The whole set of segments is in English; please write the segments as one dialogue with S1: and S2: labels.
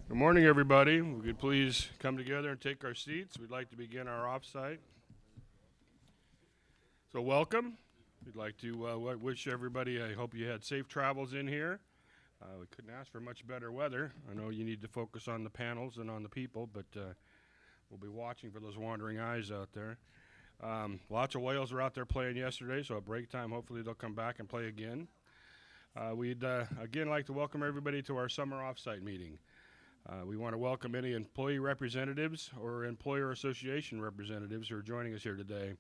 S1: Good morning, everybody. We could please come together and take our seats. We'd like to begin our offsite. So welcome. We'd like to wish everybody, I hope you had safe travels in here. We couldn't ask for much better weather. I know you need to focus on the panels and on the people, but we'll be watching for those wandering eyes out there. Lots of whales were out there playing yesterday, so at break time, hopefully they'll come back and play again. We'd again like to welcome everybody to our summer offsite meeting. We want to welcome any employee representatives or employer association representatives who are joining us here today,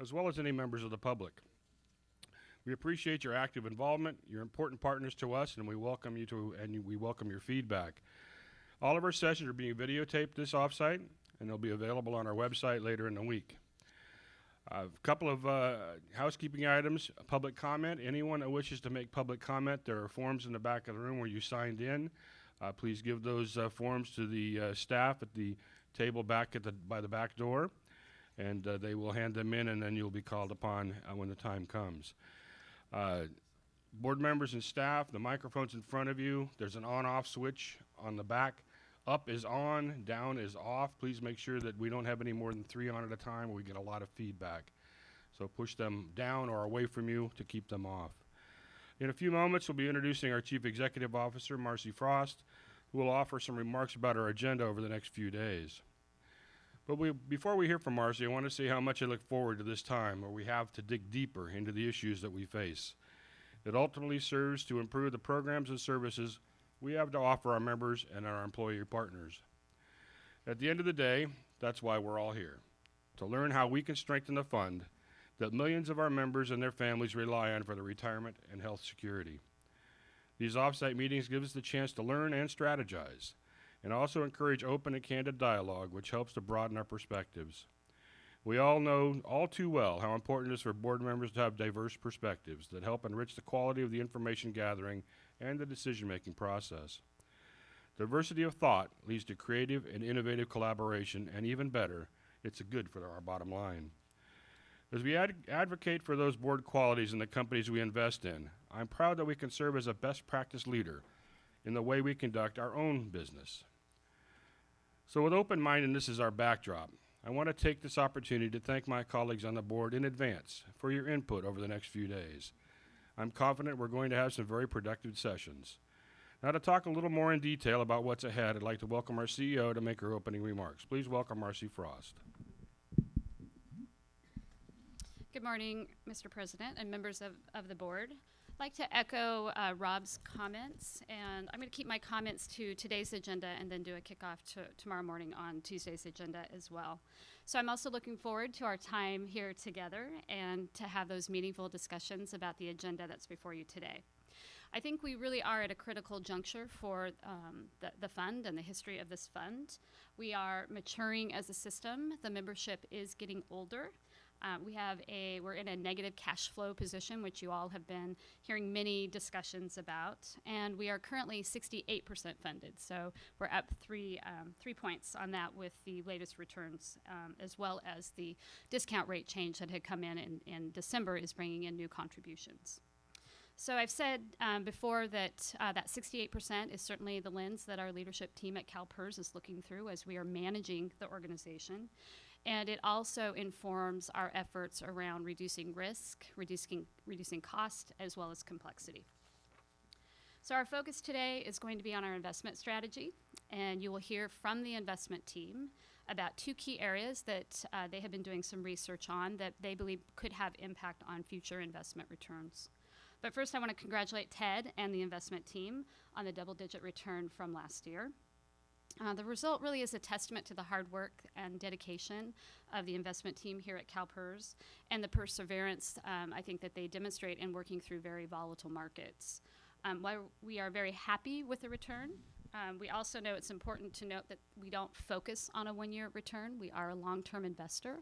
S1: as well as any members of the public. We appreciate your active involvement. You're important partners to us, and we welcome we welcome your feedback. All of our sessions are being videotaped this offsite, and they'll be available on our website later in the week. A couple of housekeeping items. Public comment. Anyone that wishes to make public comment, there are forms in the back of the room where you signed in. Please give those forms to the staff at the table back by the back door, and they will hand them in, and then you'll be called upon when the time comes. Board members and staff, the microphone's in front of you. There's an on-off switch on the back. Up is on, down is off. Please make sure that we don't have any more than 3 on at a time, or we get a lot of feedback. So push them down or away from you to keep them off. In a few moments, we'll be introducing our Chief Executive Officer, Marcy Frost, who will offer some remarks about our agenda over the next few days. But before we hear from Marcy, I want to say how much I look forward to this time where we have to dig deeper into the issues that we face. It ultimately serves to improve the programs and services we have to offer our members and our employee partners. At the end of the day, that's why we're all here, to learn how we can strengthen the fund that millions of our members and their families rely on for their retirement and health security. These offsite meetings give us the chance to learn and strategize, and also encourage open and candid dialogue, which helps to broaden our perspectives. We all know all too well how important it is for board members to have diverse perspectives that help enrich the quality of the information gathering and the decision-making process. Diversity of thought leads to creative and innovative collaboration, and even better, it's good for our bottom line. As we advocate for those board qualities in the companies we invest in, I'm proud that we can serve as a best practice leader in the way we conduct our own business. So with open-mindedness as our backdrop, I want to take this opportunity to thank my colleagues on the board in advance for your input over the next few days. I'm confident we're going to have some very productive sessions. Now to talk a little more in detail about what's ahead, I'd like to welcome our CEO to make her opening remarks. Please welcome Marcy Frost.
S2: Good morning, Mr. President and members of the board. I'd like to echo Rob's comments, and I'm going to keep my comments to today's agenda and then do a kickoff to tomorrow morning on Tuesday's agenda as well. So I'm also looking forward to our time here together and to have those meaningful discussions about the agenda that's before you today. I think we really are at a critical juncture for the fund and the history of this fund. We are maturing as a system. The membership is getting older. We're in a negative cash flow position, which you all have been hearing many discussions about, and we are currently 68% funded. So we're up 3 points on that with the latest returns, as well as the discount rate change that had come in December is bringing in new contributions. So I've said before that that 68% is certainly the lens that our leadership team at CalPERS is looking through as we are managing the organization. And it also informs our efforts around reducing risk, reducing cost, as well as complexity. So our focus today is going to be on our investment strategy, and you will hear from the investment team about 2 key areas that they have been doing some research on that they believe could have impact on future investment returns. But first, I want to congratulate Ted and the investment team on the double-digit return from last year. The result really is a testament to the hard work and dedication of the investment team here at CalPERS and the perseverance I think that they demonstrate in working through very volatile markets. While we are very happy with the return, we also know it's important to note that we don't focus on a one-year return. We are a long-term investor.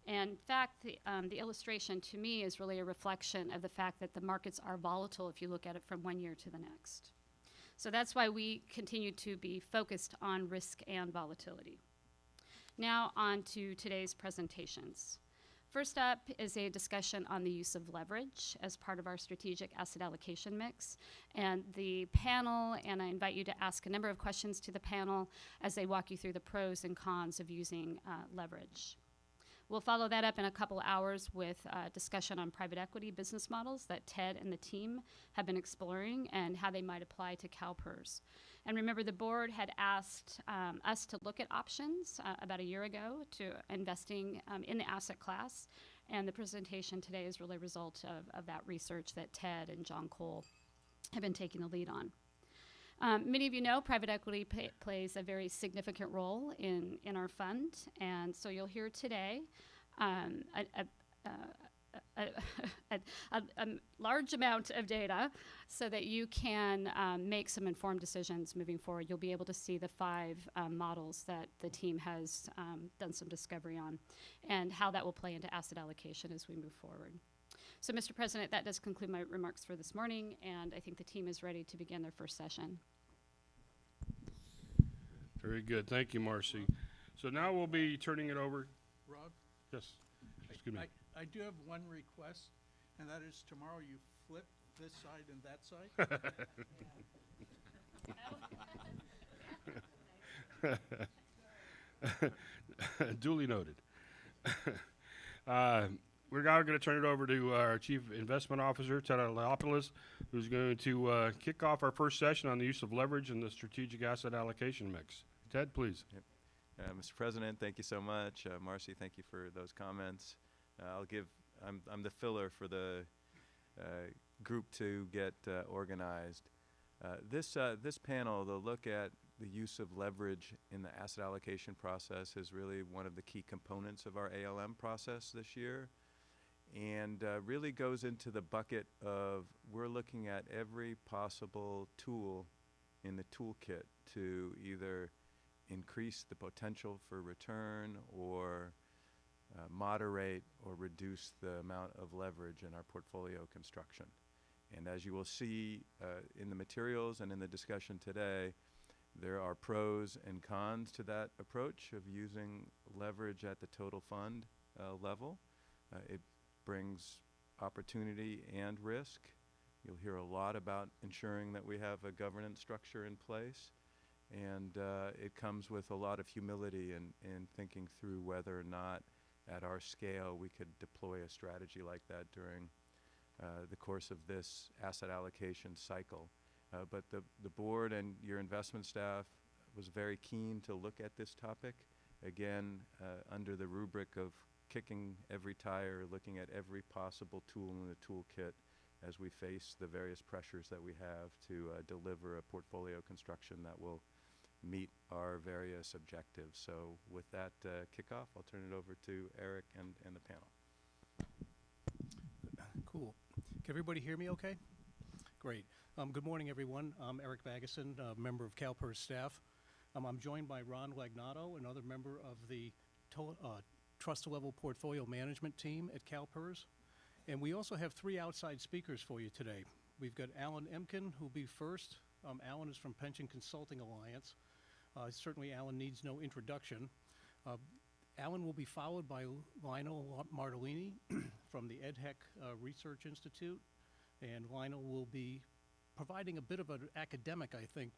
S2: And in fact, the illustration to me is really a reflection of the fact that the markets are volatile if you look at it from one year to the next. So that's why we continue to be focused on risk and volatility. Now on to today's presentations. First up is a discussion on the use of leverage as part of our strategic asset allocation mix. And the panel, and I invite you to ask a number of questions to the panel as they walk you through the pros and cons of using leverage. We'll follow that up in a couple hours with discussion on private equity business models that Ted and the team have been exploring and how they might apply to CalPERS. And remember, the board had asked us to look at options about a year ago to investing in the asset class. And the presentation today is really a result of that research that Ted and John Cole have been taking the lead on. Many of you know private equity plays a very significant role in our fund, and so you'll hear today a large amount of data so that you can make some informed decisions moving forward. You'll be able to see the 5 models that the team has done some discovery on and how that will play into asset allocation as we move forward. So, Mr. President, that does conclude my remarks for this morning, and I think the team is ready to begin their first session.
S1: Very good. Thank you, Marcy. So now we'll be turning it over.
S3: Rob,
S1: Yes. Excuse me.
S3: I do have one request, and that is tomorrow you flip this side and that side.
S1: Duly noted. We're now going to turn it over to our Chief Investment Officer, Ted Allocation, who's going to kick off our first session on the use of leverage in the strategic asset allocation mix. Ted, please.
S4: Yep. Mr. President, thank you so much. Marcy, thank you for those comments. I'm the filler for the group to get organized. This panel, the look at the use of leverage in the asset allocation process is really one of the key components of our ALM process this year, and really goes into the bucket of we're looking at every possible tool in the toolkit to either increase the potential for return or moderate or reduce the amount of leverage in our portfolio construction. And as you will see in the materials and in the discussion today, there are pros and cons to that approach of using leverage at the total fund level. It brings opportunity and risk. You'll hear a lot about ensuring that we have a governance structure in place. And it comes with a lot of humility in thinking through whether or not at our scale we could deploy a strategy like that during the course of this asset allocation cycle. But the board and your investment staff was very keen to look at this topic, again, under the rubric of kicking every tire, looking at every possible tool in the toolkit as we face the various pressures that we have to deliver a portfolio construction that will meet our various objectives. So with that kickoff, I'll turn it over to Eric and the panel.
S3: Cool. Can everybody hear me okay? Great. Good morning, everyone. I'm Eric Bageson, a member of CalPERS staff. I'm joined by Ron Lagnato, another member of the Trust Level Portfolio Management team at CalPERS. And we also have 3 outside speakers for you today. We've got Alan Emkin, who'll be first. Alan is from Pension Consulting Alliance. Certainly, Alan needs no introduction. Alan will be followed by Lionel Martellini from the EdHec Research Institute. And Lionel will be providing a bit of an academic, I think,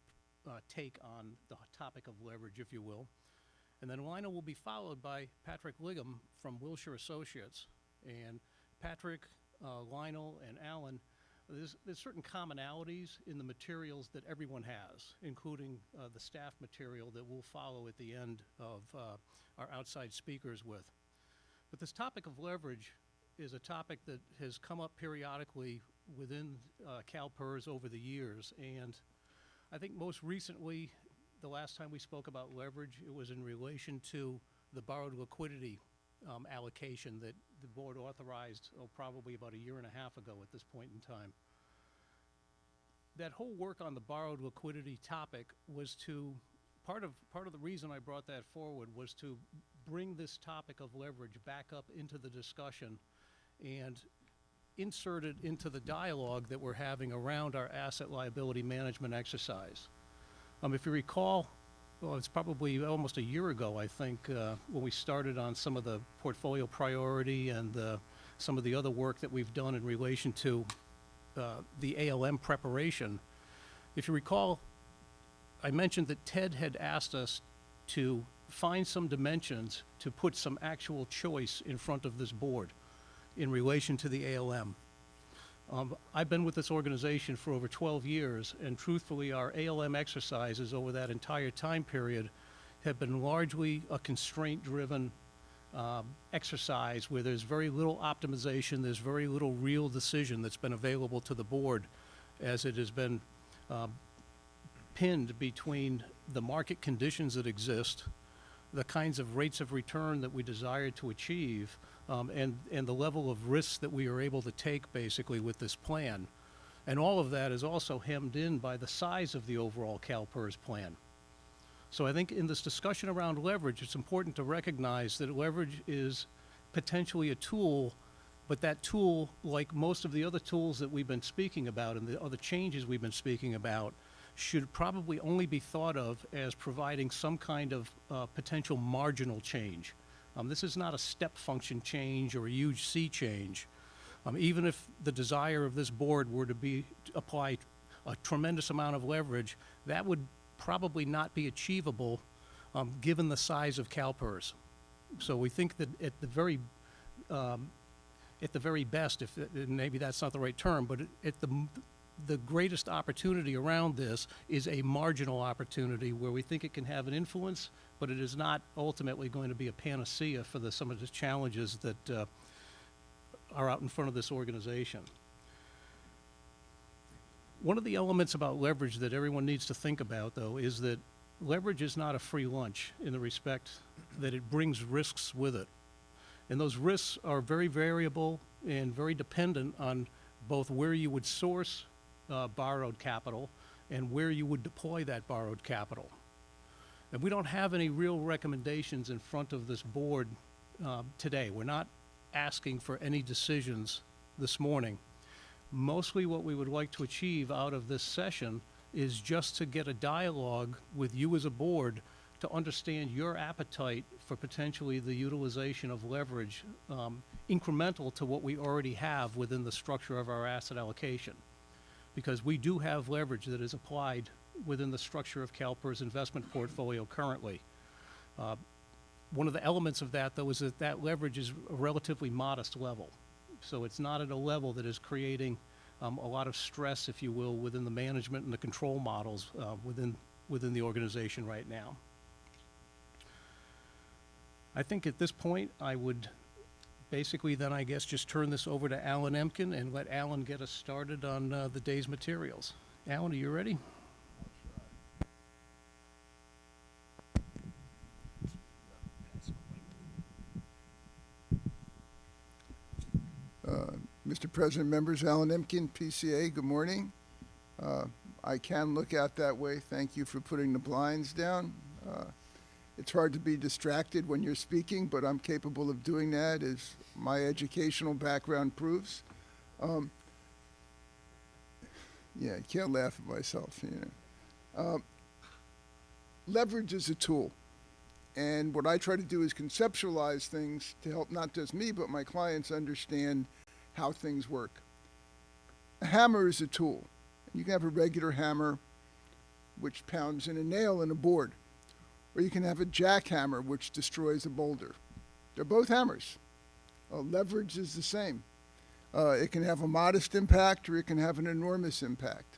S3: take on the topic of leverage, if you will. And then Lionel will be followed by Patrick Liggum from Wilshire Associates. And Patrick, Lionel, and Alan, there's certain commonalities in the materials that everyone has, including the staff material that we'll follow at the end of our outside speakers with. But this topic of leverage is a topic that has come up periodically within CalPERS over the years. And I think most recently, the last time we spoke about leverage, it was in relation to the borrowed liquidity allocation that the board authorized probably about a year and a half ago at this point in time. That whole work on the borrowed liquidity topic was to, part of the reason I brought that forward was to bring this topic of leverage back up into the discussion and insert it into the dialogue that we're having around our asset liability management exercise. If you recall, well, it's probably almost a year ago, I think, when we started on some of the portfolio priority and some of the other work that we've done in relation to the ALM preparation. If you recall, I mentioned that Ted had asked us to find some dimensions to put some actual choice in front of this board in relation to the ALM. I've been with this organization for over 12 years, and truthfully, our ALM exercises over that entire time period have been largely a constraint-driven exercise where there's very little optimization, there's very little real decision that's been available to the board, as it has been pinned between the market conditions that exist, the kinds of rates of return that we desire to achieve, and the level of risks that we are able to take basically with this plan. And all of that is also hemmed in by the size of the overall CalPERS plan. So I think in this discussion around leverage, it's important to recognize that leverage is potentially a tool, but that tool, like most of the other tools that we've been speaking about and the other changes we've been speaking about, should probably only be thought of as providing some kind of potential marginal change. This is not a step function change or a huge sea change. Even if the desire of this board were to apply a tremendous amount of leverage, that would probably not be achievable given the size of CalPERS. So we think that at the very best, maybe that's not the right term, but at the greatest opportunity around this is a marginal opportunity where we think it can have an influence, but it is not ultimately going to be a panacea for some of the challenges that are out in front of this organization. One of the elements about leverage that everyone needs to think about, though, is that leverage is not a free lunch in the respect that it brings risks with it. And those risks are very variable and very dependent on both where you would source borrowed capital and where you would deploy that borrowed capital. And we don't have any real recommendations in front of this board today. We're not asking for any decisions this morning. Mostly what we would like to achieve out of this session is just to get a dialogue with you as a board to understand your appetite for potentially the utilization of leverage incremental to what we already have within the structure of our asset allocation. Because we do have leverage that is applied within the structure of CalPERS investment portfolio currently. One of the elements of that, though, is that leverage is a relatively modest level. So it's not at a level that is creating a lot of stress, if you will, within the management and the control models within the organization right now. I think at this point, I would basically then, I guess, just turn this over to Alan Emkin and let Alan get us started on the day's materials. Alan, are you ready?
S5: Mr. President, members, Alan Emkin, PCA, good morning. I can look out that way. Thank you for putting the blinds down. It's hard to be distracted when you're speaking, but I'm capable of doing that, as my educational background proves. Yeah, I can't laugh at myself, you know. Leverage is a tool. And what I try to do is conceptualize things to help not just me, but my clients understand how things work. A hammer is a tool. You can have a regular hammer, which pounds in a nail in a board. Or you can have a jackhammer, which destroys a boulder. They're both hammers. Leverage is the same. It can have a modest impact, or it can have an enormous impact.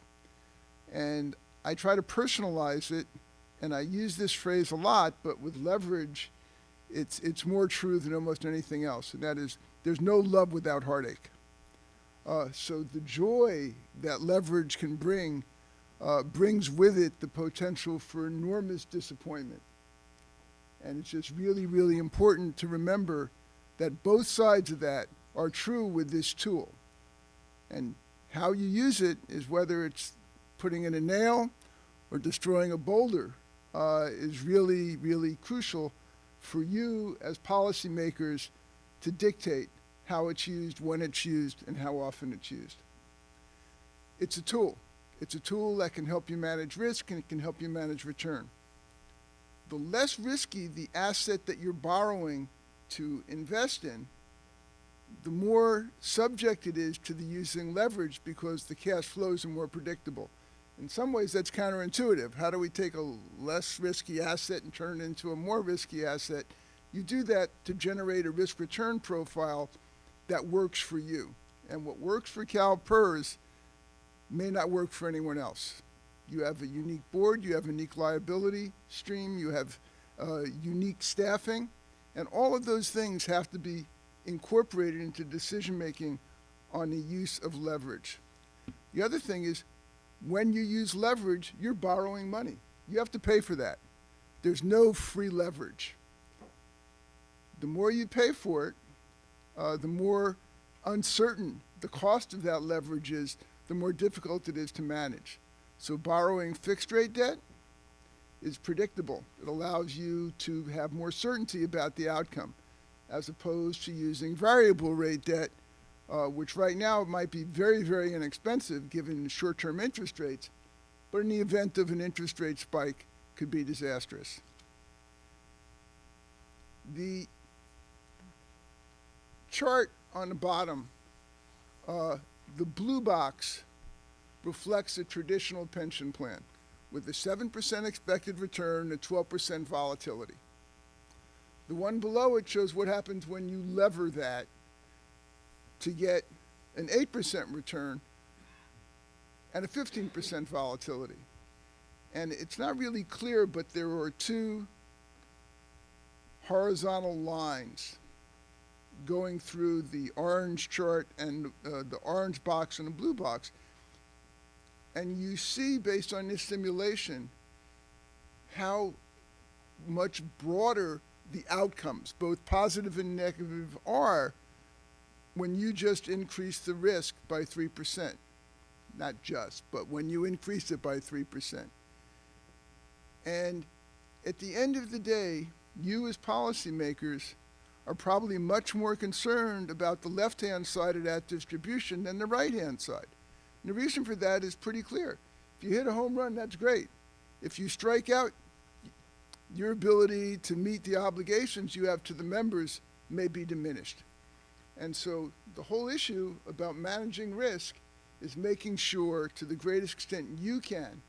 S5: And I try to personalize it, and I use this phrase a lot, but with leverage, it's more true than almost anything else, and that is, there's no love without heartache. So the joy that leverage can bring brings with it the potential for enormous disappointment. And it's just really, really important to remember that both sides of that are true with this tool. And how you use it is whether it's putting in a nail or destroying a boulder is really, really crucial for you as policymakers to dictate how it's used, when it's used, and how often it's used. It's a tool. It's a tool that can help you manage risk, and it can help you manage return. the less risky the asset that you're borrowing to invest in, the more subject it is to the using leverage because the cash flows are more predictable. In some ways, that's counterintuitive. How do we take a less risky asset and turn it into a more risky asset? You do that to generate a risk-return profile that works for you. And what works for CalPERS may not work for anyone else. You have a unique board, you have a unique liability stream, you have unique staffing, and all of those things have to be incorporated into decision-making on the use of leverage. The other thing is, when you use leverage, you're borrowing money. You have to pay for that. There's no free leverage. The more you pay for it, the more uncertain the cost of that leverage is, the more difficult it is to manage. So borrowing fixed rate debt is predictable. It allows you to have more certainty about the outcome, as opposed to using variable rate debt, which right now might be very, very inexpensive given short-term interest rates, but in the event of an interest rate spike, could be disastrous. The chart on the bottom, the blue box reflects a traditional pension plan with a 7% expected return and 12% volatility. The one below it shows what happens when you lever that to get an 8% return and a 15% volatility. And it's not really clear, but there are two horizontal lines going through the orange chart and the orange box and the blue box. And you see, based on this simulation, how much broader the outcomes, both positive and negative, are when you just increase the risk by 3%. Not just, but when you increase it by 3%. And at the end of the day, you as policymakers are probably much more concerned about the left-hand side of that distribution than the right-hand side. And the reason for that is pretty clear. If you hit a home run, that's great. If you strike out, your ability to meet the obligations you have to the members may be diminished. And so the whole issue about managing risk is making sure, to the greatest extent you can,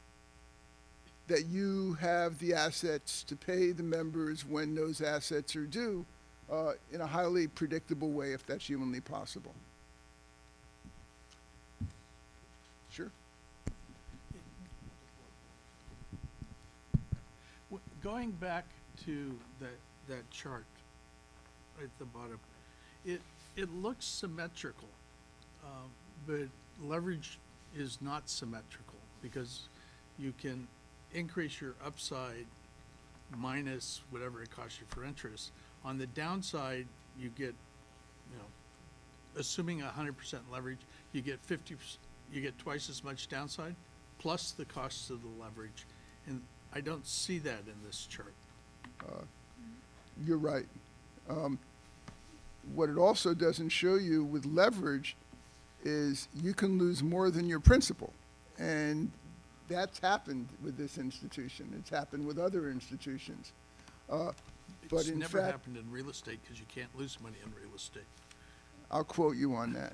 S5: that you have the assets to pay the members when those assets are due in a highly predictable way, if that's humanly possible. Sure.
S6: Going back to that chart right at the bottom, it looks symmetrical, but leverage is not symmetrical because you can increase your upside minus whatever it costs you for interest. On the downside, you get, assuming 100% leverage, you get twice as much downside plus the costs of the leverage. And I don't see that in this chart.
S5: You're right. What it also doesn't show you with leverage is you can lose more than your principal. And that's happened with this institution. It's happened with other institutions. But
S6: It's
S5: in
S6: never
S5: fact,
S6: happened in real estate because you can't lose money in real estate.
S5: I'll quote you on that.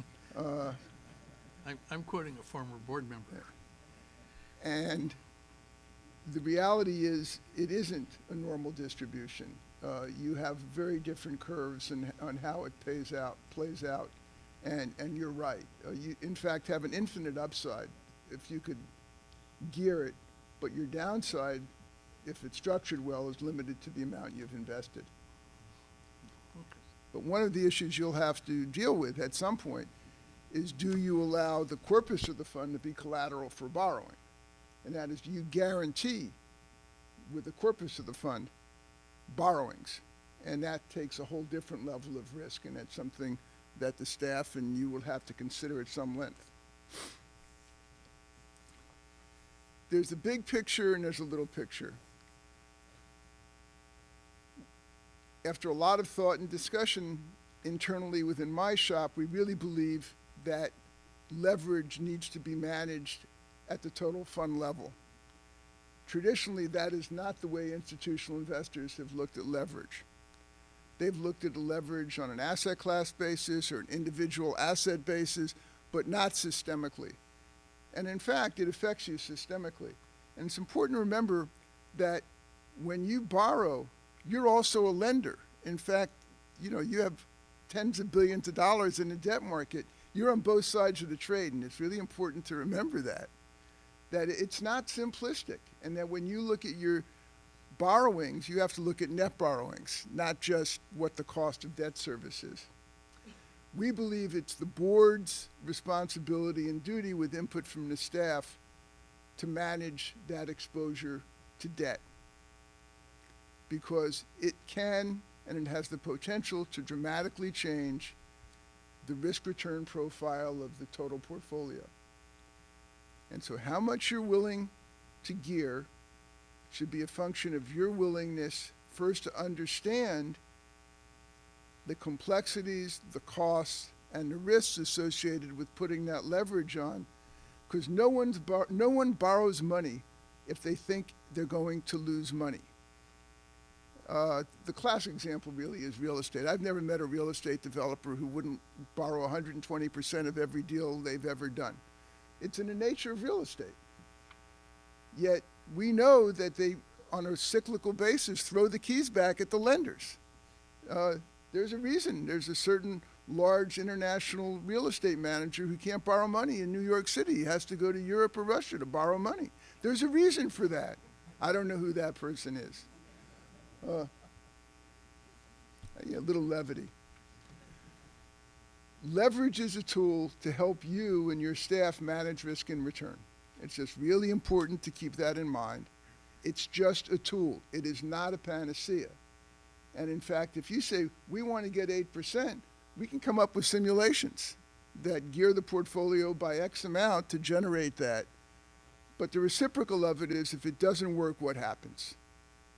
S6: I'm quoting a former board member.
S5: And the reality is it isn't a normal distribution. You have very different curves on how it plays out. And you're right. You, in fact, have an infinite upside if you could gear it, but your downside, if it's structured well, is limited to the amount you've invested.
S6: Okay.
S5: But one of the issues you'll have to deal with at some point is, do you allow the corpus of the fund to be collateral for borrowing? And that is, do you guarantee with the corpus of the fund borrowings? And that takes a whole different level of risk, and that's something that the staff and you will have to consider at some length. There's a big picture and there's a little picture. After a lot of thought and discussion internally within my shop, we really believe that leverage needs to be managed at the total fund level. traditionally that is not the way institutional investors have looked at leverage. They've looked at leverage on an asset class basis or an individual asset basis, but not systemically. And in fact, it affects you systemically. And it's important to remember that when you borrow, you're also a lender. In fact, you have tens of billions of dollars in the debt market. You're on both sides of the trade, and it's really important to remember that it's not simplistic, and that when you look at your borrowings, you have to look at net borrowings, not just what the cost of debt service is. We believe it's the board's responsibility and duty, with input from the staff, to manage that exposure to debt, because it can and it has the potential to dramatically change the risk-return profile of the total portfolio. And so how much you're willing to gear should be a function of your willingness first to understand the complexities, the costs, and the risks associated with putting that leverage on, because no one borrows money if they think they're going to lose money. The classic example really is real estate. I've never met a real estate developer who wouldn't borrow 120% of every deal they've ever done. It's in the nature of real estate. Yet we know that they, on a cyclical basis, throw the keys back at the lenders. There's a reason. There's a certain large international real estate manager who can't borrow money in New York City. He has to go to Europe or Russia to borrow money. There's a reason for that. I don't know who that person is. A little levity. Leverage is a tool to help you and your staff manage risk and return. It's just really important to keep that in mind. It's just a tool. It is not a panacea. And in fact, if you say, we want to get 8%, we can come up with simulations that gear the portfolio by X amount to generate that. But the reciprocal of it is, if it doesn't work, what happens?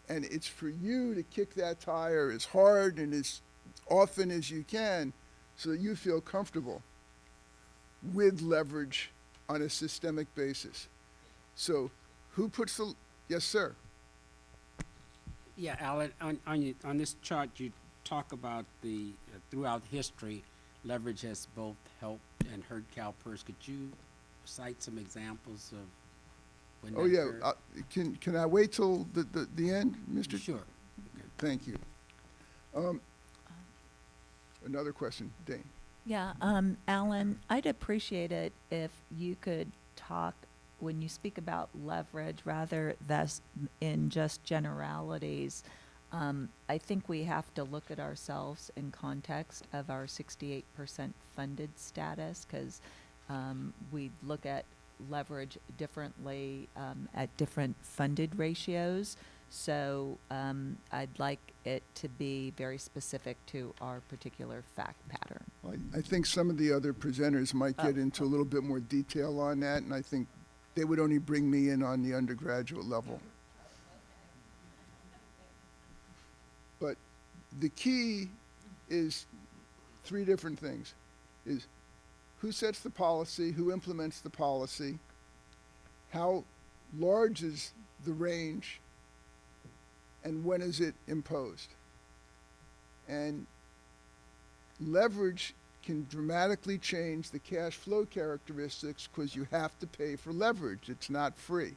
S5: And it's for you to kick that tire as hard and as often as you can so that you feel comfortable with leverage on a systemic basis. So who puts the, yes, sir?
S7: Yeah, Alan, on this chart, you talk about the, throughout history, leverage has both helped and hurt CalPERS. Could you cite some examples of when
S5: Oh,
S7: that
S5: yeah.
S7: occurred?
S5: Can I wait till the end, Mr.?
S7: Sure.
S5: Thank you. Another question, Dane.
S8: Yeah, Alan, I'd appreciate it if you could talk, when you speak about leverage, rather that's in just generalities. I think we have to look at ourselves in context of our 68% funded status, because we look at leverage differently at different funded ratios. So I'd like it to be very specific to our particular fact pattern.
S5: Well, I think some of the other presenters might get into a little bit more detail on that, and I think they would only bring me in on the undergraduate level. But the key is three different things. Is who sets the policy, who implements the policy, how large is the range, and when is it imposed? And leverage can dramatically change the cash flow characteristics because you have to pay for leverage. It's not free.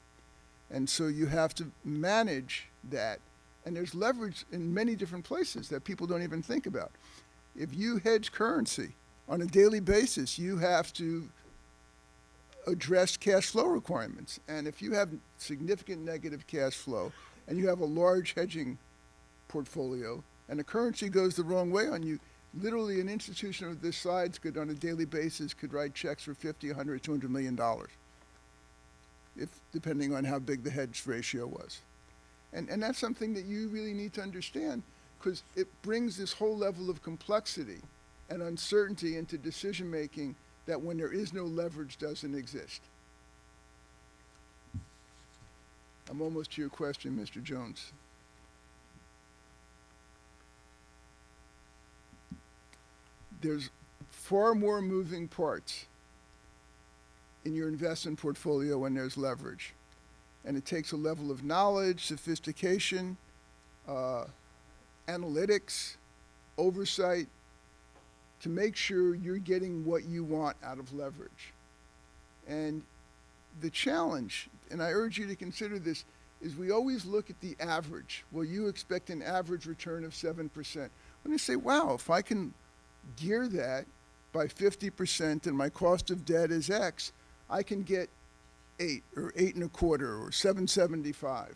S5: And so you have to manage that. And there's leverage in many different places that people don't even think about. If you hedge currency on a daily basis, you have to address cash flow requirements. And if you have significant negative cash flow and you have a large hedging portfolio and the currency goes the wrong way on you, literally an institution of this size could, on a daily basis, could write checks for $50, $100, $200 million, if depending on how big the hedge ratio was. And that's something that you really need to understand, because it brings this whole level of complexity and uncertainty into decision making that, when there is no leverage, doesn't exist. I'm almost to your question, Mr. Jones. There's far more moving parts in your investment portfolio when there's leverage. And it takes a level of knowledge, sophistication, analytics, oversight to make sure you're getting what you want out of leverage. And the challenge, and I urge you to consider this, is we always look at the average. Well, you expect an average return of 7%. When you say, wow, if I can gear that by 50% and my cost of debt is X, I can get 8 or 8.25 or 7.75.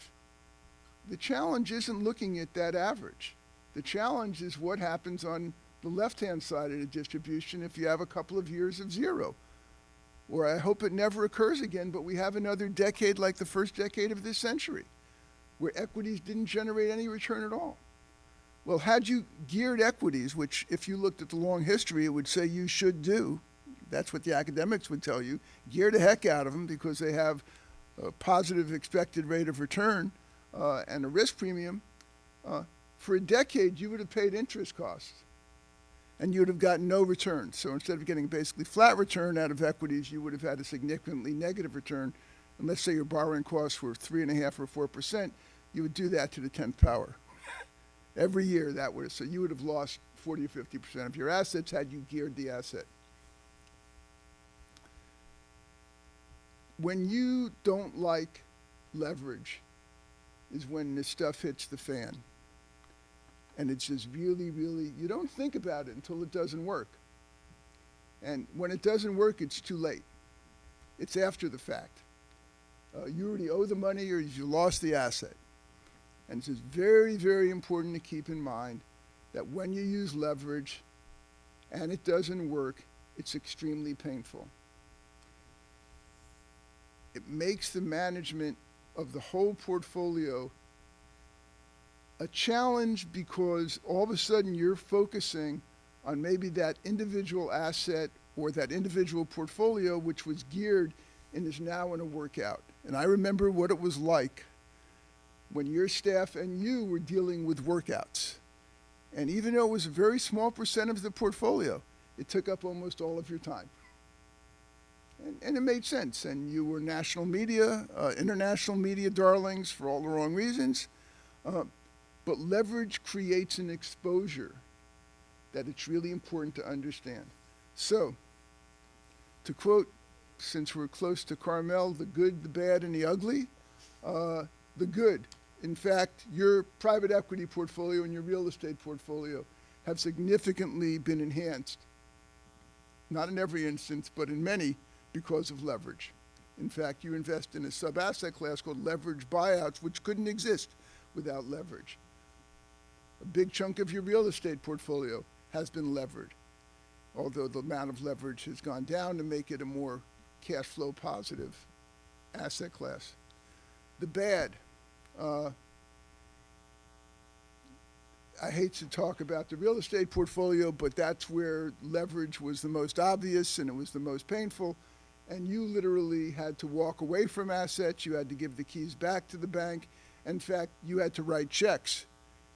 S5: The challenge isn't looking at that average. The challenge is what happens on the left-hand side of the distribution if you have a couple of years of zero. Or I hope it never occurs again, but we have another decade like the first decade of this century, where equities didn't generate any return at all. Well, had you geared equities, which if you looked at the long history, it would say you should do, that's what the academics would tell you, gear the heck out of them because they have a positive expected rate of return and a risk premium. For a decade, you would have paid interest costs and you would have gotten no return. So instead of getting basically flat return out of equities, you would have had a significantly negative return. And let's say your borrowing costs were 3.5% or 4%, you would do that to the 10th power. Every year that would have, so you would have lost 40 or 50% of your assets had you geared the asset. When you don't like leverage is when this stuff hits the fan. And it's just really, really, you don't think about it until it doesn't work. And when it doesn't work, it's too late. It's after the fact. You already owe the money or you lost the asset. And it's just very, very important to keep in mind that when you use leverage and it doesn't work, it's extremely painful. It makes the management of the whole portfolio a challenge because all of a sudden you're focusing on maybe that individual asset or that individual portfolio which was geared and is now in a workout. And I remember what it was like when your staff and you were dealing with workouts. And even though it was a very small percent of the portfolio, it took up almost all of your time. And it made sense. And you were national media, international media darlings for all the wrong reasons. But leverage creates an exposure that it's really important to understand. So, to quote, since we're close to Carmel, the good, the bad, and the ugly, the good. In fact, your private equity portfolio and your real estate portfolio have significantly been enhanced, not in every instance, but in many, because of leverage. In fact, you invest in a sub-asset class called leverage buyouts, which couldn't exist without leverage. A big chunk of your real estate portfolio has been levered, although the amount of leverage has gone down to make it a more cash flow positive asset class. The bad, I hate to talk about the real estate portfolio, but that's where leverage was the most obvious and it was the most painful. And you literally had to walk away from assets. You had to give the keys back to the bank. In fact, you had to write checks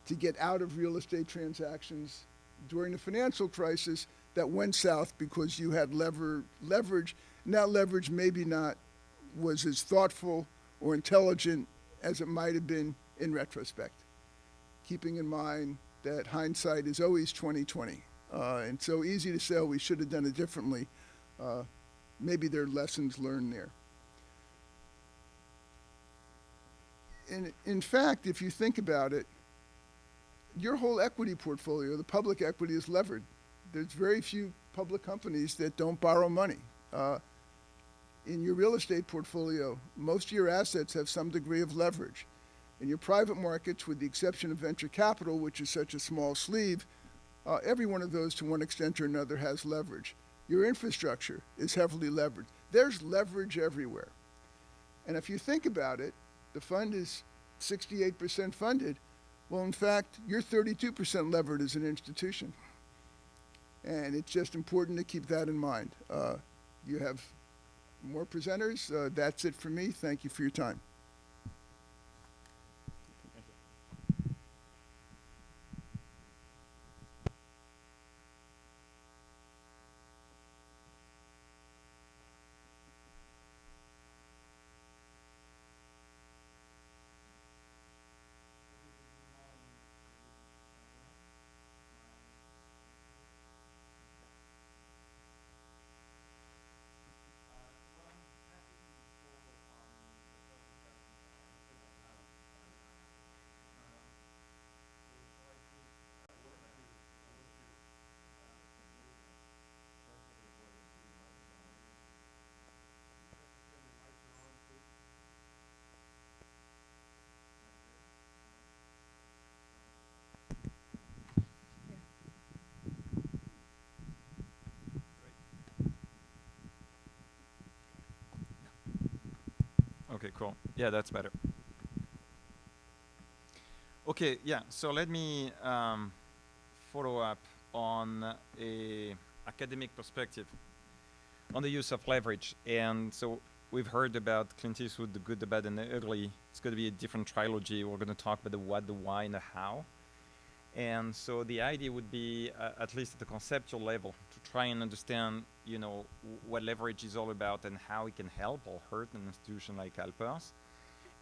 S5: to get out of real estate transactions during the financial crisis that went south because you had leverage. And that leverage maybe not was as thoughtful or intelligent as it might have been in retrospect, keeping in mind that hindsight is always 20/20. And so easy to say, oh, we should have done it differently. Maybe there are lessons learned there. In fact, if you think about it, your whole equity portfolio, the public equity, is levered. There's very few public companies that don't borrow money. In your real estate portfolio, most of your assets have some degree of leverage. In your private markets, with the exception of venture capital, which is such a small sleeve, every one of those to one extent or another has leverage. Your infrastructure is heavily leveraged. There's leverage everywhere. And if you think about it, the fund is 68% funded. Well, in fact, you're 32% levered as an institution. And it's just important to keep that in mind. You have more presenters. That's it for me. Thank you for your time.
S9: Okay, cool. Yeah, that's better. Okay, yeah, so let me follow up on a academic perspective on the use of leverage. And so we've heard about Clint Eastwood, the good, the bad, and the ugly. It's going to be a different trilogy. We're going to talk about the what, the why, and the how. And so the idea would be, at least at the conceptual level, to try and understand, you know, what leverage is all about and how it can help or hurt an institution like CalPERS.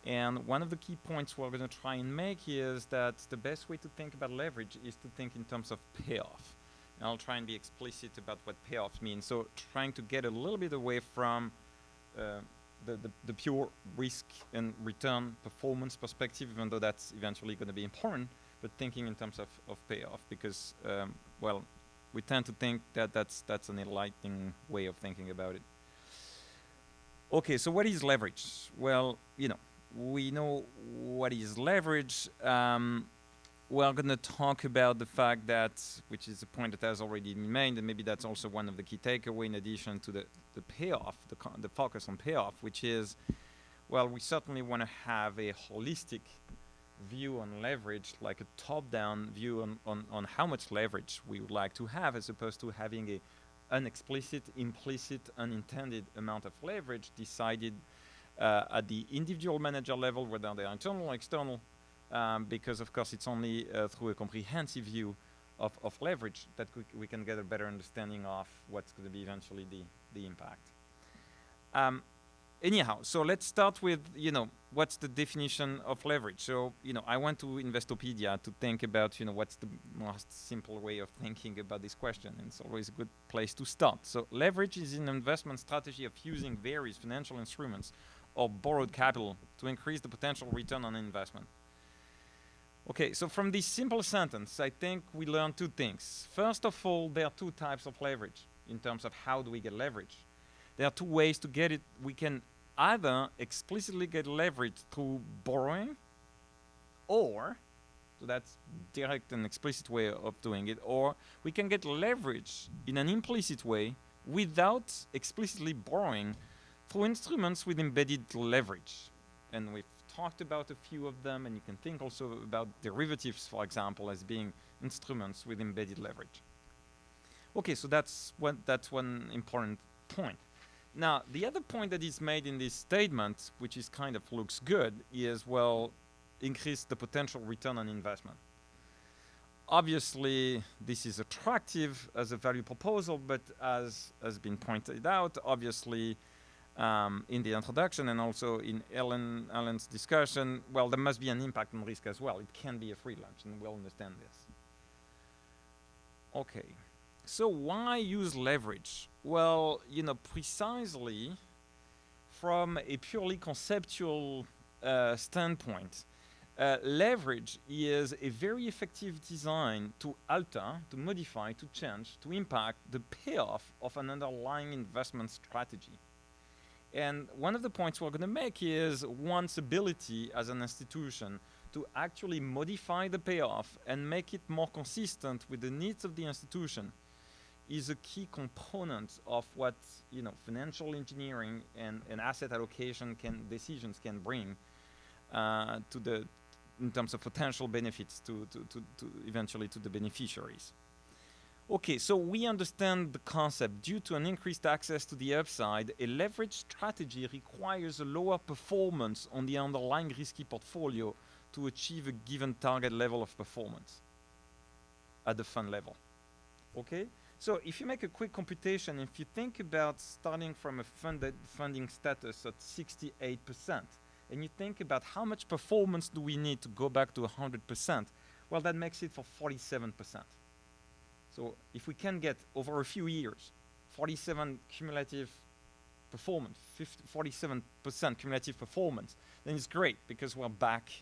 S9: And one of the key points we're going to try and make is that the best way to think about leverage is to think in terms of payoff. And I'll try and be explicit about what payoff means. So trying to get a little bit away from the pure risk and return performance perspective, even though that's eventually going to be important, but thinking in terms of payoff, because, well, we tend to think that that's an enlightening way of thinking about it. Okay, so what is leverage? Well, you know, we know what is leverage. We're going to talk about the fact that, which is a point that has already been made, and maybe that's also one of the key takeaways in addition to the payoff, the focus on payoff, which is, well, we certainly want to have a holistic view on leverage, like a top-down view on how much leverage we would like to have, as opposed to having an explicit, implicit, unintended amount of leverage decided at the individual manager level, whether they're internal or external, because of course it's only through a comprehensive view of leverage that we can get a better understanding of what's going to be eventually the impact. Anyhow, so let's start with, you know, what's the definition of leverage? So, you know, I went to Investopedia to think about, you know, what's the most simple way of thinking about this question, and it's always a good place to start. So leverage is an investment strategy of using various financial instruments or borrowed capital to increase the potential return on investment. Okay, so from this simple sentence, I think we learn two things. First of all, there are two types of leverage in terms of how do we get leverage. There are two ways to get it. We can either explicitly get leverage through borrowing, or, so that's direct and explicit way of doing it, or we can get leverage in an implicit way without explicitly borrowing through instruments with embedded leverage. And we've talked about a few of them, and you can think also about derivatives, for example, as being instruments with embedded leverage. Okay, so that's one important point. Now, the other point that is made in this statement, which is kind of looks good, is, well, increase the potential return on investment. Obviously, this is attractive as a value proposal, but as has been pointed out, obviously, in the introduction and also in Alan's discussion, well, there must be an impact on risk as well. It can be a free lunch, and we'll understand this. Okay. So why use leverage? Well, you know, precisely from a purely conceptual standpoint, leverage is a very effective design to alter, to modify, to change, to impact the payoff of an underlying investment strategy. And one of the points we're going to make is one's ability as an institution to actually modify the payoff and make it more consistent with the needs of the institution is a key component of what, you know, financial engineering and asset allocation decisions can bring in terms of potential benefits to eventually to the beneficiaries. Okay, so we understand the concept. Due to an increased access to the upside, a leverage strategy requires a lower performance on the underlying risky portfolio to achieve a given target level of performance at the fund level. Okay? So if you make a quick computation, if you think about starting from a funding status at 68%, and you think about how much performance do we need to go back to 100%, well, that makes it for 47%. So if we can get over a few years, 47 cumulative performance, 47% cumulative performance, then it's great because we're back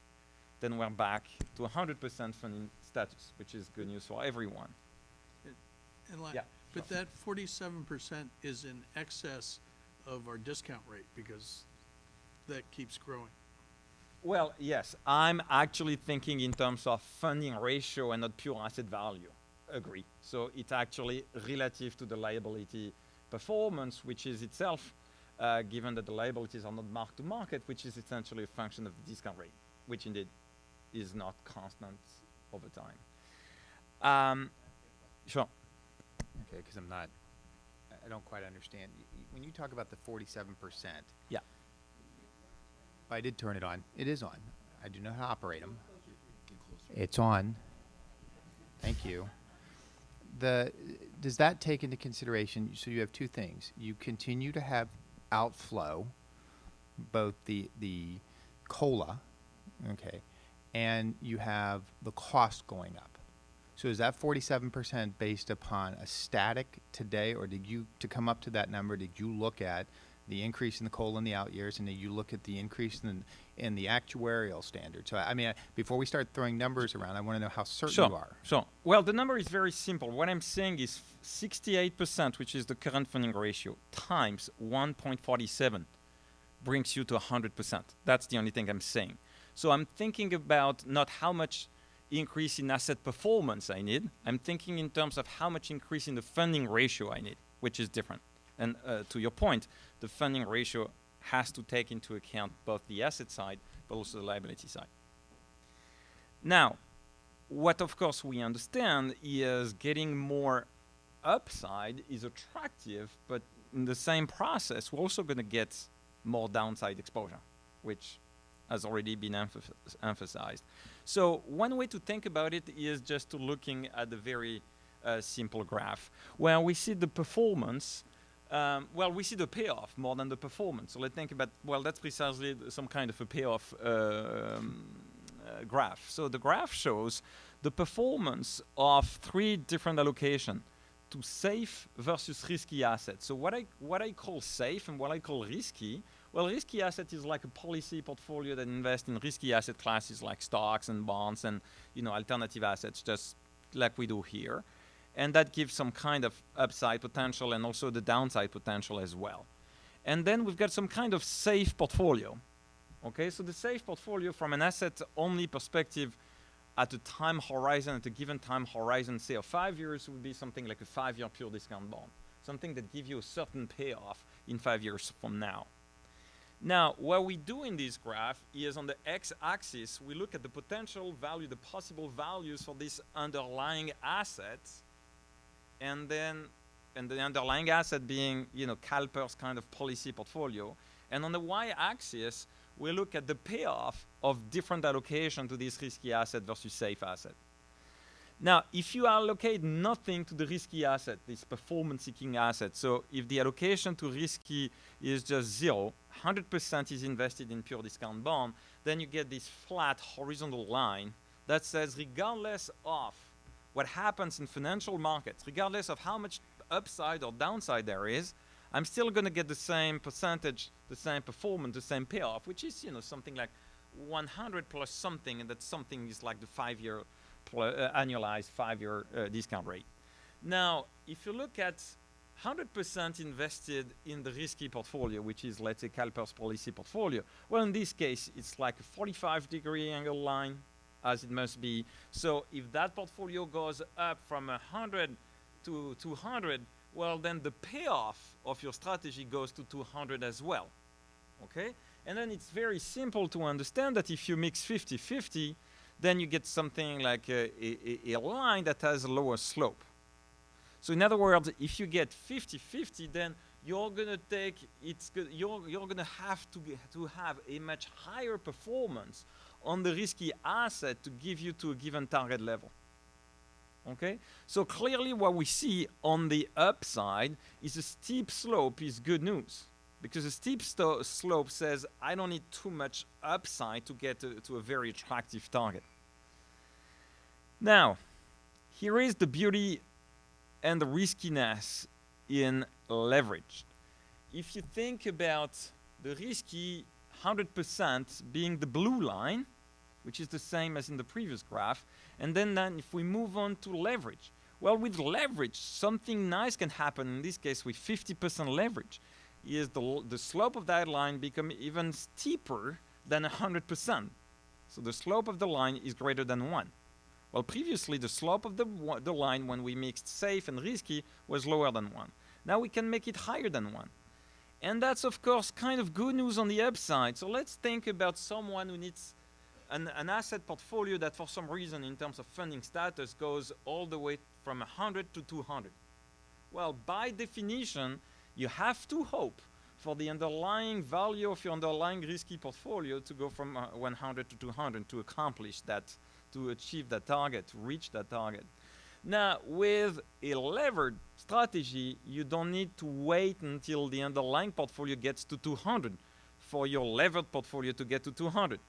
S9: to 100% funding status, which is good news for everyone.
S6: And
S9: Yeah,
S6: but that 47% is in excess of our discount rate because that keeps growing.
S9: Well, yes, I'm actually thinking in terms of funding ratio and not pure asset value. Agree. So it's actually relative to the liability performance, which is itself given that the liabilities are not marked to market, which is essentially a function of the discount rate, which indeed is not constant over time. Sure.
S10: Okay, because I don't quite understand. When you talk about the 47%.
S9: Yeah.
S10: I did turn it on. It is on. I do know how to operate them. It's on. Thank you. Does that take into consideration, so you have two things. You continue to have outflow, both the COLA, okay, and you have the cost going up. So is that 47% based upon a static today, or did you, to come up to that number, did you look at the increase in the COLA in the out years, and did you look at the increase in the actuarial standard? So, I mean, before we start throwing numbers around, I want to know how certain you are.
S9: Sure. Well, the number is very simple. What I'm saying is 68%, which is the current funding ratio, times 1.47 brings you to 100%. That's the only thing I'm saying. So I'm thinking about not how much increase in asset performance I need. I'm thinking in terms of how much increase in the funding ratio I need, which is different. And to your point, the funding ratio has to take into account both the asset side, but also the liability side. Now, what of course we understand is getting more upside is attractive, but in the same process, we're also going to get more downside exposure, which has already been emphasized. So one way to think about it is just to looking at the very simple graph where we see the performance. Well, we see the payoff more than the performance. So let's think about, well, that's precisely some kind of a payoff graph. So the graph shows the performance of 3 different allocations to safe versus risky assets. So what I call safe and what I call risky, well, risky asset is like a policy portfolio that invests in risky asset classes like stocks and bonds and, you know, alternative assets, just like we do here. And that gives some kind of upside potential and also the downside potential as well. And then we've got some kind of safe portfolio. Okay, so the safe portfolio from an asset-only perspective at a time horizon, at a given time horizon, say of 5 years, would be something like a 5-year pure discount bond. Something that gives you a certain payoff in 5 years from now. Now, what we do in this graph is on the x-axis, we look at the potential value, the possible values for these underlying assets, and the underlying asset being, you know, CalPERS kind of policy portfolio. And on the y-axis, we look at the payoff of different allocation to this risky asset versus safe asset. Now, if you allocate nothing to the risky asset, this performance-seeking asset, so if the allocation to risky is just 0, 100% is invested in pure discount bond, then you get this flat horizontal line that says regardless of what happens in financial markets, regardless of how much upside or downside there is, I'm still going to get the same percentage, the same performance, the same payoff, which is, you know, something like 100 plus something, and that something is like the 5-year annualized 5-year discount rate. Now, if you look at 100% invested in the risky portfolio, which is, let's say, CalPERS policy portfolio, well, in this case, it's like a 45-degree angle line, as it must be. So if that portfolio goes up from 100 to 200, well, then the payoff of your strategy goes to 200 as well, okay? And then it's very simple to understand that if you mix 50-50, then you get something like a line that has a lower slope. So in other words, if you get 50-50, then you're gonna take, you're gonna have to have a much higher performance on the risky asset to give you to a given target level. Okay? So clearly what we see on the upside is a steep slope is good news, because a steep slope says I don't need too much upside to get to a very attractive target. Now, here is the beauty and the riskiness in leverage. If you think about the risky 100% being the blue line, which is the same as in the previous graph, and then if we move on to leverage, well, with leverage, something nice can happen. In this case, with 50% leverage, is the slope of that line become even steeper than 100%. So the slope of the line is greater than 1. Well, previously, the slope of the line when we mixed safe and risky was lower than 1. Now we can make it higher than 1. And that's, of course, kind of good news on the upside. So let's think about someone who needs an asset portfolio that for some reason in terms of funding status goes all the way from 100 to 200. Well, by definition, you have to hope for the underlying value of your underlying risky portfolio to go from 100 to 200 to accomplish that, to achieve that target, to reach that target. Now, with a levered strategy, you don't need to wait until the underlying portfolio gets to 200 for your levered portfolio to get to 200.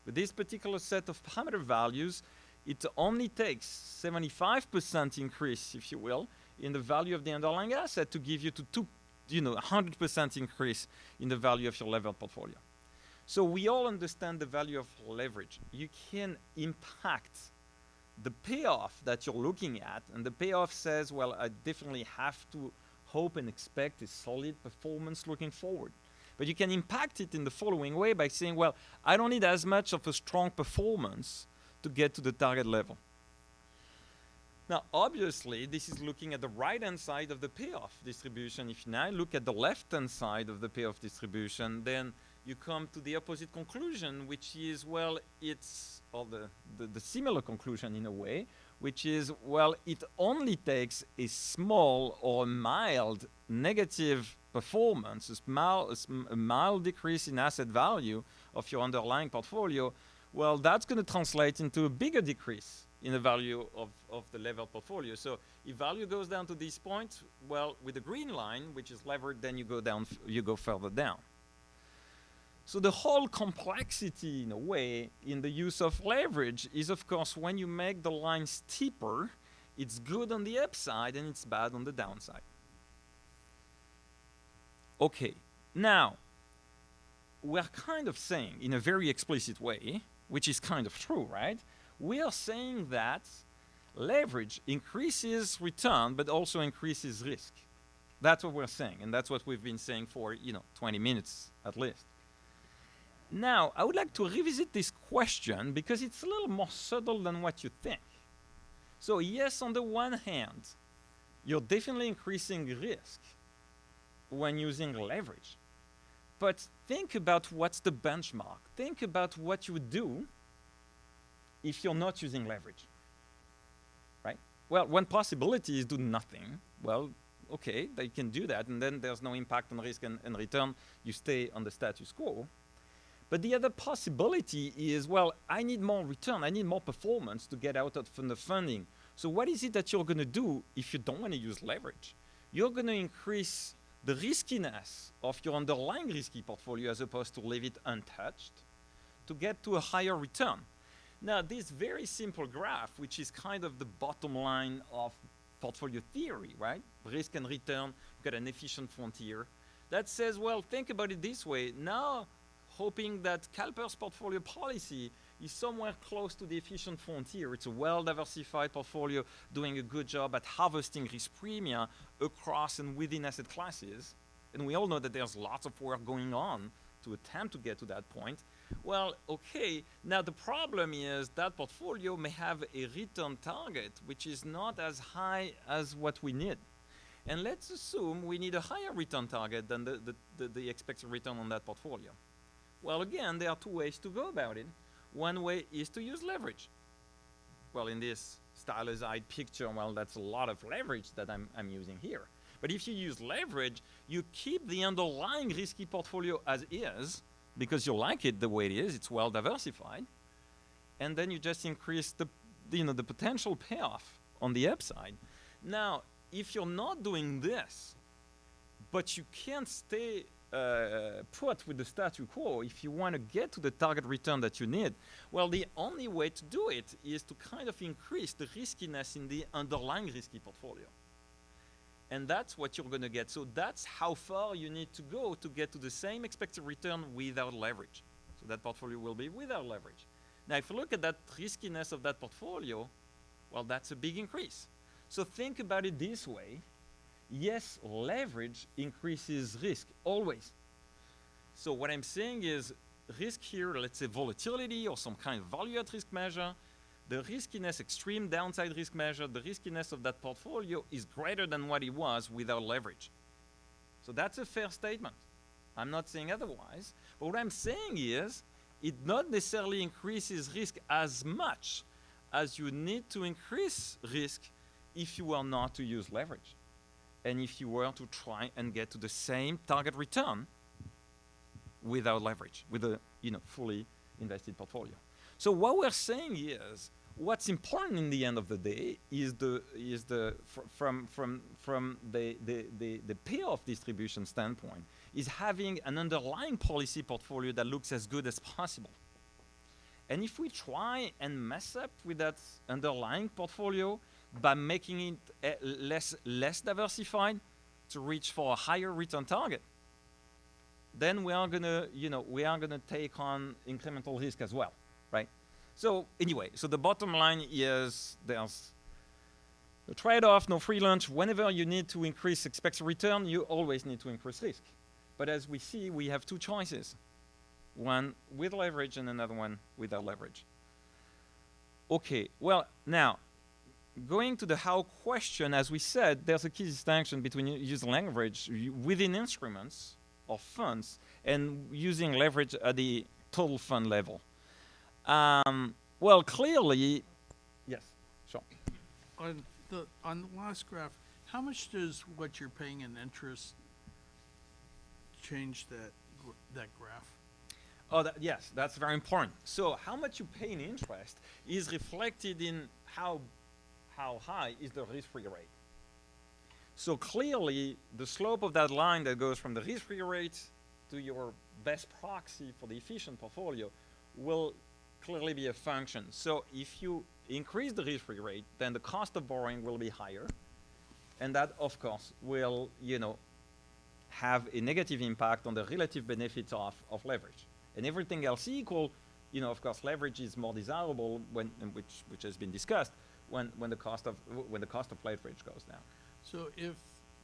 S9: With this particular set of parameter values, it only takes 75% increase, if you will, in the value of the underlying asset to give you to 100% increase in the value of your levered portfolio. So we all understand the value of leverage. You can impact the payoff that you're looking at, and the payoff says, well, I definitely have to hope and expect a solid performance looking forward. But you can impact it in the following way by saying, well, I don't need as much of a strong performance to get to the target level. Now, obviously, this is looking at the right-hand side of the payoff distribution. If you now look at the left-hand side of the payoff distribution, then you come to the opposite conclusion, which is, well, it's, or the similar conclusion in a way, which is, well, it only takes a small or mild negative performance, a mild decrease in asset value of your underlying portfolio. Well, that's going to translate into a bigger decrease in the value of the levered portfolio. So if value goes down to this point, well, with the green line, which is levered, then you go down, you go further down. So the whole complexity, in a way, in the use of leverage is, of course, when you make the line steeper, it's good on the upside and it's bad on the downside. Okay, now, we're kind of saying, in a very explicit way, which is kind of true, right? We are saying that leverage increases return, but also increases risk. That's what we're saying, and that's what we've been saying for, 20 minutes at least. Now, I would like to revisit this question because it's a little more subtle than what you think. So yes, on the one hand, you're definitely increasing risk when using leverage. But think about what's the benchmark. Think about what you would do if you're not using leverage, right? Well, one possibility is do nothing. Well, okay, they can do that, and then there's no impact on risk and return. You stay on the status quo. But the other possibility is, well, I need more return. I need more performance to get out of the funding. So what is it that you're going to do if you don't want to use leverage? You're going to increase the riskiness of your underlying risky portfolio as opposed to leave it untouched to get to a higher return. Now, this very simple graph, which is kind of the bottom line of portfolio theory, right? Risk and return, you've got an efficient frontier. That says, well, think about it this way. Now, hoping that CalPERS portfolio policy is somewhere close to the efficient frontier. It's a well-diversified portfolio doing a good job at harvesting risk premia across and within asset classes. And we all know that there's lots of work going on to attempt to get to that point. Well, okay, now the problem is that portfolio may have a return target which is not as high as what we need. And let's assume we need a higher return target than the expected return on that portfolio. Well, again, there are two ways to go about it. One way is to use leverage. Well, in this stylized picture, well, that's a lot of leverage that I'm using here. But if you use leverage, you keep the underlying risky portfolio as is, because you like it the way it is, it's well diversified, and then you just increase the potential payoff on the upside. Now, if you're not doing this, but you can't stay put with the statu quo, if you want to get to the target return that you need, well, the only way to do it is to kind of increase the riskiness in the underlying risky portfolio. And that's what you're going to get. So that's how far you need to go to get to the same expected return without leverage. So that portfolio will be without leverage. Now, if you look at that riskiness of that portfolio, well, that's a big increase. So think about it this way. Yes, leverage increases risk, always. So what I'm saying is risk here, let's say volatility or some kind of value at risk measure, the riskiness, extreme downside risk measure, the riskiness of that portfolio is greater than what it was without leverage. So that's a fair statement. I'm not saying otherwise. But what I'm saying is it not necessarily increases risk as much as you need to increase risk if you were not to use leverage. And if you were to try and get to the same target return without leverage, with a fully invested portfolio. So what we're saying is, what's important in the end of the day is from the payoff distribution standpoint, is having an underlying policy portfolio that looks as good as possible. And if we try and mess up with that underlying portfolio by making it less diversified to reach for a higher return target, then we are gonna take on incremental risk as well, right? So anyway, so the bottom line is there's a trade-off, no free lunch. Whenever you need to increase expected return, you always need to increase risk. But as we see, we have two choices. One with leverage and another one without leverage. Okay, well, now, going to the how question, as we said, there's a key distinction between using leverage within instruments or funds and using leverage at the total fund level. Well, clearly, yes, sure.
S6: On the last graph, how much does what you're paying in interest change that graph?
S9: Oh, yes, that's very important. So how much you pay in interest is reflected in how high is the risk-free rate. So clearly, the slope of that line that goes from the risk-free rate to your best proxy for the efficient portfolio will clearly be a function. So if you increase the risk-free rate, then the cost of borrowing will be higher. And that, of course, will, have a negative impact on the relative benefits of leverage. And everything else equal, of course, leverage is more desirable which has been discussed when the cost of leverage goes down.
S6: So if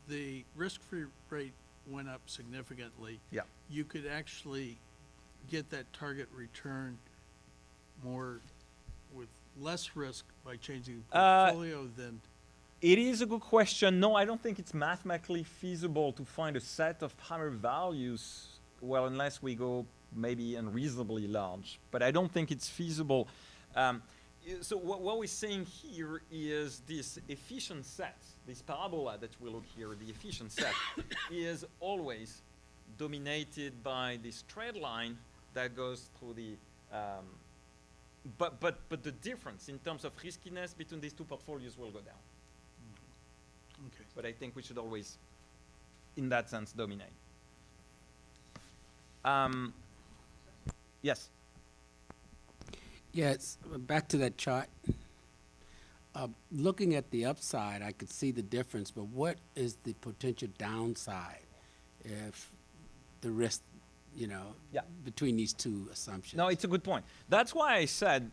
S6: the risk-free rate went up significantly,
S9: Yeah.
S6: you could actually get that target return more with less risk by changing the portfolio than.
S9: It is a good question. No, I don't think it's mathematically feasible to find a set of higher values, well, unless we go maybe unreasonably large. But I don't think it's feasible. So what we're saying here is this efficient set, this parabola that we look here, the efficient set, is always dominated by this trade line that goes through the but the difference in terms of riskiness between these two portfolios will go down.
S6: Okay.
S9: But I think we should always, in that sense, dominate. Yes.
S7: Yes, back to that chart. Looking at the upside, I could see the difference, but what is the potential downside if the risk,
S9: Yeah.
S7: between these two assumptions?
S9: No, it's a good point. That's why I said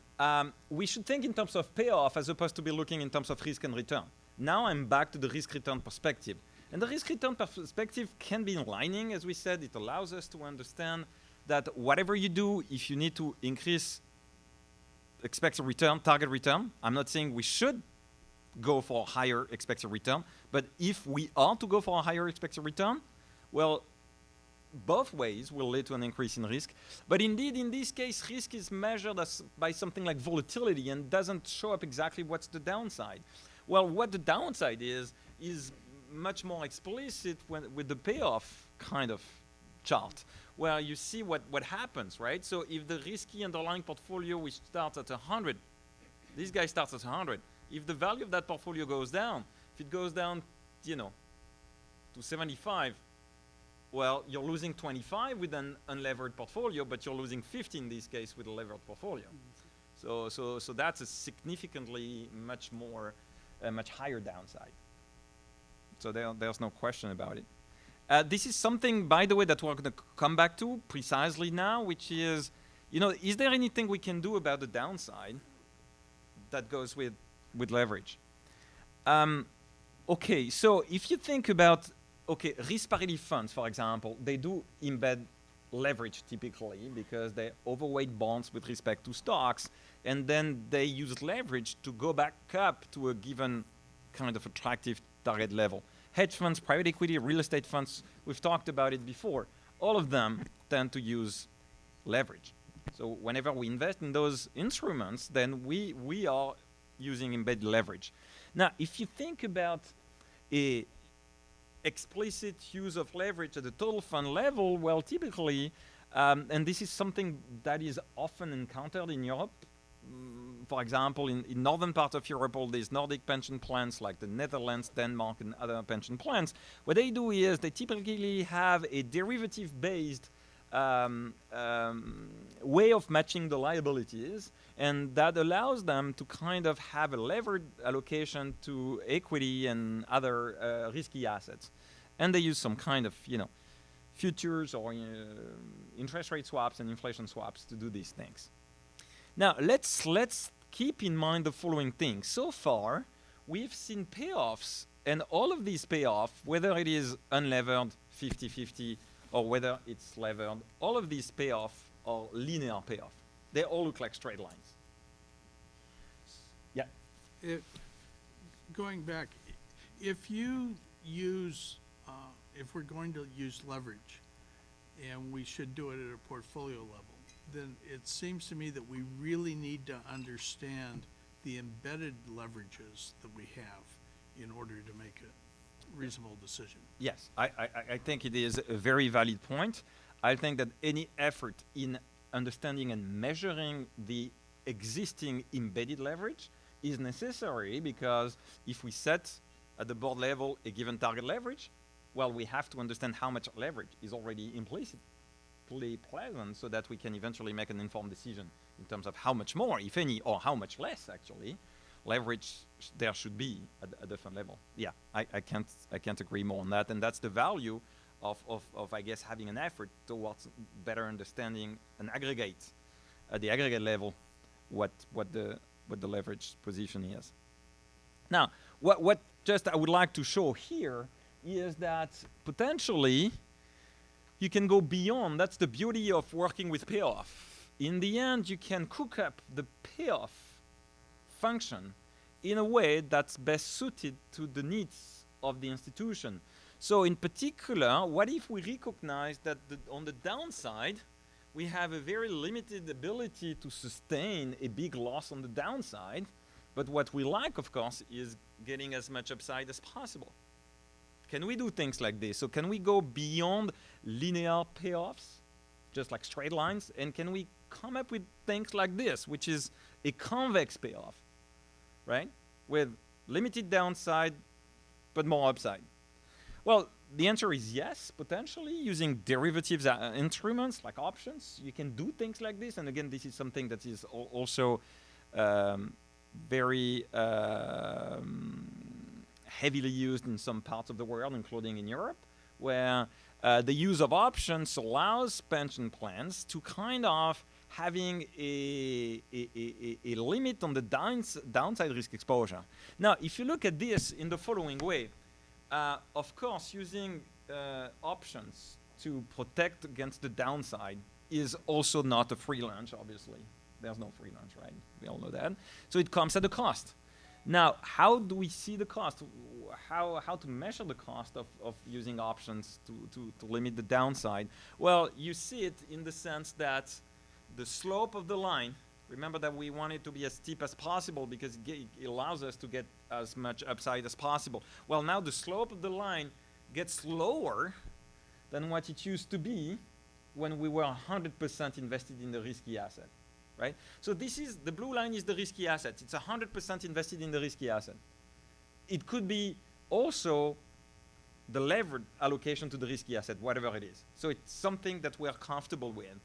S9: we should think in terms of payoff as opposed to be looking in terms of risk and return. Now I'm back to the risk-return perspective. And the risk-return perspective can be enlightening, as we said. It allows us to understand that whatever you do, if you need to increase expected return, target return, I'm not saying we should go for a higher expected return, but if we are to go for a higher expected return, well, both ways will lead to an increase in risk. But indeed, in this case, risk is measured by something like volatility and doesn't show up exactly what's the downside. Well, what the downside is much more explicit with the payoff kind of chart, where you see what happens, right? So if the risky underlying portfolio, which starts at 100, this guy starts at 100. If the value of that portfolio goes down, if it goes down, to 75, well, you're losing 25 with an unlevered portfolio, but you're losing 50 in this case with a levered portfolio. So that's a significantly much higher downside. So there's no question about it. This is something, by the way, that we're going to come back to precisely now, which is, is there anything we can do about the downside that goes with leverage? Okay, so if you think about, risk parity funds, for example, they do embed leverage typically because they overweight bonds with respect to stocks, and then they use leverage to go back up to a given kind of attractive target level. Hedge funds, private equity, real estate funds, we've talked about it before, all of them tend to use leverage. So whenever we invest in those instruments, then we are using embedded leverage. Now, if you think about a explicit use of leverage at the total fund level, well, typically, and this is something that is often encountered in Europe. For example, in northern part of Europe, all these Nordic pension plans like the Netherlands, Denmark, and other pension plans, what they do is they typically have a derivative-based way of matching the liabilities, and that allows them to kind of have a levered allocation to equity and other risky assets. And they use some kind of, futures or interest rate swaps and inflation swaps to do these things. Now, let's keep in mind the following thing. So far, we've seen payoffs, and all of these payoffs, whether it is unlevered 50-50 or whether it's levered, all of these payoffs are linear payoff. They all look like straight lines. Yeah.
S6: Going back, if you use, if we're going to use leverage, and we should do it at a portfolio level, then it seems to me that we really need to understand the embedded leverages that we have in order to make a reasonable decision.
S9: Yes, I think it is a very valid point. I think that any effort in understanding and measuring the existing embedded leverage is necessary, because if we set at the board level a given target leverage, well, we have to understand how much leverage is already implicitly present so that we can eventually make an informed decision in terms of how much more, if any, or how much less actually leverage there should be at the fund level. Yeah, I can't agree more on that, and that's the value of I guess having an effort towards better understanding and aggregate at the aggregate level what the leverage position is. Now, what just I would like to show here is that potentially you can go beyond. That's the beauty of working with payoff. In the end, you can cook up the payoff function in a way that's best suited to the needs of the institution. So in particular, what if we recognize that on the downside, we have a very limited ability to sustain a big loss on the downside, but what we like, of course, is getting as much upside as possible. Can we do things like this? So can we go beyond linear payoffs, just like straight lines, and can we come up with things like this, which is a convex payoff, right? With limited downside, but more upside. Well, the answer is yes, potentially. Using derivatives instruments like options, you can do things like this. And again, this is something that is also very heavily used in some parts of the world, including in Europe, where the use of options allows pension plans to kind of having a limit on the downside risk exposure. Now, if you look at this in the following way, of course, using options to protect against the downside is also not a free lunch, obviously. There's no free lunch, right? We all know that. So it comes at a cost. Now, how do we see the cost? How to measure the cost of using options to limit the downside? Well, you see it in the sense that the slope of the line, remember that we want it to be as steep as possible because it allows us to get as much upside as possible. Well, now the slope of the line gets lower than what it used to be when we were 100% invested in the risky asset, right? So this is, the blue line is the risky asset. It's 100% invested in the risky asset. It could be also the levered allocation to the risky asset, whatever it is. So it's something that we're comfortable with.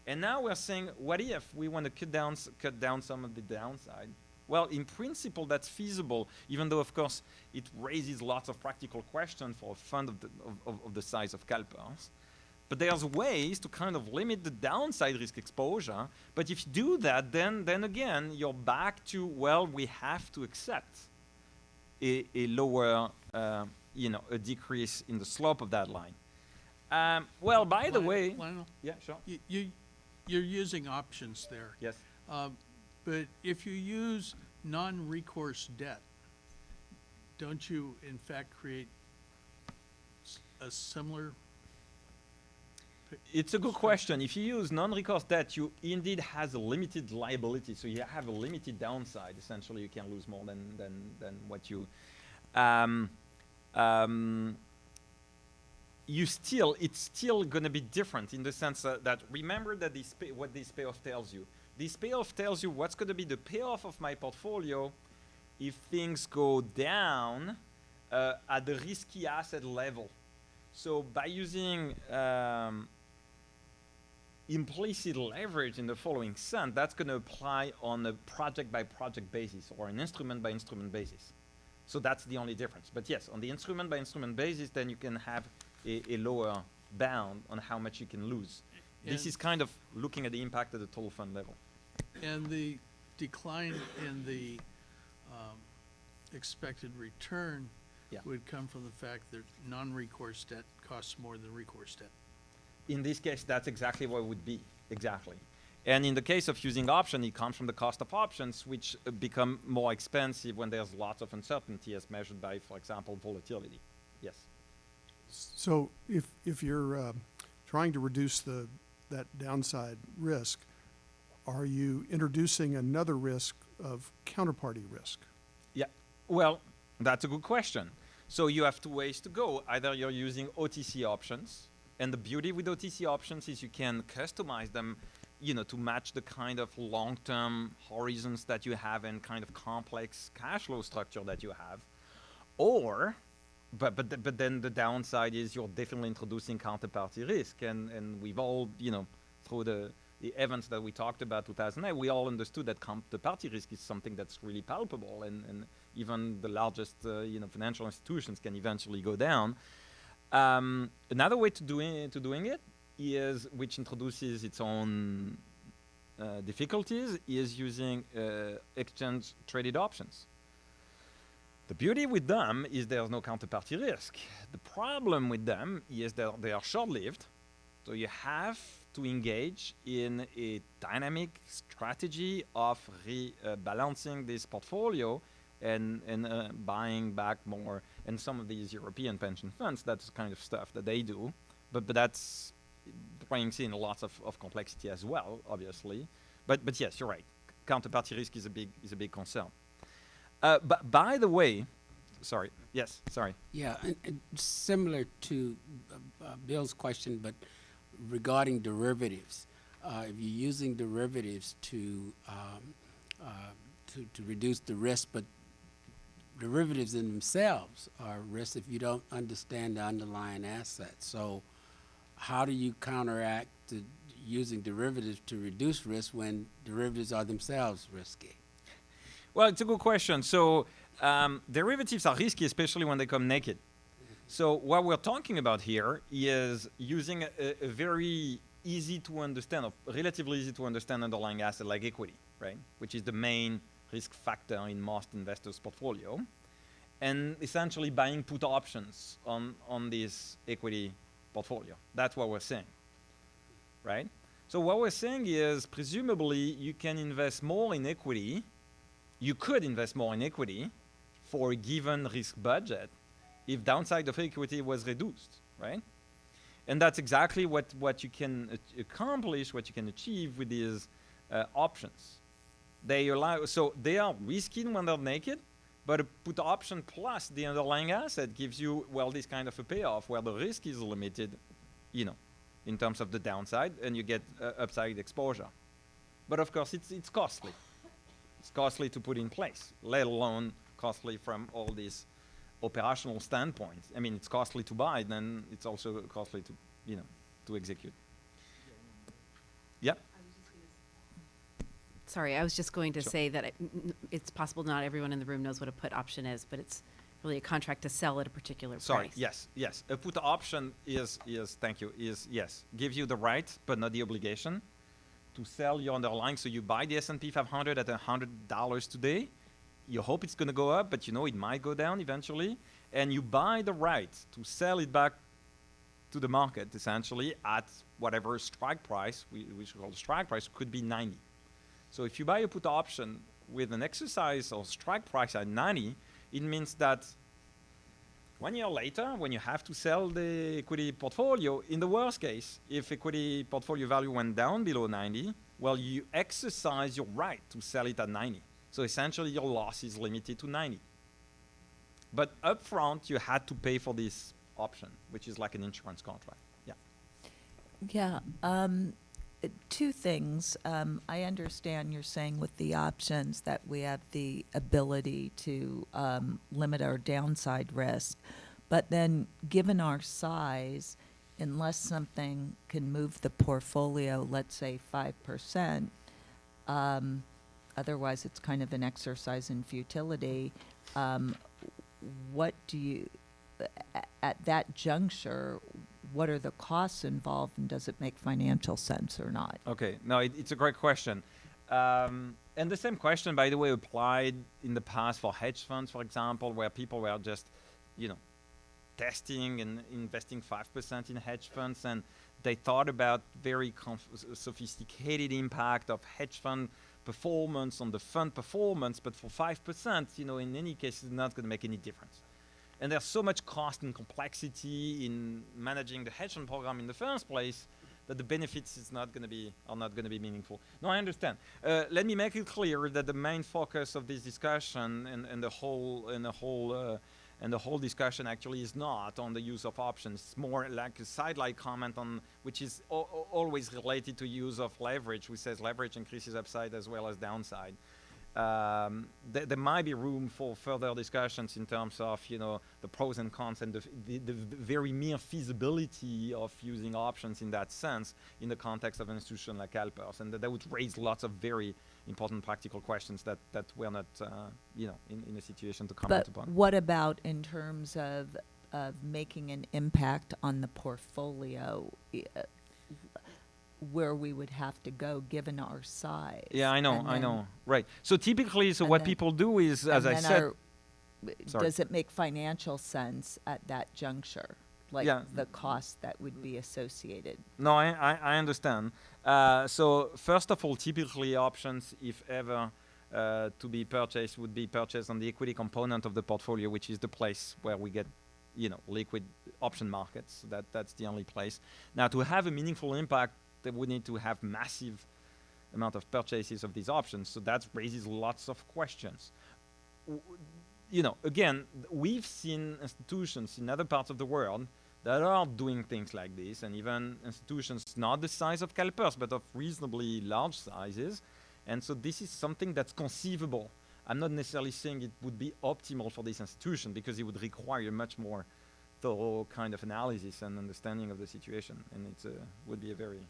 S9: And now we're saying, what if we want to cut down some of the downside? Well, in principle, that's feasible, even though, of course, it raises lots of practical questions for a fund of the size of CalPERS. But there's ways to kind of limit the downside risk exposure. But if you do that, then again, you're back to, well, we have to accept a lower, a decrease in the slope of that line. Well, by the way,
S6: Lionel,
S9: yeah, sure.
S6: you're using options there.
S9: Yes.
S6: But if you use non-recourse debt, don't you in fact create a similar
S9: It's a good question. If you use non-recourse debt, you indeed has a limited liability, so you have a limited downside. Essentially, you can lose more than what you. It's still going to be different in the sense that remember that what this payoff tells you. This payoff tells you what's going to be the payoff of my portfolio if things go down at the risky asset level. So by using implicit leverage in the following sense, that's going to apply on a project by project basis or an instrument by instrument basis. So that's the only difference. But yes, on the instrument by instrument basis, then you can have a lower bound on how much you can lose. This
S6: And-
S9: is kind of looking at the impact at the total fund level.
S6: And the decline in the expected return
S9: Yeah.
S6: would come from the fact that non-recourse debt costs more than recourse debt.
S9: In this case, that's exactly what it would be, exactly. And in the case of using option, it comes from the cost of options, which become more expensive when there's lots of uncertainty as measured by, for example, volatility. Yes.
S11: So if you're trying to reduce that downside risk, are you introducing another risk of counterparty risk?
S9: Yeah, well, that's a good question. So you have two ways to go. Either you're using OTC options, and the beauty with OTC options is you can customize them, to match the kind of long-term horizons that you have and kind of complex cash flow structure that you have. Or, but then the downside is you're definitely introducing counterparty risk, and we've all, through the events that we talked about 2008, we all understood that counterparty risk is something that's really palpable, and even the largest financial institutions can eventually go down. Another way to doing it is, which introduces its own difficulties, is using exchange traded options. The beauty with them is there's no counterparty risk. The problem with them is that they are short-lived, so you have to engage in a dynamic strategy of rebalancing this portfolio and buying back more. And some of these European pension funds, that's the kind of stuff that they do. But that's brings in lots of complexity as well, obviously. But yes, you're right. Counterparty risk is a big concern. But by the way, sorry. Yes, sorry.
S7: Yeah, and similar to Bill's question, but regarding derivatives, if you're using derivatives to reduce the risk, but derivatives in themselves are risks if you don't understand the underlying asset. So how do you counteract using derivatives to reduce risk when derivatives are themselves risky?
S9: Well, it's a good question. So derivatives are risky, especially when they come naked. So what we're talking about here is using a very easy to understand, or relatively easy to understand underlying asset like equity, right? Which is the main risk factor in most investors' portfolio. And essentially buying put options on this equity portfolio. That's what we're saying, right? So what we're saying is presumably you can invest more in equity. You could invest more in equity for a given risk budget if downside of equity was reduced, right? And that's exactly what you can accomplish, what you can achieve with these options. They are risky when they're naked, but a put option plus the underlying asset gives you, this kind of a payoff where the risk is limited, in terms of the downside, and you get upside exposure. But of course, it's costly. It's costly to put in place, let alone costly from all these operational standpoints. I mean, it's costly to buy, then it's also costly to execute. Yeah.
S12: Sorry, I was just going to
S9: Sure.
S12: say that it's possible not everyone in the room knows what a put option is, but it's really a contract to sell at a particular
S9: Sorry.
S12: price.
S9: Yes. A put option is gives you the right but not the obligation to sell your underlying. So you buy the S&P 500 at $100 today. You hope it's going to go up, but it might go down eventually. And you buy the right to sell it back to the market, essentially, at whatever strike price, which we call the strike price, could be 90. So if you buy a put option with an exercise or strike price at 90, it means that 1 year later, when you have to sell the equity portfolio, in the worst case, if equity portfolio value went down below 90, well, you exercise your right to sell it at 90. So essentially, your loss is limited to 90. But upfront, you had to pay for this option, which is like an insurance contract. Yeah.
S8: Yeah, two things. I understand you're saying with the options that we have the ability to limit our downside risk, but then given our size, unless something can move the portfolio, let's say 5%, otherwise it's kind of an exercise in futility. What do you, at that juncture, what are the costs involved, and does it make financial sense or not?
S9: Okay, no, it's a great question. And the same question, by the way, applied in the past for hedge funds, for example, where people were just, testing and investing 5% in hedge funds, and they thought about very sophisticated impact of hedge fund performance on the fund performance, but for 5%, in any case, it's not going to make any difference. And there's so much cost and complexity in managing the hedge fund program in the first place that the benefits are not going to be meaningful. No, I understand. Let me make it clear that the main focus of this discussion and the whole discussion actually is not on the use of options. It's more like a sidelight comment on which is always related to use of leverage, which says leverage increases upside as well as downside. There might be room for further discussions in terms of the pros and cons and the very mere feasibility of using options in that sense in the context of an institution like CalPERS, and that would raise lots of very important practical questions that we're not in a situation to comment
S8: But
S9: upon.
S8: what about in terms of making an impact on the portfolio, where we would have to go given our size?
S9: Yeah, I know. Right. So typically,
S8: and
S9: what
S8: then-
S9: people do is, as I
S8: and then
S9: said, sorry.
S8: does it make financial sense at that juncture? Like
S9: Yeah.
S8: the cost that would be associated?
S9: No, I understand. So first of all, typically options, if ever to be purchased, would be purchased on the equity component of the portfolio, which is the place where we get, liquid option markets. That's the only place. Now, to have a meaningful impact, they would need to have massive amount of purchases of these options. So that raises lots of questions. Again, we've seen institutions in other parts of the world that are doing things like this, and even institutions not the size of CalPERS, but of reasonably large sizes. And so this is something that's conceivable. I'm not necessarily saying it would be optimal for this institution, because it would require much more thorough kind of analysis and understanding of the situation, and it would be a very...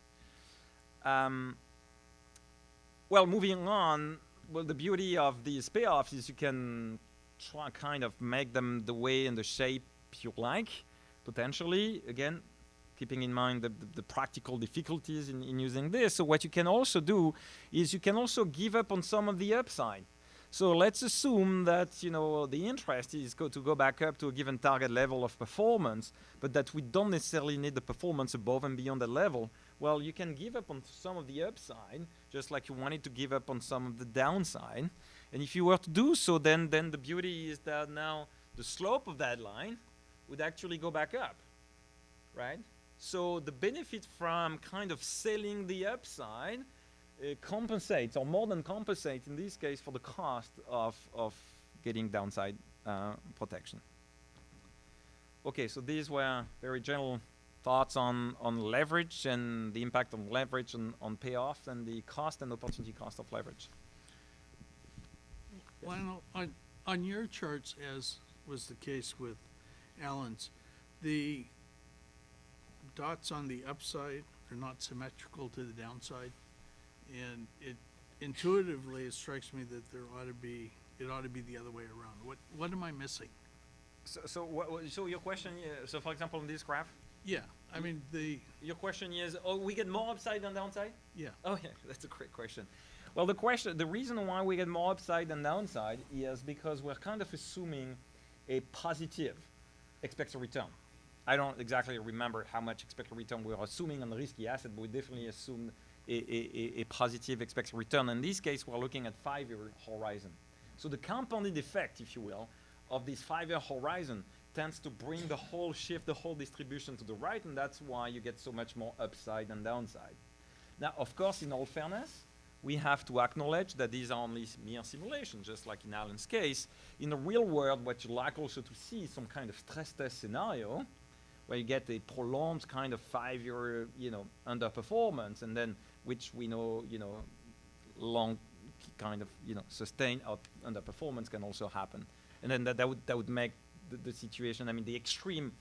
S9: well, moving on, the beauty of these payoffs is you can try kind of make them the way and the shape you like, potentially, again, keeping in mind the practical difficulties in using this. So what you can also do is you can also give up on some of the upside. So let's assume that the interest is to go back up to a given target level of performance, but that we don't necessarily need the performance above and beyond that level. Well, you can give up on some of the upside, just like you wanted to give up on some of the downside. And if you were to do so, then the beauty is that now the slope of that line would actually go back up, right? So the benefit from kind of selling the upside compensates, or more than compensates in this case, for the cost of getting downside protection. Okay, so these were very general thoughts on leverage and the impact on leverage on payoff and the cost and opportunity cost of leverage.
S6: Well, on your charts, as was the case with Alan's, the dots on the upside are not symmetrical to the downside, and intuitively it strikes me that it ought to be the other way around. What am I missing?
S9: So your question, so for example, in this graph,
S6: Yeah, I mean
S9: your question is, we get more upside than downside?
S6: yeah.
S9: Oh yeah, that's a great question. Well, the reason why we get more upside than downside is because we're kind of assuming a positive expected return. I don't exactly remember how much expected return we were assuming on the risky asset, but we definitely assumed a positive expected return. In this case, we're looking at 5-year horizon. So the compounded effect, if you will, of this 5-year horizon tends to bring the whole shift, the whole distribution to the right, and that's why you get so much more upside and downside. Now, of course, in all fairness, we have to acknowledge that these are only mere simulations, just like in Alan's case. In the real world, what you like also to see is some kind of stress test scenario where you get a prolonged kind of 5-year, underperformance, and then which we know, long kind of, sustained underperformance can also happen. And then that would make the situation, the extreme.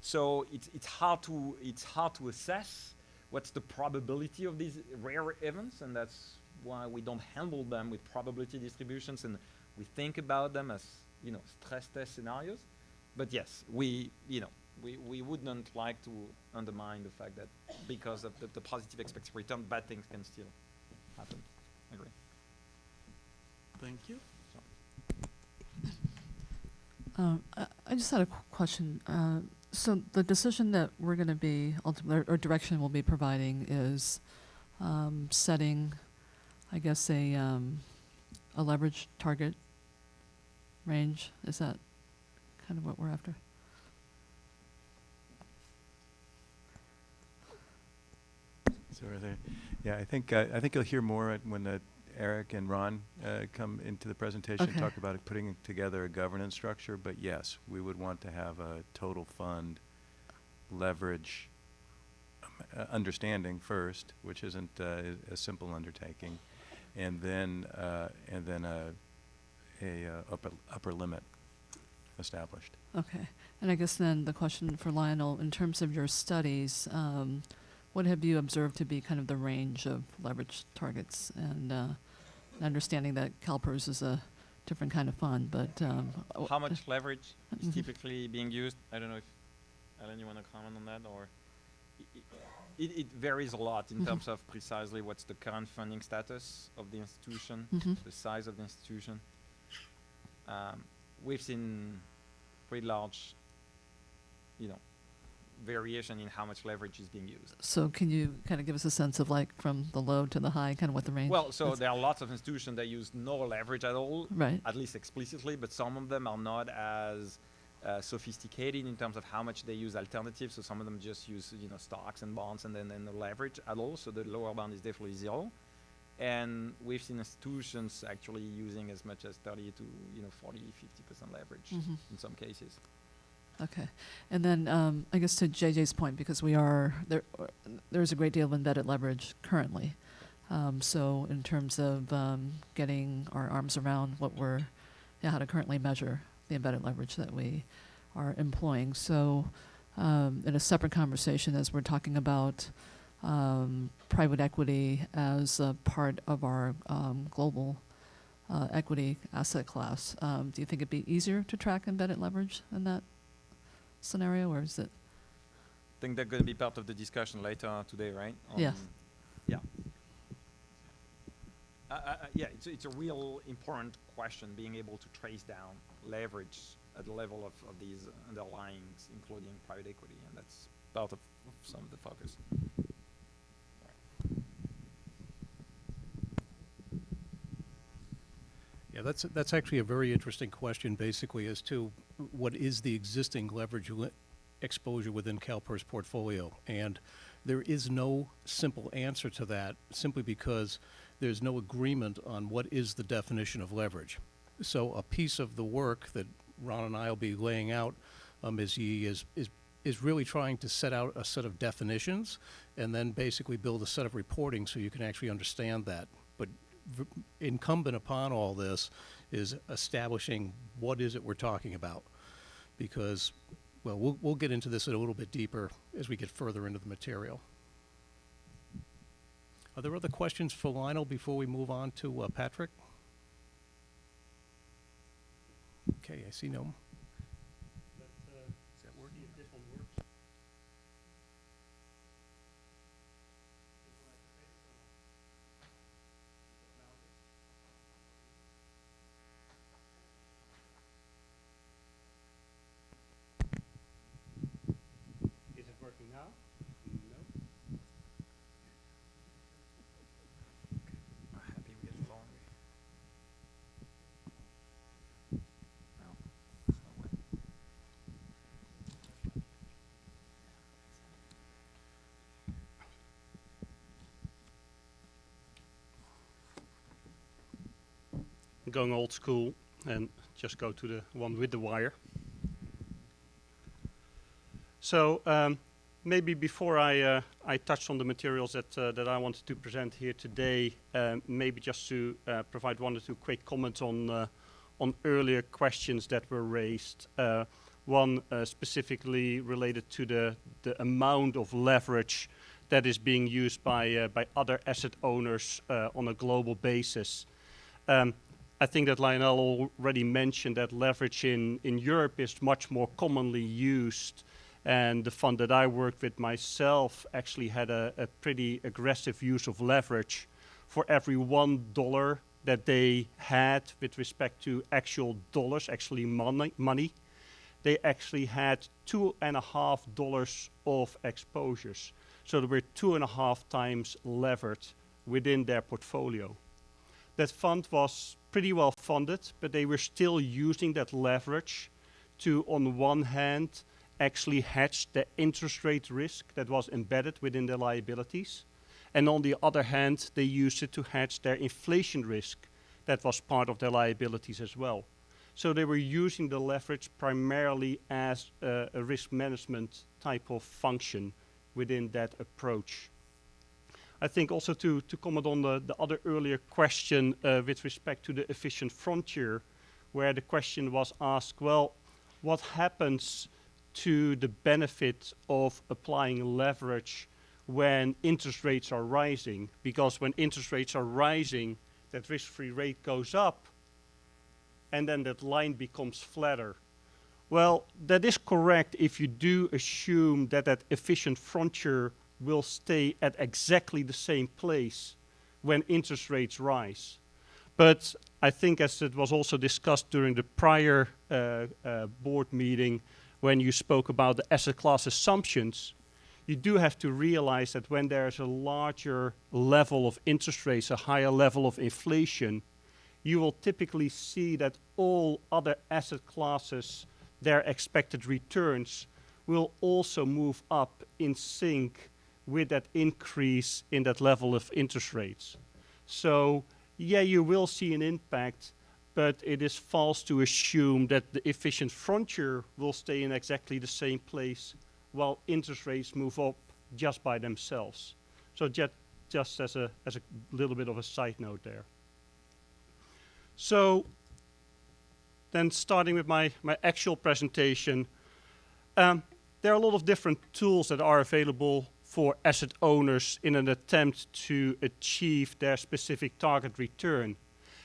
S9: So it's hard to assess what's the probability of these rare events, and that's why we don't handle them with probability distributions, and we think about them as stress test scenarios. But yes, we wouldn't like to undermine the fact that because of the positive expected return, bad things can still happen. I agree.
S6: Thank you.
S13: I just had a question. So the decision that we're going to be ultimately, or direction we'll be providing is setting, I guess, a leverage target range. Is that kind of what we're after?
S4: So yeah, I think you'll hear more when Eric and Ron come into the presentation,
S13: Okay.
S4: talk about putting together a governance structure. But yes, we would want to have a total fund leverage understanding first, which isn't a simple undertaking, and then a upper limit established.
S13: Okay. And I guess then the question for Lionel, in terms of your studies, what have you observed to be kind of the range of leverage targets? And understanding that CalPERS is a different kind of fund, but
S9: How much leverage is
S13: Mhm.
S9: typically being used? I don't know if, Alan, you want to comment on that, or it varies a lot in
S13: Mhm.
S9: terms of precisely what's the current funding status of the institution,
S13: Mhm.
S9: the size of the institution. We've seen pretty large, variation in how much leverage is being used.
S13: so can you kind of give us a sense of like from the low to the high, kind of what the range?
S9: Well, so
S13: is?
S9: there are lots of institutions that use no leverage at all,
S13: Right.
S9: at least explicitly, but some of them are not as sophisticated in terms of how much they use alternatives. So some of them just use, stocks and bonds and then no leverage at all. So the lower bound is definitely 0. And we've seen institutions actually using as much as 30 to 40, 50% leverage
S13: Mhm.
S9: in some cases.
S13: Okay. And then I guess to JJ's point, because we are there, there's a great deal of embedded leverage currently. So in terms of getting our arms around how to currently measure the embedded leverage that we are employing. So in a separate conversation, as we're talking about private equity as a part of our global equity asset class, do you think it'd be easier to track embedded leverage in that scenario, or is it?
S9: I think they're going to be part of the discussion later today, right?
S13: Yes.
S9: Yeah. Yeah, it's a real important question, being able to trace down leverage at the level of these underlyings, including private equity, and that's part of some of the focus.
S3: Yeah, that's actually a very interesting question, basically, as to what is the existing leverage exposure within CalPERS portfolio. And there is no simple answer to that, simply because there's no agreement on what is the definition of leverage. So a piece of the work that Ron and I will be laying out is really trying to set out a set of definitions and then basically build a set of reporting so you can actually understand that. But incumbent upon all this is establishing what is it we're talking about, because, well, we'll get into this a little bit deeper as we get further into the material. Are there other questions for Lionel before we move on to Patrick? Okay, I see no. Is that working? This one works.
S11: Is it working now? No.
S9: Happy we get along. No, it's
S14: going old school and just go to the one with the wire. So maybe before I touch on the materials that I wanted to present here today, maybe just to provide one or two quick comments on earlier questions that were raised. One specifically related to the amount of leverage that is being used by other asset owners on a global basis. I think that Lionel already mentioned that leverage in Europe is much more commonly used, and the fund that I worked with myself actually had a pretty aggressive use of leverage. For every $1 that they had with respect to actual dollars, actually money, they actually had $2.50 of exposures. So they were 2.5 times levered within their portfolio. That fund was pretty well funded, but they were still using that leverage to, on one hand, actually hedge the interest rate risk that was embedded within their liabilities. And on the other hand, they used it to hedge their inflation risk that was part of their liabilities as well. So they were using the leverage primarily as a risk management type of function within that approach. I think also to comment on the other earlier question with respect to the efficient frontier, where the question was asked, well, what happens to the benefit of applying leverage when interest rates are rising? Because when interest rates are rising, that risk-free rate goes up, and then that line becomes flatter. Well, that is correct if you do assume that that efficient frontier will stay at exactly the same place when interest rates rise. But I think, as it was also discussed during the prior board meeting, when you spoke about the asset class assumptions, you do have to realize that when there's a larger level of interest rates, a higher level of inflation, you will typically see that all other asset classes, their expected returns, will also move up in sync with that increase in that level of interest rates. So, yeah, you will see an impact, but it is false to assume that the efficient frontier will stay in exactly the same place while interest rates move up just by themselves. So just as a little bit of a side note there. So then starting with my actual presentation, there are a lot of different tools that are available for asset owners in an attempt to achieve their specific target return.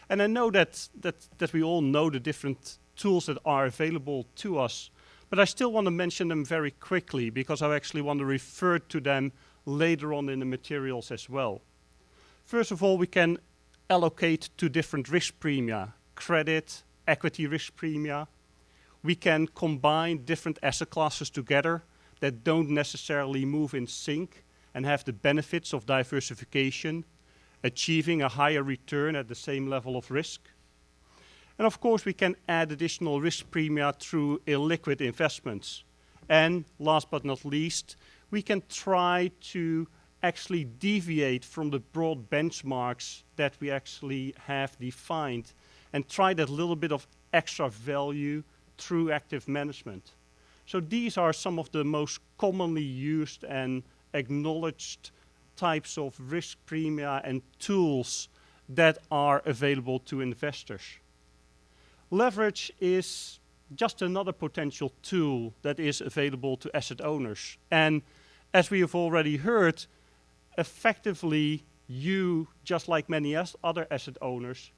S14: And I know that we all know the different tools that are available to us, but I still want to mention them very quickly because I actually want to refer to them later on in the materials as well. First of all, we can allocate to different risk premia, credit, equity risk premia. We can combine different asset classes together that don't necessarily move in sync and have the benefits of diversification, achieving a higher return at the same level of risk. And of course, we can add additional risk premia through illiquid investments. And last but not least, we can try to actually deviate from the broad benchmarks that we actually have defined and try that little bit of extra value through active management. So these are some of the most commonly used and acknowledged types of risk premia and tools that are available to investors. Leverage is just another potential tool that is available to asset owners. And as we have already heard, effectively you, just like many other asset owners,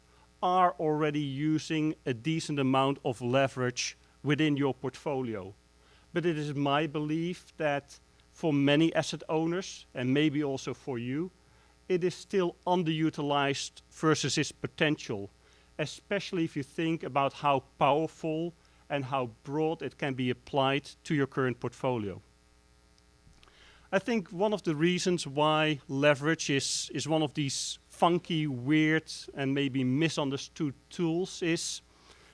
S14: are already using a decent amount of leverage within your portfolio. But it is my belief that for many asset owners, and maybe also for you, it is still underutilized versus its potential, especially if you think about how powerful and how broad it can be applied to your current portfolio. I think one of the reasons why leverage is one of these funky, weird, and maybe misunderstood tools is,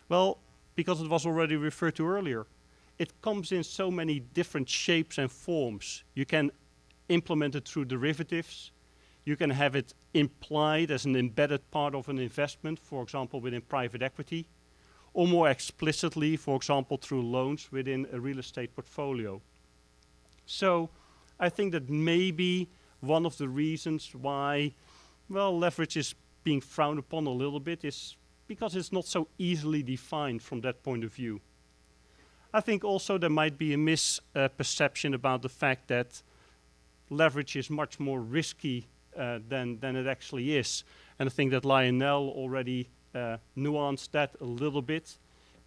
S14: well, because it was already referred to earlier. It comes in so many different shapes and forms. You can implement it through derivatives. You can have it implied as an embedded part of an investment, for example, within private equity, or more explicitly, for example, through loans within a real estate portfolio. So I think that maybe one of the reasons why, well, leverage is being frowned upon a little bit is because it's not so easily defined from that point of view. I think also there might be a misperception about the fact that leverage is much more risky than it actually is. And I think that Lionel already nuanced that a little bit,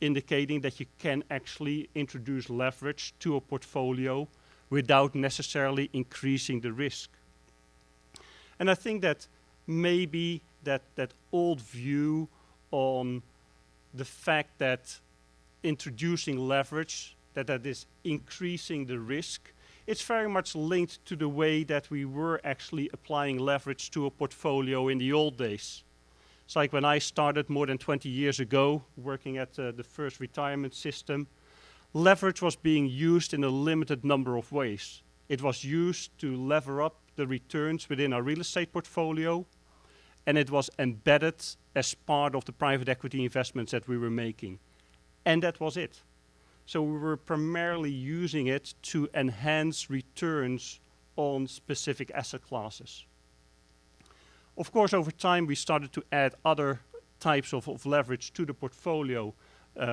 S14: indicating that you can actually introduce leverage to a portfolio without necessarily increasing the risk. And I think that maybe that old view on the fact that introducing leverage, that is increasing the risk, it's very much linked to the way that we were actually applying leverage to a portfolio in the old days. It's like when I started more than 20 years ago, working at the first retirement system, leverage was being used in a limited number of ways. It was used to lever up the returns within our real estate portfolio, and it was embedded as part of the private equity investments that we were making. And that was it. So we were primarily using it to enhance returns on specific asset classes. Of course, over time, we started to add other types of leverage to the portfolio,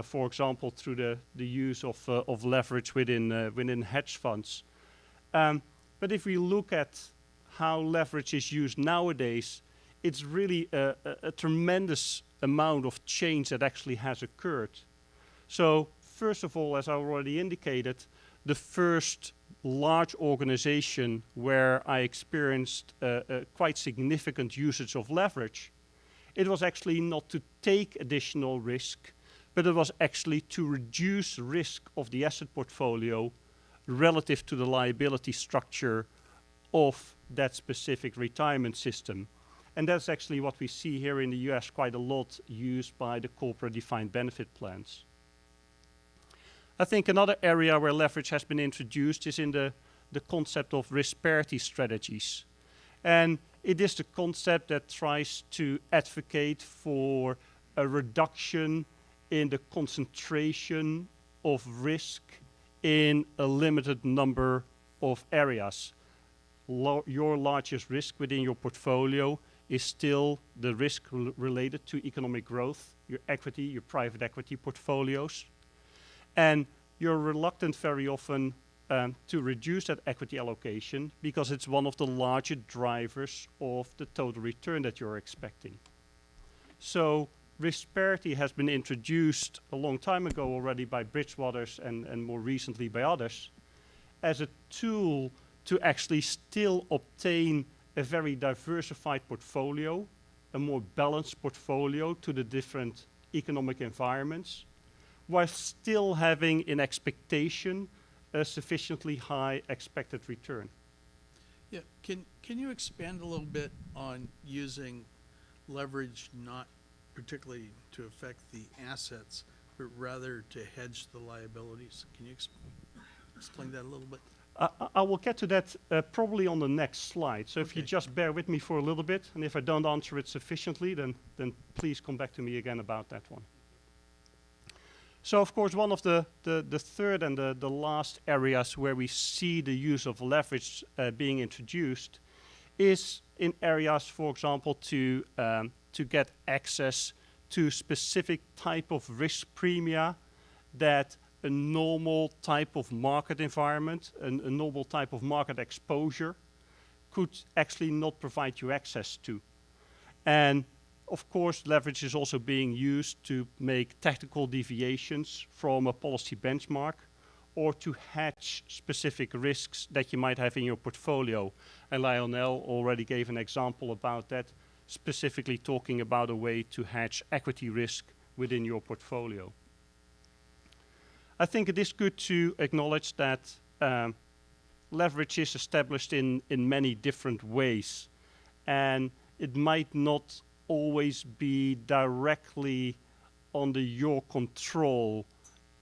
S14: for example, through the use of leverage within hedge funds. But if we look at how leverage is used nowadays, it's really a tremendous amount of change that actually has occurred. So first of all, as I already indicated, the first large organization where I experienced a quite significant usage of leverage, it was actually not to take additional risk, but it was actually to reduce risk of the asset portfolio relative to the liability structure of that specific retirement system. And that's actually what we see here in the US quite a lot used by the corporate defined benefit plans. I think another area where leverage has been introduced is in the concept of risk parity strategies. And it is the concept that tries to advocate for a reduction in the concentration of risk in a limited number of areas. Your largest risk within your portfolio is still the risk related to economic growth, your equity, your private equity portfolios. And you're reluctant very often to reduce that equity allocation because it's one of the larger drivers of the total return that you're expecting. So risk parity has been introduced a long time ago already by Bridgewaters and more recently by others as a tool to actually still obtain a very diversified portfolio, a more balanced portfolio to the different economic environments, while still having in expectation a sufficiently high expected return.
S6: Yeah, can you expand a little bit on using leverage not particularly to affect the assets, but rather to hedge the liabilities? Can you explain that a little bit?
S14: I will get to that probably on the next slide. So if you
S6: Okay.
S14: just bear with me for a little bit, and if I don't answer it sufficiently, then please come back to me again about that one. So of course, one of the third and the last areas where we see the use of leverage being introduced is in areas, for example, to get access to specific type of risk premia that a normal type of market environment, a normal type of market exposure could actually not provide you access to. And of course, leverage is also being used to make tactical deviations from a policy benchmark or to hedge specific risks that you might have in your portfolio. And Lionel already gave an example about that, specifically talking about a way to hedge equity risk within your portfolio. I think it is good to acknowledge that leverage is established in many different ways, and it might not always be directly under your control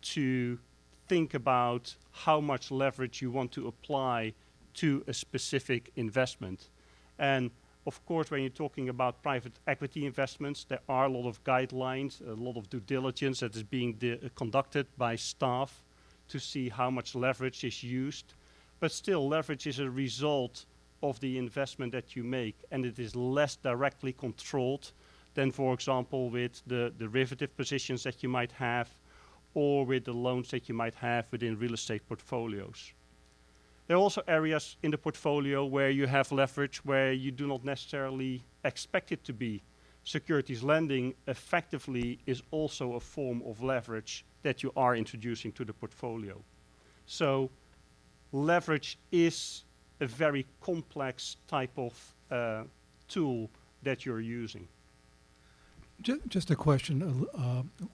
S14: to think about how much leverage you want to apply to a specific investment. And Of course, when you're talking about private equity investments, there are a lot of guidelines, a lot of due diligence that is being conducted by staff to see how much leverage is used. But still, leverage is a result of the investment that you make, and it is less directly controlled than, for example, with the derivative positions that you might have, or with the loans that you might have within real estate portfolios. There are also areas in the portfolio where you have leverage where you do not necessarily expect it to be. Securities lending effectively is also a form of leverage that you are introducing to the portfolio. So leverage is a very complex type of tool that you're using.
S15: Just a question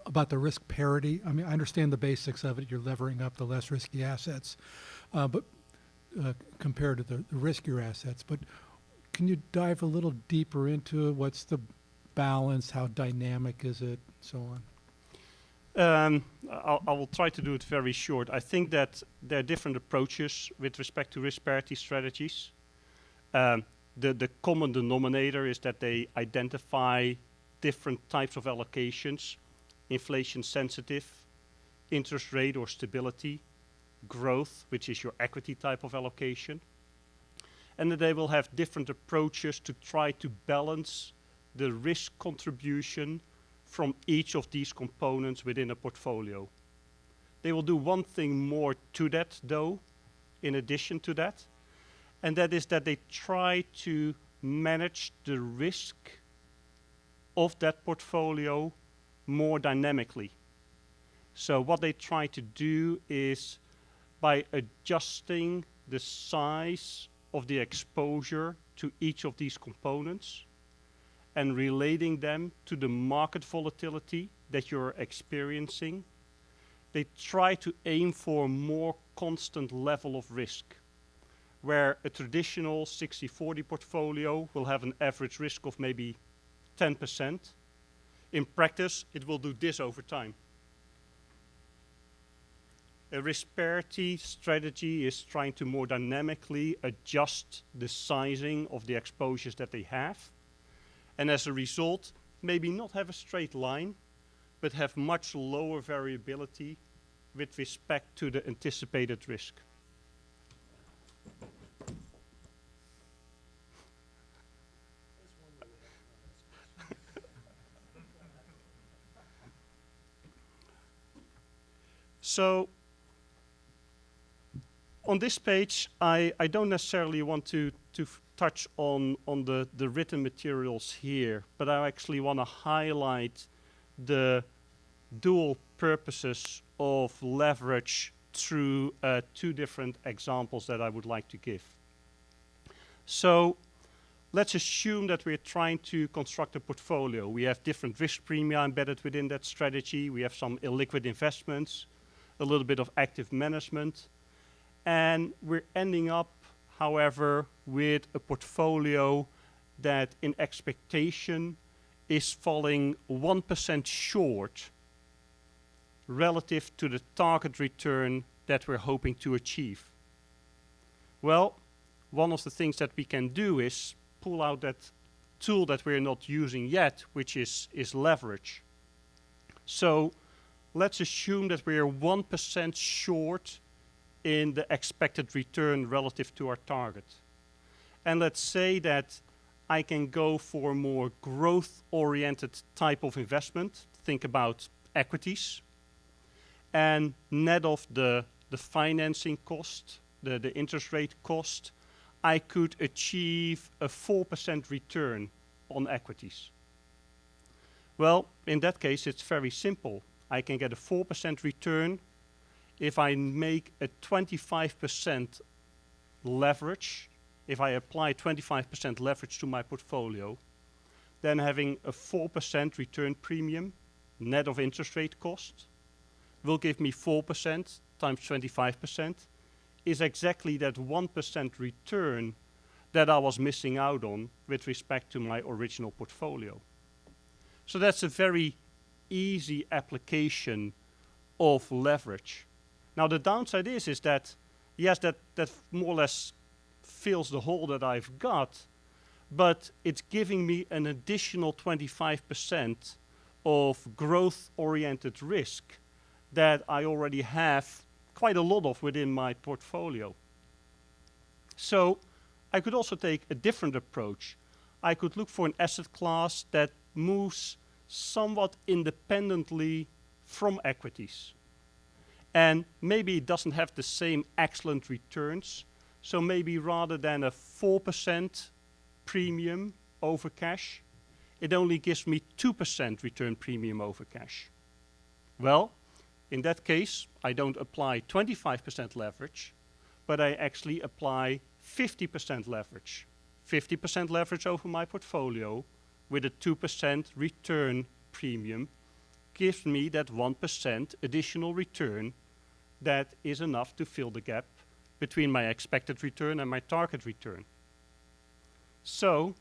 S15: about the risk parity. I mean, I understand the basics of it. You're levering up the less risky assets, but compared to the riskier assets. But can you dive a little deeper into it? What's the balance? How dynamic is it? So on.
S14: I will try to do it very short. I think that there are different approaches with respect to risk parity strategies. The common denominator is that they identify different types of allocations: inflation sensitive, interest rate or stability, growth, which is your equity type of allocation. And that they will have different approaches to try to balance the risk contribution from each of these components within a portfolio. They will do one thing more to that, though, in addition to that, and that is that they try to manage the risk of that portfolio more dynamically. So what they try to do is, by adjusting the size of the exposure to each of these components and relating them to the market volatility that you're experiencing, they try to aim for a more constant level of risk, where a traditional 60-40 portfolio will have an average risk of maybe 10%. In practice, it will do this over time. A risk parity strategy is trying to more dynamically adjust the sizing of the exposures that they have, and as a result, maybe not have a straight line, but have much lower variability with respect to the anticipated risk. So on this page, I don't necessarily want to touch on the written materials here, but I actually want to highlight the dual purposes of leverage through two different examples that I would like to give. So let's assume that we're trying to construct a portfolio. We have different risk premia embedded within that strategy. We have some illiquid investments, a little bit of active management, and we're ending up, however, with a portfolio that in expectation is falling 1% short relative to the target return that we're hoping to achieve. Well, one of the things that we can do is pull out that tool that we're not using yet, which is leverage. So let's assume that we're 1% short in the expected return relative to our target. And let's say that I can go for a more growth-oriented type of investment. Think about equities. And net of the financing cost, the interest rate cost, I could achieve a 4% return on equities. Well, in that case, it's very simple. I can get a 4% return if I make a 25% leverage. If I apply 25% leverage to my portfolio, then having a 4% return premium net of interest rate cost will give me 4% times 25% is exactly that 1% return that I was missing out on with respect to my original portfolio. So that's a very easy application of leverage. Now the downside is that, yes, that more or less fills the hole that I've got, but it's giving me an additional 25% of growth-oriented risk that I already have quite a lot of within my portfolio. So I could also take a different approach. I could look for an asset class that moves somewhat independently from equities. And maybe it doesn't have the same excellent returns. So maybe rather than a 4% premium over cash, it only gives me 2% return premium over cash. Well, in that case, I don't apply 25% leverage, but I actually apply 50% leverage. 50% leverage over my portfolio with a 2% return premium gives me that 1% additional return that is enough to fill the gap between my expected return and my target return. So,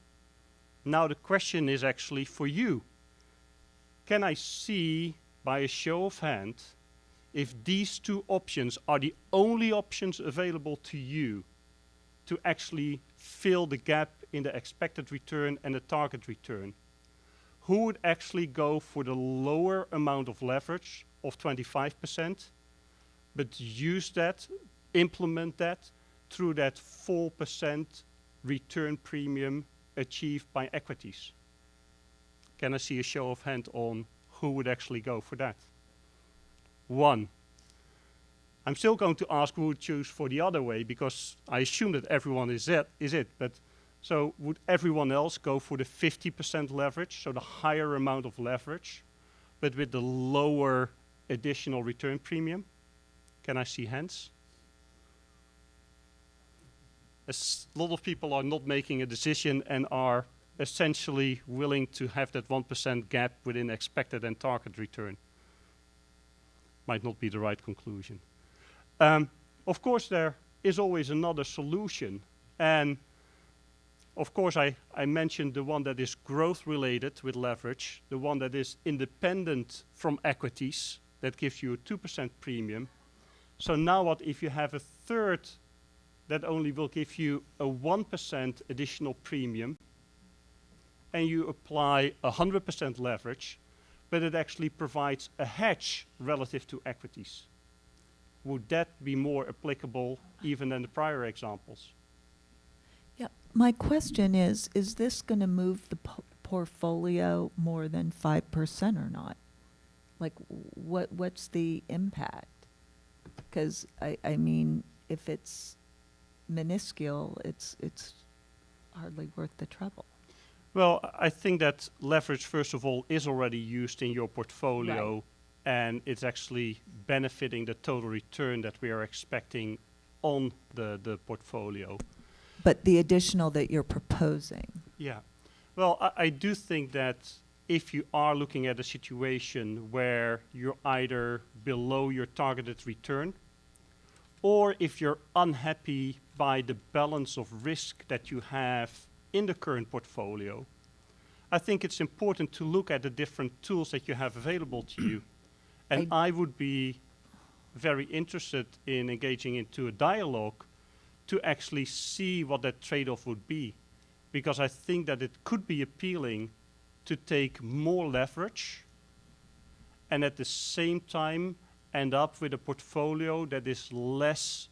S14: now the question is actually for you. Can I see, by a show of hand, if these two options are the only options available to you to actually fill the gap in the expected return and the target return? Who would actually go for the lower amount of leverage of 25%, but use that, implement that through that 4% return premium achieved by equities? Can I see a show of hand on who would actually go for that? 1. I'm still going to ask who would choose for the other way, because I assume that everyone is it. But so would everyone else go for the 50% leverage, so the higher amount of leverage, but with the lower additional return premium? Can I see hands? A lot of people are not making a decision and are essentially willing to have that 1% gap within expected and target return. Might not be the right conclusion. Of course, there is always another solution. And of course, I mentioned the one that is growth related with leverage, the one that is independent from equities, that gives you a 2% premium. So now what if you have a third that only will give you a 1% additional premium, and you apply 100% leverage, but it actually provides a hedge relative to equities? Would that be more applicable even than the prior examples?
S8: Yeah, my question is this going to move the portfolio more than 5% or not? Like, what's the impact? Because, I mean, if it's minuscule, it's hardly worth the trouble.
S14: Well, I think that leverage, first of all, is already used in your portfolio,
S8: Right.
S14: and it's actually benefiting the total return that we are expecting on the portfolio.
S8: But the additional that you're proposing.
S14: Yeah. Well, I do think that if you are looking at a situation where you're either below your targeted return, or if you're unhappy by the balance of risk that you have in the current portfolio, I think it's important to look at the different tools that you have available to you. And I would be very interested in engaging into a dialogue to actually see what that trade-off would be. Because I think that it could be appealing to take more leverage and at the same time end up with a portfolio that is less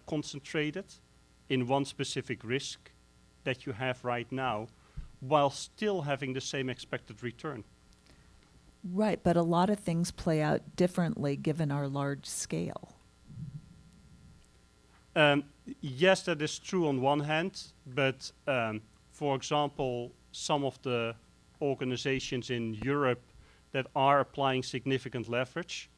S14: concentrated in one specific risk that you have right now, while still having the same expected return.
S8: Right, but a lot of things play out differently given our large scale.
S14: Yes, that is true on one hand, but for example, some of the organizations in Europe that are applying significant leverage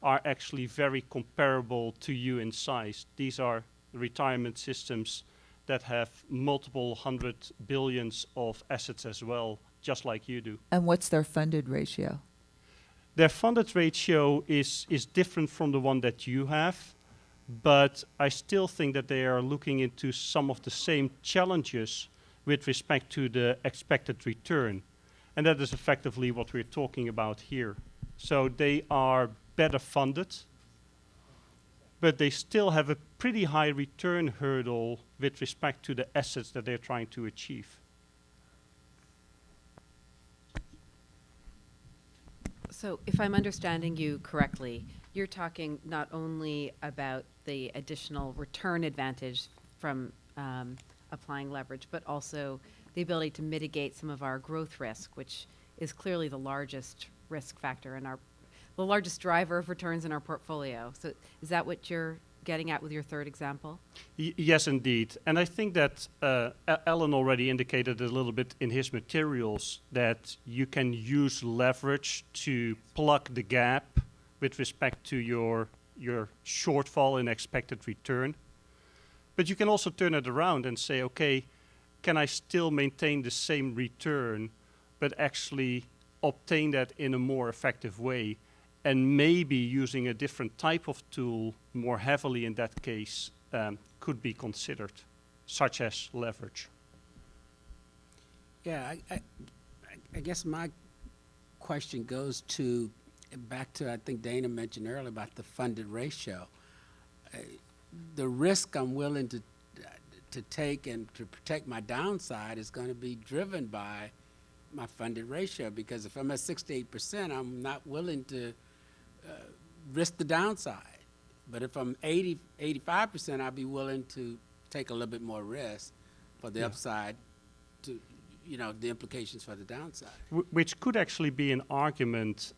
S14: are actually very comparable to you in size. These are retirement systems that have multiple hundred billions of assets as well, just like you do.
S8: And what's their funded ratio?
S14: Their funded ratio is different from the one that you have, but I still think that they are looking into some of the same challenges with respect to the expected return. And that is effectively what we're talking about here. So they are better funded, but they still have a pretty high return hurdle with respect to the assets that they're trying to achieve.
S12: So if I'm understanding you correctly, you're talking not only about the additional return advantage from applying leverage, but also the ability to mitigate some of our growth risk, which is clearly the largest risk factor in the largest driver of returns in our portfolio. So is that what you're getting at with your third example?
S14: Yes, indeed. And I think that Alan already indicated a little bit in his materials that you can use leverage to plug the gap with respect to your shortfall in expected return. But you can also turn it around and say, okay, can I still maintain the same return, but actually obtain that in a more effective way? And maybe using a different type of tool more heavily in that case could be considered, such as leverage.
S7: Yeah, I guess my question goes to back to, I think Dana mentioned earlier about the funded ratio. The risk I'm willing to take and to protect my downside is going to be driven by my funded ratio, because if I'm at 68%, I'm not willing to risk the downside. But if I'm 85%, I'll be willing to take a little bit more risk for the upside to, the implications for the downside.
S14: Which could actually be an argument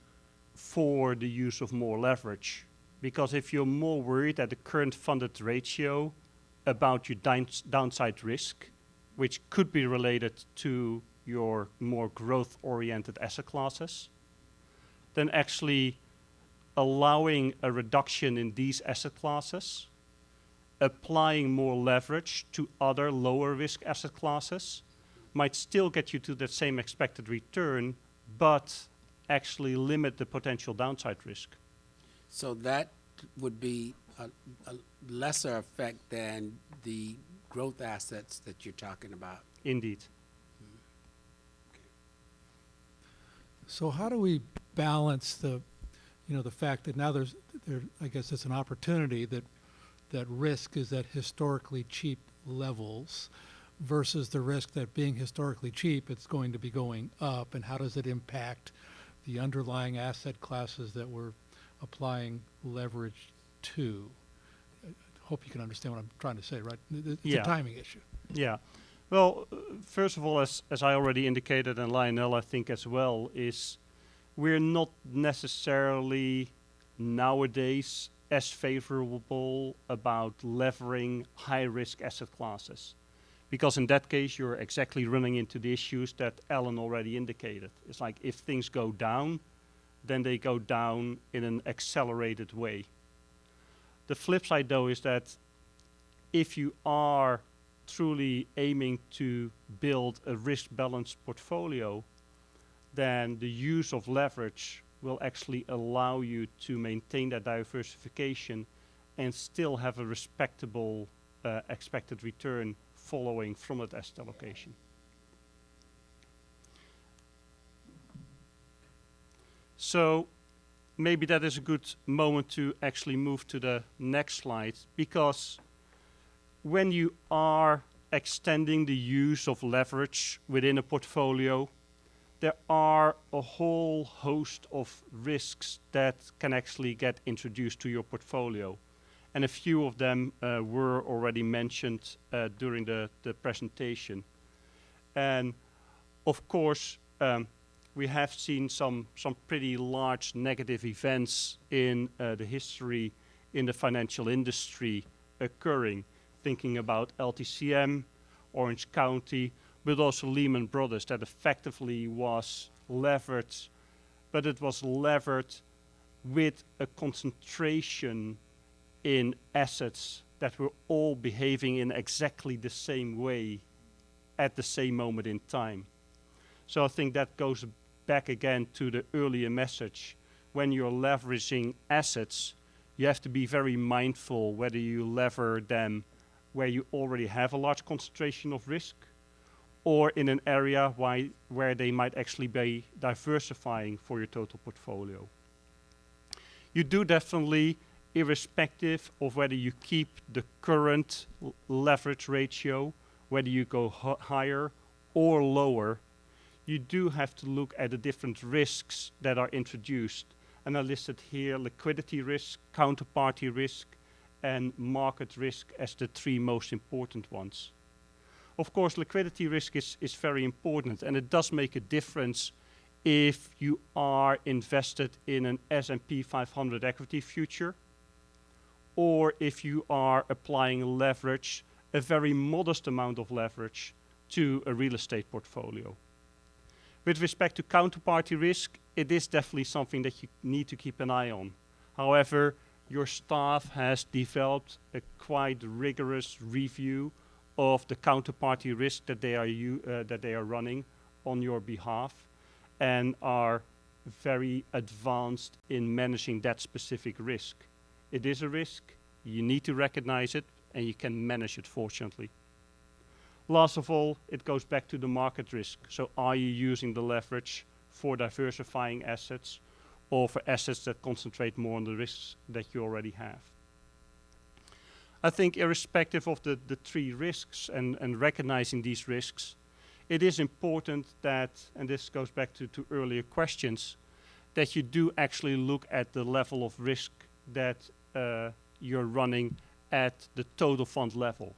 S14: for the use of more leverage. Because if you're more worried at the current funded ratio about your downside risk, which could be related to your more growth-oriented asset classes, then actually allowing a reduction in these asset classes, applying more leverage to other lower risk asset classes, might still get you to that same expected return, but actually limit the potential downside risk.
S7: So that would be a lesser effect than the growth assets that you're talking about.
S14: Indeed.
S15: So how do we balance the fact that now I guess it's an opportunity that risk is at historically cheap levels versus the risk that being historically cheap, it's going to be going up, and how does it impact the underlying asset classes that we're applying leverage to? I hope you can understand what I'm trying to say, right? It's a timing issue.
S14: Yeah. Well, first of all, as I already indicated, and Lionel I think as well, is we're not necessarily nowadays as favorable about levering high-risk asset classes. Because in that case, you're exactly running into the issues that Alan already indicated. It's like if things go down, then they go down in an accelerated way. The flip side, though, is that if you are truly aiming to build a risk-balanced portfolio, then the use of leverage will actually allow you to maintain that diversification and still have a respectable expected return following from that asset allocation. So maybe that is a good moment to actually move to the next slide, because when you are extending the use of leverage within a portfolio, there are a whole host of risks that can actually get introduced to your portfolio. And a few of them were already mentioned during the presentation. And of course, we have seen some pretty large negative events in the history in the financial industry occurring. Thinking about LTCM, Orange County, but also Lehman Brothers, that effectively was levered, but it was levered with a concentration in assets that were all behaving in exactly the same way at the same moment in time. So I think that goes back again to the earlier message. When you're leveraging assets, you have to be very mindful whether you lever them where you already have a large concentration of risk, or in an area where they might actually be diversifying for your total portfolio. You do definitely, irrespective of whether you keep the current leverage ratio, whether you go higher or lower, you do have to look at the different risks that are introduced. And I listed here liquidity risk, counterparty risk, and market risk as the three most important ones. Of course, liquidity risk is very important, and it does make a difference if you are invested in an S&P 500 equity future, or if you are applying leverage, a very modest amount of leverage, to a real estate portfolio. With respect to counterparty risk, it is definitely something that you need to keep an eye on. However, your staff has developed a quite rigorous review of the counterparty risk that they are running on your behalf, and are very advanced in managing that specific risk. It is a risk, you need to recognize it, and you can manage it, fortunately. Last of all, it goes back to the market risk. So are you using the leverage for diversifying assets, or for assets that concentrate more on the risks that you already have? I think irrespective of the three risks and recognizing these risks, it is important that, and this goes back to earlier questions, that you do actually look at the level of risk that you're running at the total fund level.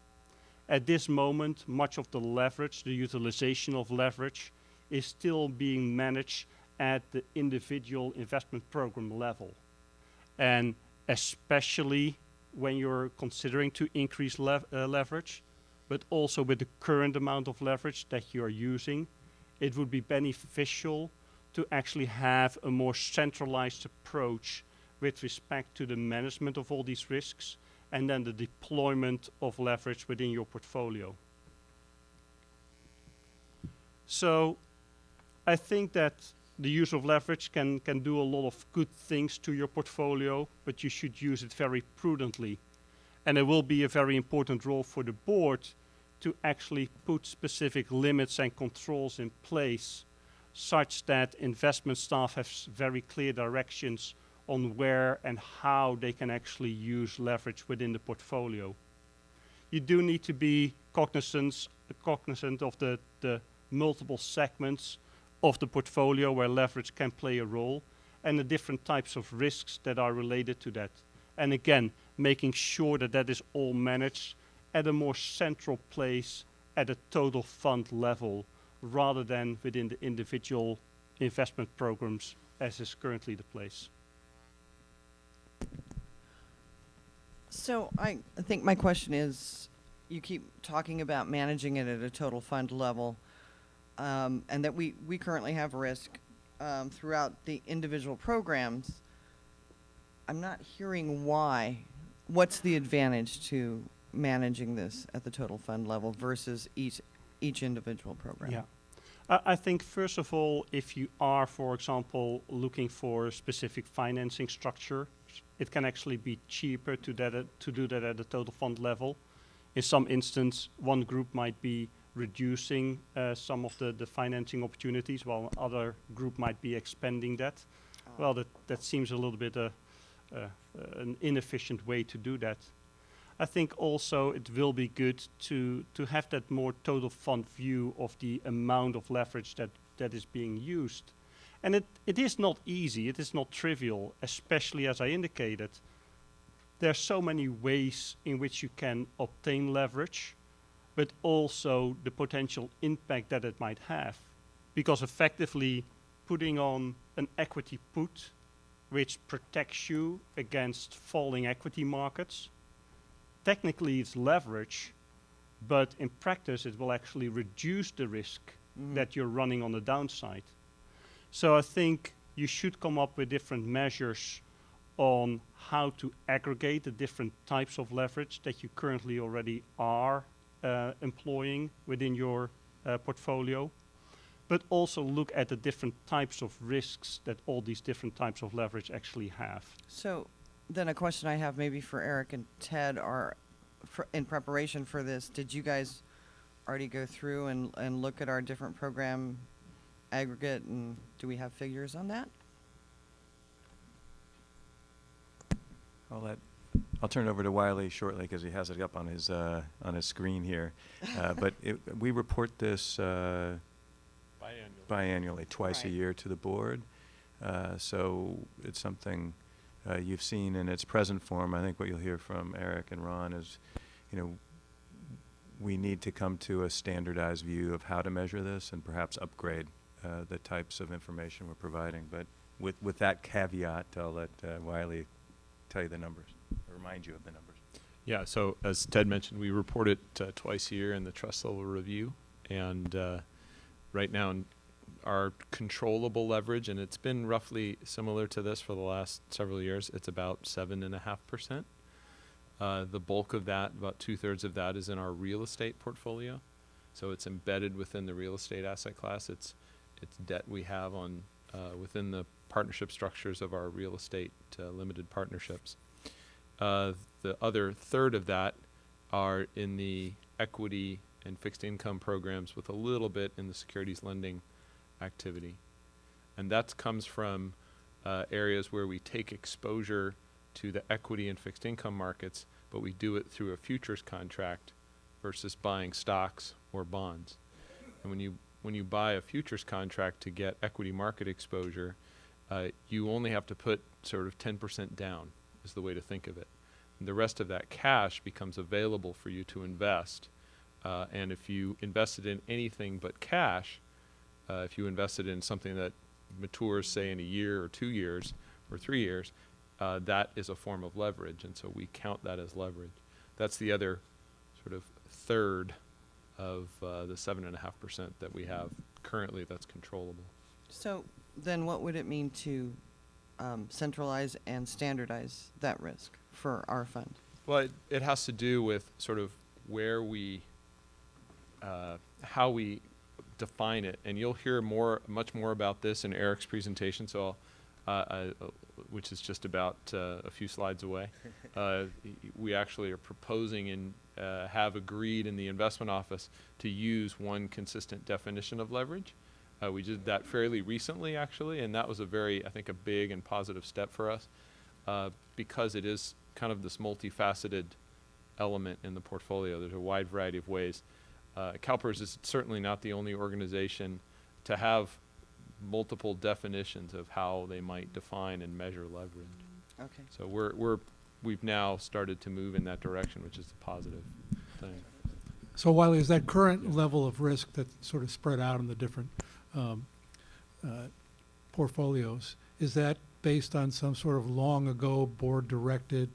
S14: At this moment, much of the leverage, the utilization of leverage, is still being managed at the individual investment program level. And especially when you're considering to increase leverage, but also with the current amount of leverage that you're using, it would be beneficial to actually have a more centralized approach with respect to the management of all these risks, and then the deployment of leverage within your portfolio. So I think that the use of leverage can do a lot of good things to your portfolio, but you should use it very prudently. And it will be a very important role for the board to actually put specific limits and controls in place such that investment staff have very clear directions on where and how they can actually use leverage within the portfolio. You do need to be cognizant of the multiple segments of the portfolio where leverage can play a role, and the different types of risks that are related to that. And again, making sure that that is all managed at a more central place at a total fund level, rather than within the individual investment programs as is currently the place.
S16: So I think my question is, you keep talking about managing it at a total fund level, and that we currently have risk throughout the individual programs. I'm not hearing why. What's the advantage to managing this at the total fund level versus each individual program?
S14: Yeah. I think first of all, if you are, for example, looking for a specific financing structure, it can actually be cheaper to do that at the total fund level. In some instance, one group might be reducing some of the financing opportunities, while other group might be expanding that. Well, that seems a little bit an inefficient way to do that. I think also it will be good to have that more total fund view of the amount of leverage that is being used. And it is not easy, it is not trivial, especially as I indicated. There are so many ways in which you can obtain leverage, but also the potential impact that it might have. Because effectively putting on an equity put, which protects you against falling equity markets, technically it's leverage, but in practice it will actually reduce the risk that you're running on the downside. So I think you should come up with different measures on how to aggregate the different types of leverage that you currently already are employing within your portfolio, but also look at the different types of risks that all these different types of leverage actually have.
S16: So then a question I have maybe for Eric and Ted are, in preparation for this, did you guys already go through and look at our different program aggregate, and do we have figures on that?
S4: I'll turn it over to Wiley shortly because he has it up on his screen here. But we report this biannually, twice a
S16: Right.
S4: year to the board. So it's something you've seen in its present form. I think what you'll hear from Eric and Ron is, we need to come to a standardized view of how to measure this and perhaps upgrade the types of information we're providing. But with that caveat, I'll let Wiley tell you the numbers, or remind you of the numbers.
S17: Yeah, so as Ted mentioned, we report it twice a year in the trust level review. And right now, our controllable leverage, and it's been roughly similar to this for the last several years, it's about 7.5%. The bulk of that, about 2/3 of that, is in our real estate portfolio. So it's embedded within the real estate asset class. It's debt we have on within the partnership structures of our real estate limited partnerships. The other third of that are in the equity and fixed income programs, with a little bit in the securities lending activity. And that comes from areas where we take exposure to the equity and fixed income markets, but we do it through a futures contract versus buying stocks or bonds. And when you buy a futures contract to get equity market exposure, you only have to put sort of 10% down, is the way to think of it. And the rest of that cash becomes available for you to invest. And if you invested in anything but cash, if you invested in something that matures, say, in a year or 2 years or 3 years, that is a form of leverage. And so we count that as leverage. That's the other sort of third of the 7.5% that we have currently that's controllable.
S16: So then what would it mean to centralize and standardize that risk for our fund?
S17: Well, it has to do with sort of where we, how we define it. And you'll hear much more about this in Eric's presentation, so which is just about a few slides away. We actually are proposing and have agreed in the investment office to use one consistent definition of leverage. We did that fairly recently, actually, and that was I think, a big and positive step for us, because it is kind of this multifaceted element in the portfolio. There's a wide variety of ways. CalPERS is certainly not the only organization to have multiple definitions of how they might define and measure leverage.
S16: Okay.
S17: So we've now started to move in that direction, which is a positive thing.
S15: So Wiley, is that current level of risk that's sort of spread out in the different portfolios, is that based on some sort of long ago board-directed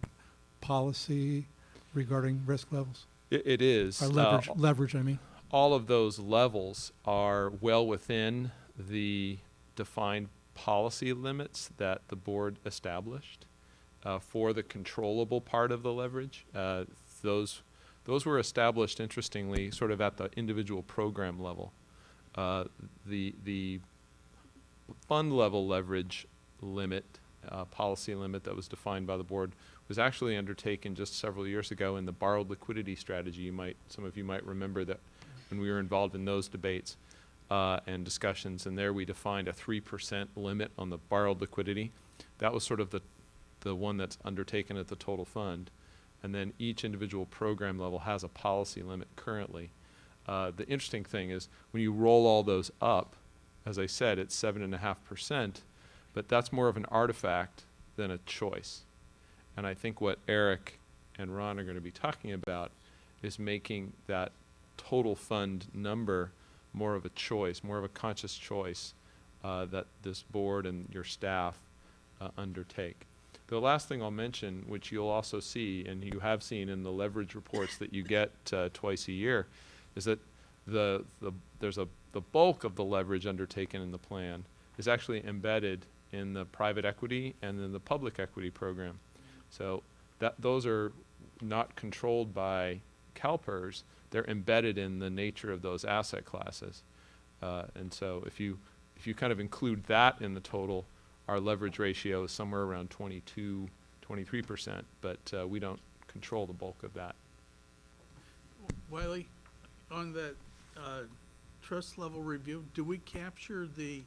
S15: policy regarding risk levels?
S17: It is.
S15: Or leverage, I mean.
S17: All of those levels are well within the defined policy limits that the board established for the controllable part of the leverage. Those were established, interestingly, sort of at the individual program level. The fund level leverage limit, policy limit that was defined by the board, was actually undertaken just several years ago in the borrowed liquidity strategy. Some of you might remember that when we were involved in those debates and discussions, and there we defined a 3% limit on the borrowed liquidity. That was sort of the one that's undertaken at the total fund. And then each individual program level has a policy limit currently. The interesting thing is when you roll all those up, as I said, it's 7.5%, but that's more of an artifact than a choice. And I think what Eric and Ron are going to be talking about is making that total fund number more of a choice, more of a conscious choice that this board and your staff undertake. The last thing I'll mention, which you'll also see, and you have seen in the leverage reports that you get twice a year, is that the bulk of the leverage undertaken in the plan is actually embedded in the private equity and in the public equity program. So those are not controlled by CalPERS. They're embedded in the nature of those asset classes. And so if you kind of include that in the total, our leverage ratio is somewhere around 22, 23%, but we don't control the bulk of that.
S6: Wiley, on that trust level review, do we capture the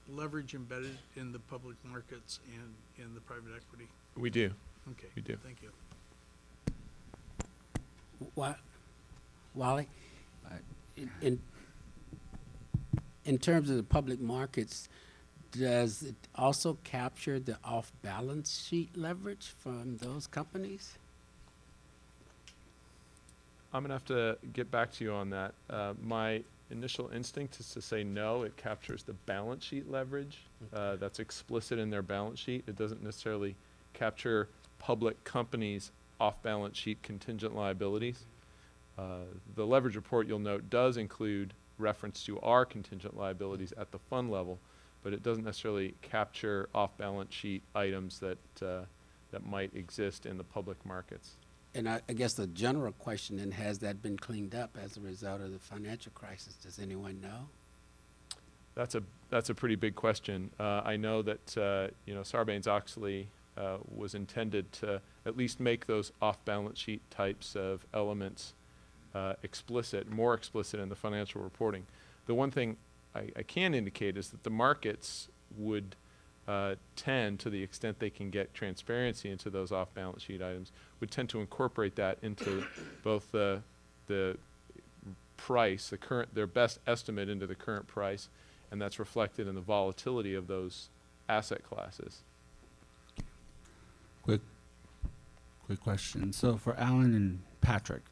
S6: leverage embedded in the public markets and in the private equity?
S17: We do.
S6: Okay.
S17: We do.
S6: Thank you.
S7: Wally, in in terms of the public markets, does it also capture the off-balance sheet leverage from those companies?
S17: I'm gonna have to get back to you on that. My initial instinct is to say no, it captures the balance sheet leverage. That's explicit in their balance sheet. It doesn't necessarily capture public companies' off-balance sheet contingent liabilities. The leverage report, you'll note, does include reference to our contingent liabilities at the fund level, but it doesn't necessarily capture off-balance sheet items that that might exist in the public markets.
S7: And I guess the general question then, has that been cleaned up as a result of the financial crisis? Does anyone know?
S17: That's a pretty big question. I know that you know, Sarbanes-Oxley was intended to at least make those off-balance sheet types of elements explicit, more explicit in the financial reporting. The one thing I can indicate is that the markets would tend, to the extent they can get transparency into those off-balance sheet items, would tend to incorporate that into both the price, their best estimate into the current price, and that's reflected in the volatility of those asset classes.
S18: Quick question. So for Alan and Patrick,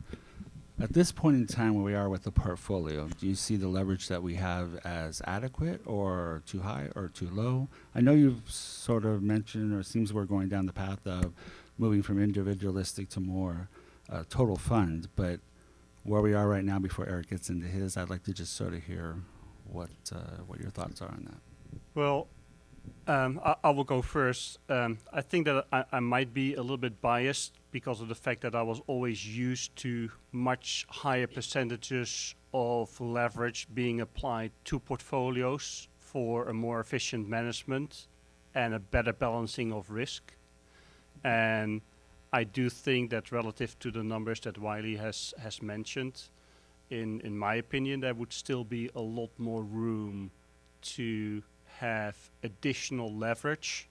S18: at this point in time where we are with the portfolio, do you see the leverage that we have as adequate or too high or too low? I know you've sort of mentioned, or it seems we're going down the path of moving from individualistic to more total fund, but where we are right now before Eric gets into his, I'd like to just sort of hear what your thoughts are on that.
S14: Well, I will go first. I think that I might be a little bit biased because of the fact that I was always used to much higher percentages of leverage being applied to portfolios for a more efficient management and a better balancing of risk. And I do think that relative to the numbers that Wiley has mentioned, in my opinion, there would still be a lot more room to have additional leverage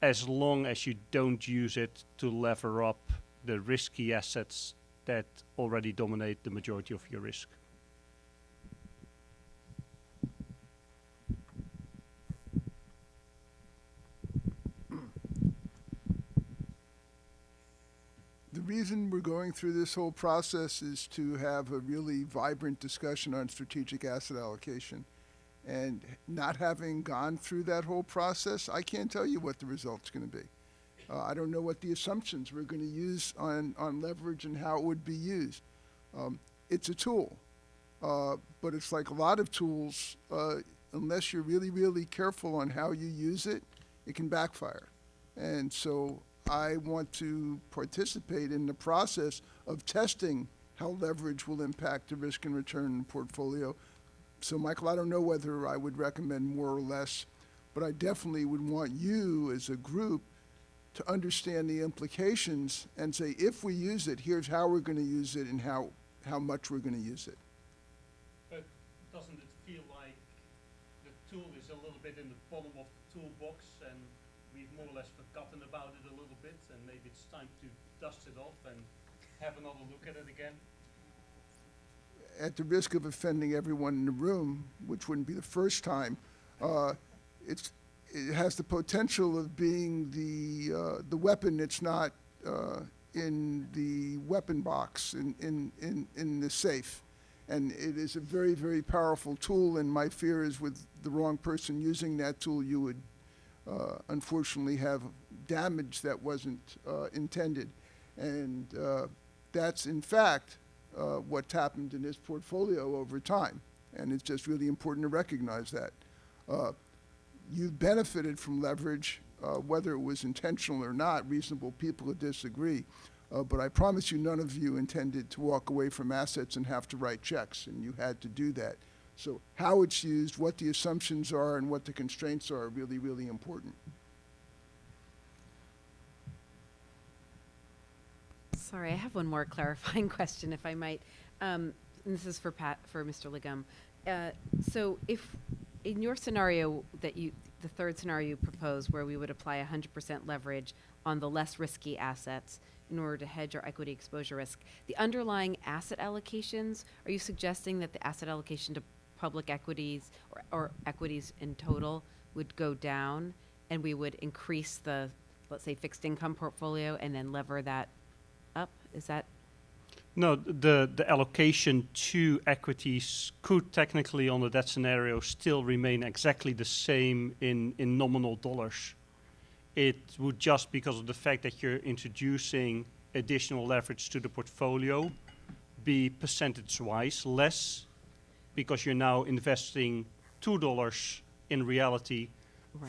S14: as long as you don't use it to lever up the risky assets that already dominate the majority of your risk.
S5: The reason we're going through this whole process is to have a really vibrant discussion on strategic asset allocation. And not having gone through that whole process, I can't tell you what the result's going to be. I don't know what the assumptions we're going to use on leverage and how it would be used. It's a tool, but it's like a lot of tools, unless you're really, really careful on how you use it, it can backfire. And so I want to participate in the process of testing how leverage will impact the risk and return in the portfolio. So, Michael, I don't know whether I would recommend more or less, but I definitely would want you as a group to understand the implications and say, if we use it, here's how we're going to use it and how much we're going to use it.
S14: But doesn't it feel like the tool is a little bit in the bottom of the toolbox and we've more or less forgotten about it a little bit, and maybe it's time to dust it off and have another look at it again?
S5: At the risk of offending everyone in the room, which wouldn't be the first time, it has the potential of being the weapon that's not in the weapon box in the safe. And it is a very, very powerful tool, and my fear is with the wrong person using that tool, you would unfortunately have damage that wasn't intended. And that's, in fact, what's happened in this portfolio over time. And it's just really important to recognize that. You've benefited from leverage, whether it was intentional or not. Reasonable people would disagree. But I promise you, none of you intended to walk away from assets and have to write checks, and you had to do that. So how it's used, what the assumptions are, and what the constraints are really, really important.
S12: Sorry, I have one more clarifying question, if I might. And this is for Mr. Legum. So if in your scenario the third scenario you propose, where we would apply 100% leverage on the less risky assets in order to hedge our equity exposure risk, the underlying asset allocations, are you suggesting that the asset allocation to public equities or equities in total would go down, and we would increase the, let's say, fixed income portfolio and then lever that up? Is that?
S14: No, the allocation to equities could technically, under that scenario, still remain exactly the same in nominal dollars. It would just, because of the fact that you're introducing additional leverage to the portfolio, be percentage-wise less, because you're now investing $2 in reality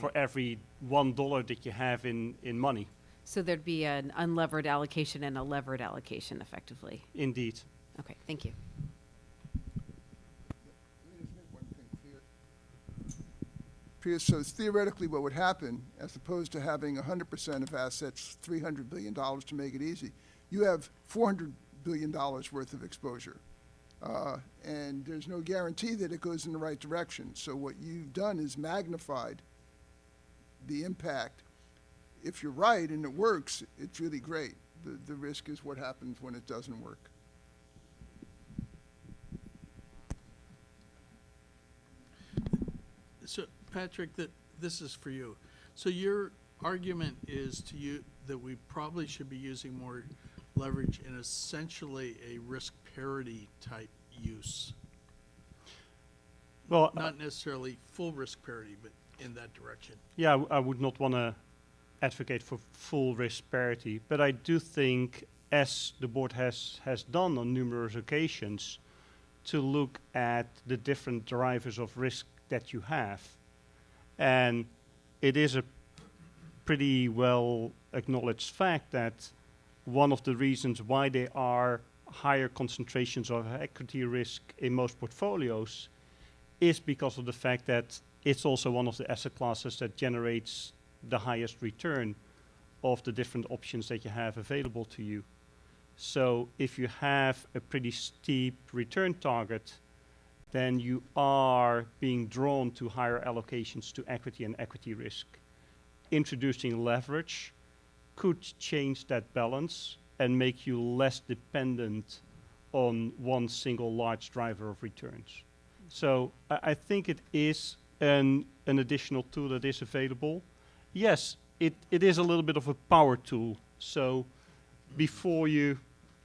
S14: for every $1 that you have in money.
S12: So there'd be an unlevered allocation and a levered allocation, effectively.
S14: Indeed.
S12: Okay, thank you.
S5: So theoretically, what would happen, as opposed to having 100% of assets, $300 billion to make it easy, you have $400 billion worth of exposure. And there's no guarantee that it goes in the right direction. So what you've done is magnified the impact. If you're right and it works, it's really great. The risk is what happens when it doesn't work.
S6: So, Patrick, this is for you. So your argument is to you that we probably should be using more leverage in essentially a risk parity type use.
S14: Well,
S6: not necessarily full risk parity, but in that direction.
S14: Yeah, I would not want to advocate for full risk parity, but I do think, as the board has done on numerous occasions, to look at the different drivers of risk that you have. And it is a pretty well acknowledged fact that one of the reasons why there are higher concentrations of equity risk in most portfolios is because of the fact that it's also one of the asset classes that generates the highest return of the different options that you have available to you. So if you have a pretty steep return target, then you are being drawn to higher allocations to equity and equity risk. Introducing leverage could change that balance and make you less dependent on one single large driver of returns. So I think it is an additional tool that is available. Yes, it is a little bit of a power tool. So before you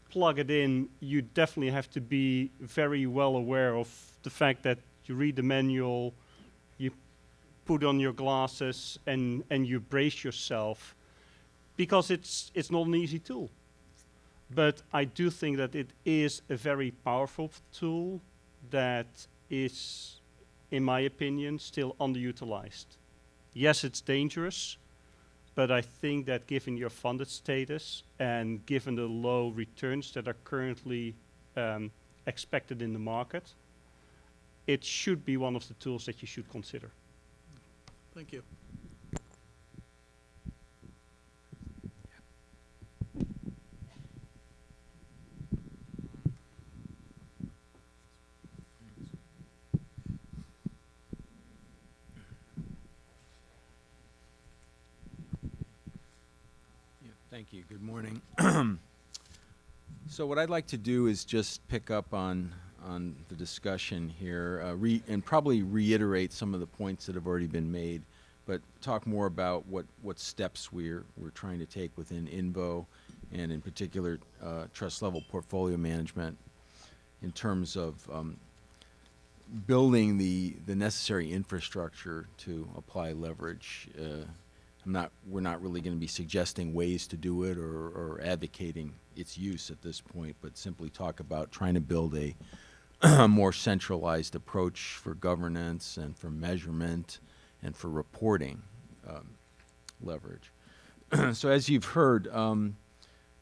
S14: plug it in, you definitely have to be very well aware of the fact that you read the manual, you put on your glasses, and you brace yourself, because it's not an easy tool. But I do think that it is a very powerful tool that is, in my opinion, still underutilized. Yes, it's dangerous, but I think that given your funded status and given the low returns that are currently expected in the market, it should be one of the tools that you should consider.
S6: Thank you.
S19: Thank you. Good morning. So what I'd like to do is just pick up on the discussion here and probably reiterate some of the points that have already been made, but talk more about what steps we're trying to take within INVO and in particular trust level portfolio management in terms of building the necessary infrastructure to apply leverage. We're not really going to be suggesting ways to do it or advocating its use at this point, but simply talk about trying to build a more centralized approach for governance and for measurement and for reporting leverage. So as you've heard, you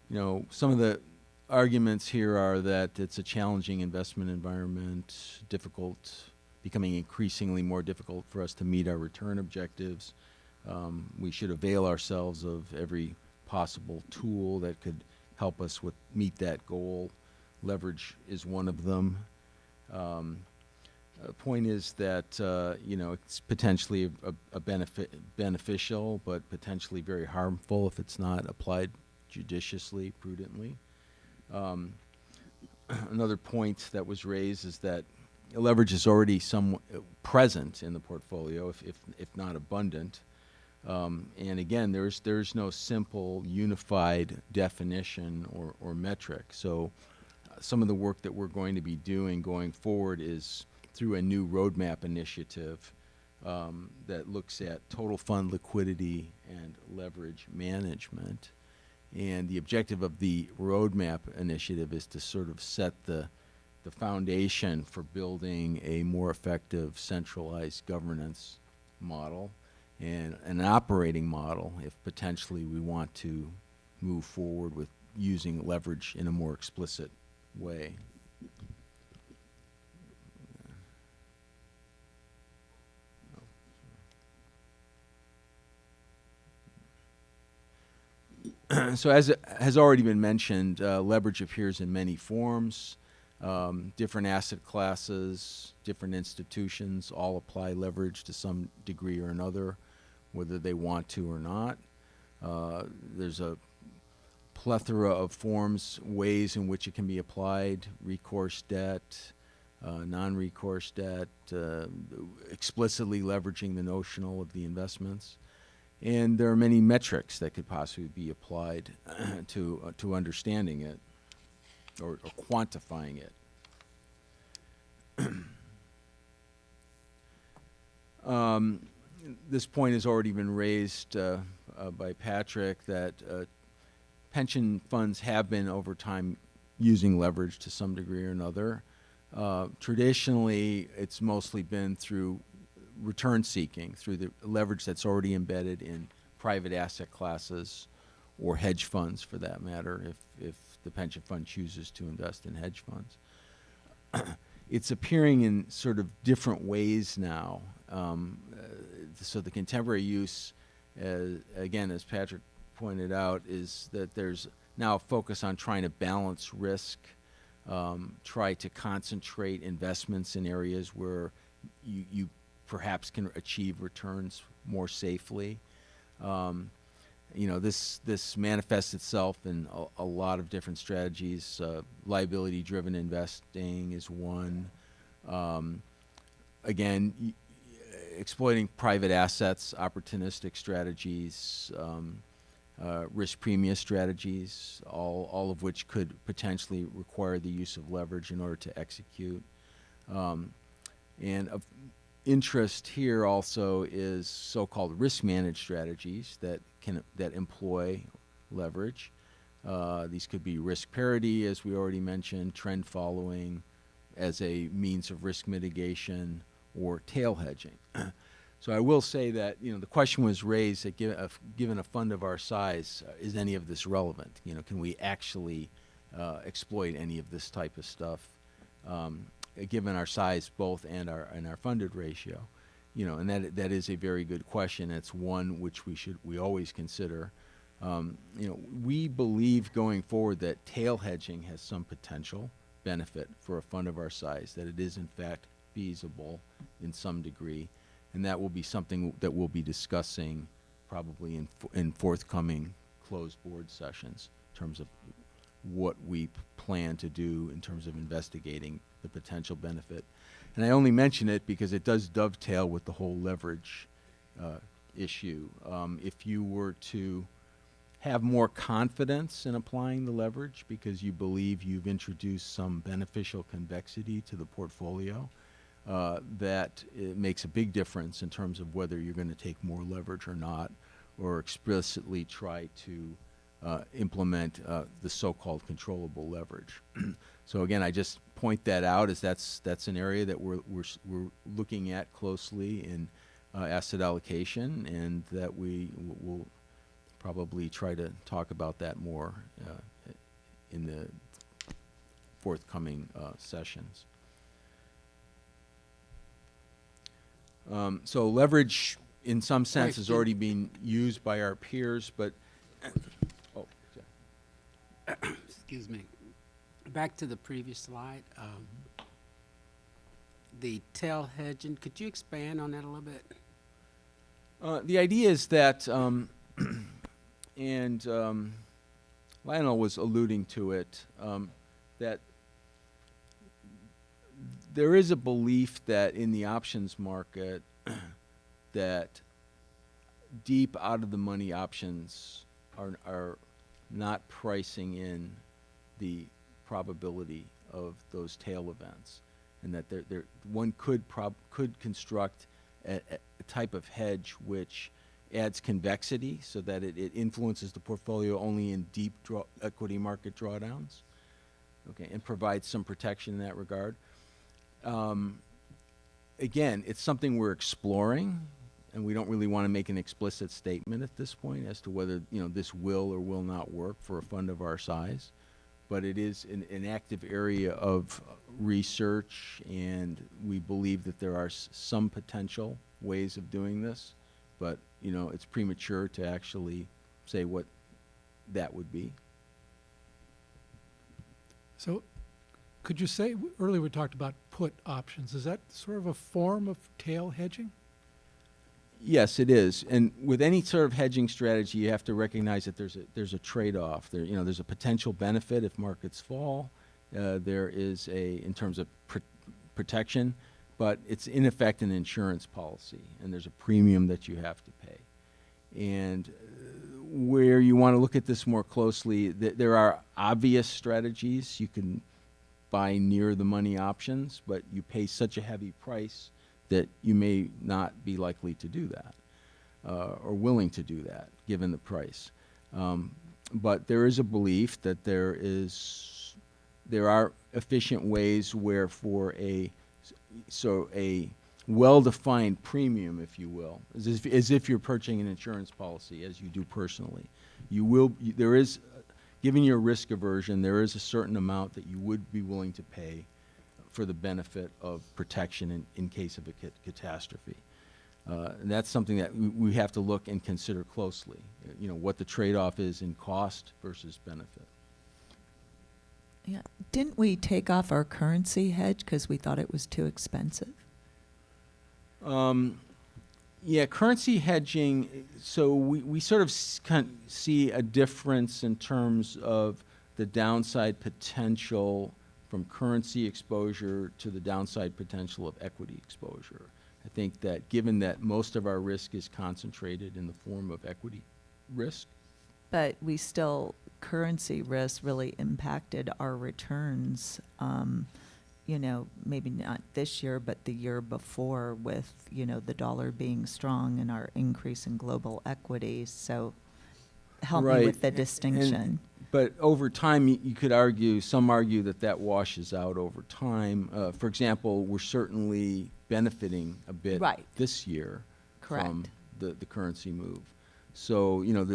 S19: know, some of the arguments here are that it's a challenging investment environment, becoming increasingly more difficult for us to meet our return objectives. We should avail ourselves of every possible tool that could help us meet that goal. Leverage is one of them. The point is that you know, it's potentially a beneficial, but potentially very harmful if it's not applied judiciously, prudently. Another point that was raised is that leverage is already some present in the portfolio, if not abundant. And again, there's no simple unified definition or metric. So some of the work that we're going to be doing going forward is through a new roadmap initiative that looks at total fund liquidity and leverage management. And the objective of the roadmap initiative is to sort of set the foundation for building a more effective centralized governance model and an operating model if potentially we want to move forward with using leverage in a more explicit way. So as it has already been mentioned, leverage appears in many forms. Different asset classes, different institutions all apply leverage to some degree or another, whether they want to or not. There's a plethora of forms, ways in which it can be applied: recourse debt, non-recourse debt, explicitly leveraging the notional of the investments. And there are many metrics that could possibly be applied to understanding it or quantifying it. This point has already been raised by Patrick, that pension funds have been over time using leverage to some degree or another. Traditionally, it's mostly been through return seeking, through the leverage that's already embedded in private asset classes or hedge funds, for that matter, if the pension fund chooses to invest in hedge funds. It's appearing in sort of different ways now. So the contemporary use, again, as Patrick pointed out, is that there's now a focus on trying to balance risk, try to concentrate investments in areas where you perhaps can achieve returns more safely. This manifests itself in a lot of different strategies. Liability-driven investing is one. Again, exploiting private assets, opportunistic strategies, risk premium strategies, all of which could potentially require the use of leverage in order to execute. And of interest here also is so-called risk-managed strategies that employ leverage. These could be risk parity, as we already mentioned, trend following as a means of risk mitigation, or tail hedging. So I will say that the question was raised that given a fund of our size, is any of this relevant? Can we actually exploit any of this type of stuff? Given our size, both and our funded ratio, and that is a very good question. It's one which we always consider. We believe going forward that tail hedging has some potential benefit for a fund of our size, that it is in fact feasible in some degree, and that will be something that we'll be discussing probably in forthcoming closed board sessions in terms of what we plan to do in terms of investigating the potential benefit. And I only mention it because it does dovetail with the whole leverage issue. If you were to have more confidence in applying the leverage because you believe you've introduced some beneficial convexity to the portfolio, that it makes a big difference in terms of whether you're going to take more leverage or not, or explicitly try to implement the so-called controllable leverage. So again, I just point that out as that's an area that we're looking at closely in asset allocation, and that we will probably try to talk about that more in the forthcoming sessions. So leverage, in some sense, is already being used by our peers, but
S7: excuse me. Back to the previous slide, the tail hedging. Could you expand on that a little bit?
S19: The idea is that, Lionel was alluding to it, that there is a belief that in the options market that deep out of the money options are not pricing in the probability of those tail events, and that one could construct a type of hedge which adds convexity so that it influences the portfolio only in deep equity market drawdowns, okay, and provides some protection in that regard. Again, it's something we're exploring, and we don't really want to make an explicit statement at this point as to whether, you know, this will or will not work for a fund of our size. But it is an active area of research, and we believe that there are some potential ways of doing this. But, you know, it's premature to actually say what that would be.
S15: So could you say, earlier we talked about put options. Is that sort of a form of tail hedging?
S19: Yes, it is. And with any sort of hedging strategy, you have to recognize that there's a trade-off. There's a potential benefit if markets fall. There is in terms of protection, but it's in effect an insurance policy, and there's a premium that you have to pay. And where you want to look at this more closely, there are obvious strategies. You can buy near the money options, but you pay such a heavy price that you may not be likely to do that or willing to do that given the price. But there is a belief that there are efficient ways where for a well-defined premium, if you will, as if you're purchasing an insurance policy, as you do personally, there is, given your risk aversion, there is a certain amount that you would be willing to pay for the benefit of protection in case of a catastrophe. And that's something that we have to look and consider closely, you know, what the trade-off is in cost versus benefit.
S8: Yeah. Didn't we take off our currency hedge because we thought it was too expensive?
S19: Yeah, currency hedging, so we sort of see a difference in terms of the downside potential from currency exposure to the downside potential of equity exposure. I think that given that most of our risk is concentrated in the form of equity risk.
S8: But currency risk really impacted our returns, you know, maybe not this year, but the year before with, you know, the dollar being strong and our increase in global equities. So help me with the distinction.
S19: But over time, you could argue, some argue that washes out over time. For example, we're certainly benefiting a bit this year from the currency move. So, you know,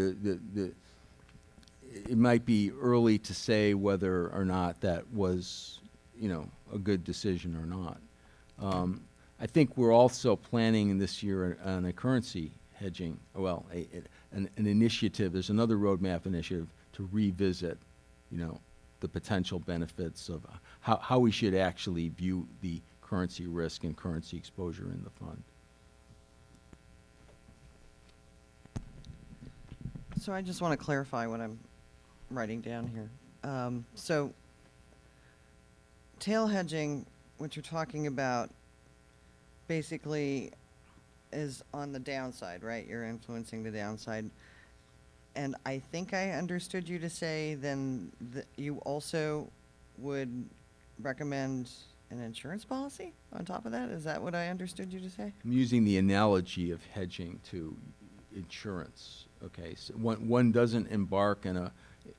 S19: it might be early to say whether or not that was, you know, a good decision or not. I think we're also planning this year on a currency hedging, well, an initiative. There's another roadmap initiative to revisit, you know, the potential benefits of how we should actually view the currency risk and currency exposure in the fund.
S16: So I just want to clarify what I'm writing down here. So tail hedging, what you're talking about, basically is on the downside, right? You're influencing the downside. And I think I understood you to say then that you also would recommend an insurance policy on top of that? Is that what I understood you to say?
S19: I'm using the analogy of hedging to insurance. Okay, so one doesn't embark on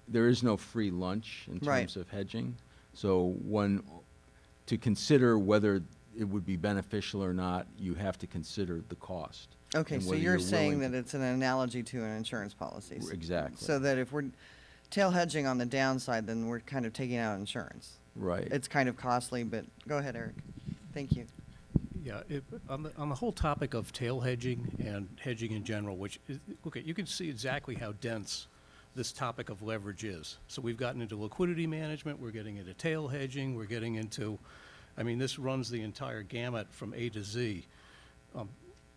S19: there is no free lunch in terms of hedging. So to consider whether it would be beneficial or not, you have to consider the cost.
S16: Okay, so you're saying that it's an analogy to an insurance policy.
S19: Exactly.
S16: So that if we're tail hedging on the downside, then we're kind of taking out insurance.
S19: Right.
S16: It's kind of costly, but go ahead, Eric. Thank you.
S3: Yeah, on the whole topic of tail hedging and hedging in general, which is, okay, you can see exactly how dense this topic of leverage is. So we've gotten into liquidity management, we're getting into tail hedging, we're getting into, I mean, this runs the entire gamut from A to Z. Let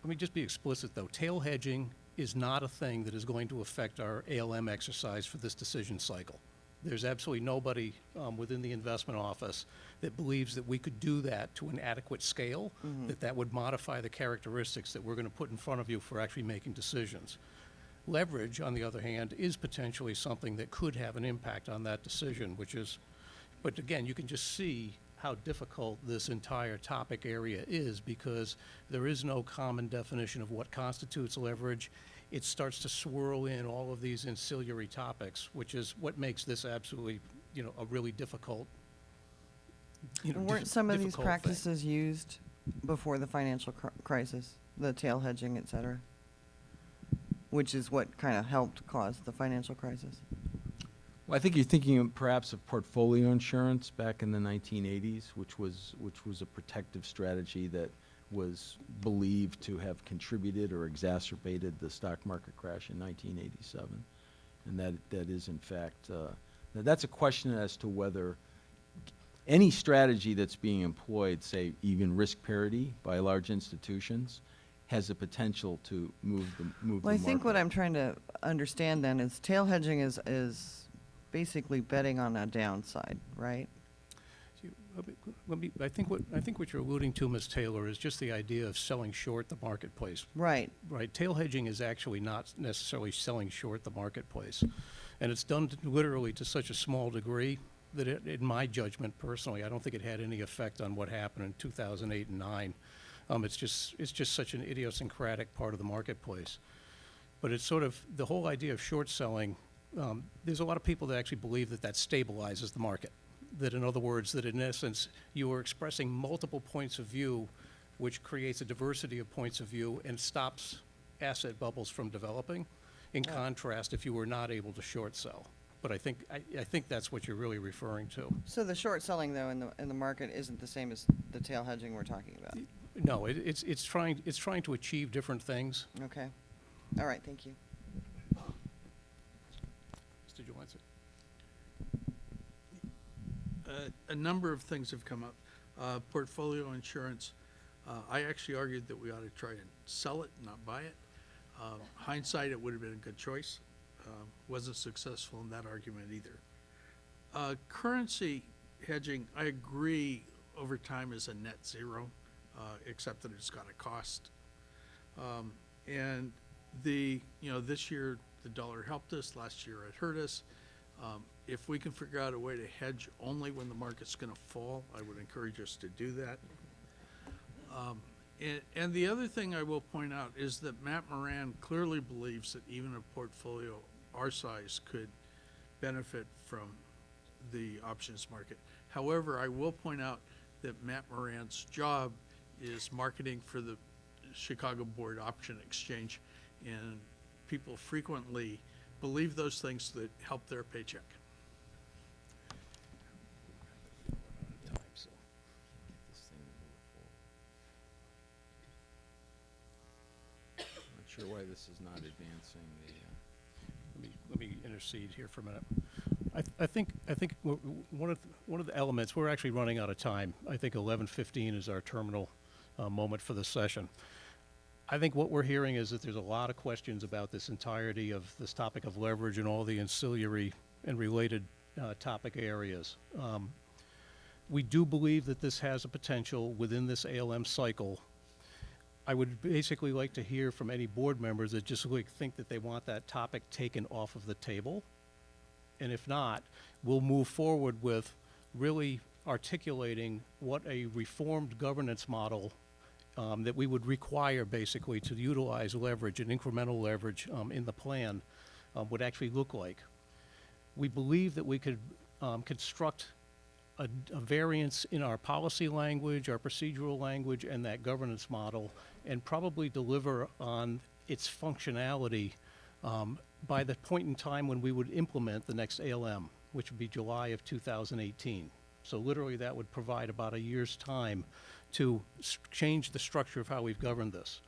S3: me just be explicit, though. Tail hedging is not a thing that is going to affect our ALM exercise for this decision cycle. There's absolutely nobody within the investment office that believes that we could do that to an adequate scale, that would modify the characteristics that we're going to put in front of you for actually making decisions. Leverage, on the other hand, is potentially something that could have an impact on that decision, but again, you can just see how difficult this entire topic area is because there is no common definition of what constitutes leverage. It starts to swirl in all of these ancillary topics, which is what makes this absolutely, a really difficult,
S16: And weren't some of these
S3: difficult thing.
S16: practices used before the financial crisis, the tail hedging, et cetera? Which is what kind of helped cause the financial crisis?
S19: Well, I think you're thinking perhaps of portfolio insurance back in the 1980s, which was a protective strategy that was believed to have contributed or exacerbated the stock market crash in 1987, and that is in fact now that's a question as to whether any strategy that's being employed, say even risk parity by large institutions, has the potential to move the
S16: Well,
S19: market.
S16: I think what I'm trying to understand then is tail hedging is basically betting on a downside, right?
S3: I think what you're alluding to, Ms. Taylor, is just the idea of selling short the marketplace.
S16: Right.
S3: Right. Tail hedging is actually not necessarily selling short the marketplace. And it's done literally to such a small degree that in my judgment personally, I don't think it had any effect on what happened in 2008 and 9. It's just such an idiosyncratic part of the marketplace. But it's sort of the whole idea of short selling. There's a lot of people that actually believe that stabilizes the market. That in other words, that in essence, you are expressing multiple points of view, which creates a diversity of points of view and stops asset bubbles from developing. In contrast, if you were not able to short sell. But I think that's what you're really referring to.
S16: So the short selling though in the market isn't the same as the tail hedging we're talking about.
S3: No, it's trying to achieve different things.
S16: Okay. All right. Thank you.
S3: Mr. Johansson.
S6: A number of things have come up. Portfolio insurance, I actually argued that we ought to try and sell it, not buy it. Hindsight, it would have been a good choice. Wasn't successful in that argument either. Currency hedging, I agree, over time is a net zero, except that it's got a cost. And this year the dollar helped us. Last year it hurt us. If we can figure out a way to hedge only when the market's going to fall, I would encourage us to do that. And the other thing I will point out is that Matt Moran clearly believes that even a portfolio our size could benefit from the options market. However, I will point out that Matt Moran's job is marketing for the Chicago Board Option Exchange, and people frequently believe those things that help their paycheck.
S19: Not sure why this is not advancing the.
S3: Let me intercede here for a minute. I think one of the elements, we're actually running out of time. I think 11:15 is our terminal moment for the session. I think what we're hearing is that there's a lot of questions about this entirety of this topic of leverage and all the ancillary and related topic areas. We do believe that this has a potential within this ALM cycle. I would basically like to hear from any board members that just think that they want that topic taken off of the table. And if not, we'll move forward with really articulating what a reformed governance model that we would require basically to utilize leverage and incremental leverage in the plan would actually look like. We believe that we could construct a variance in our policy language, our procedural language, and that governance model, and probably deliver on its functionality by the point in time when we would implement the next ALM, which would be July of 2018. So literally that would provide about a year's time to change the structure of how we've governed this.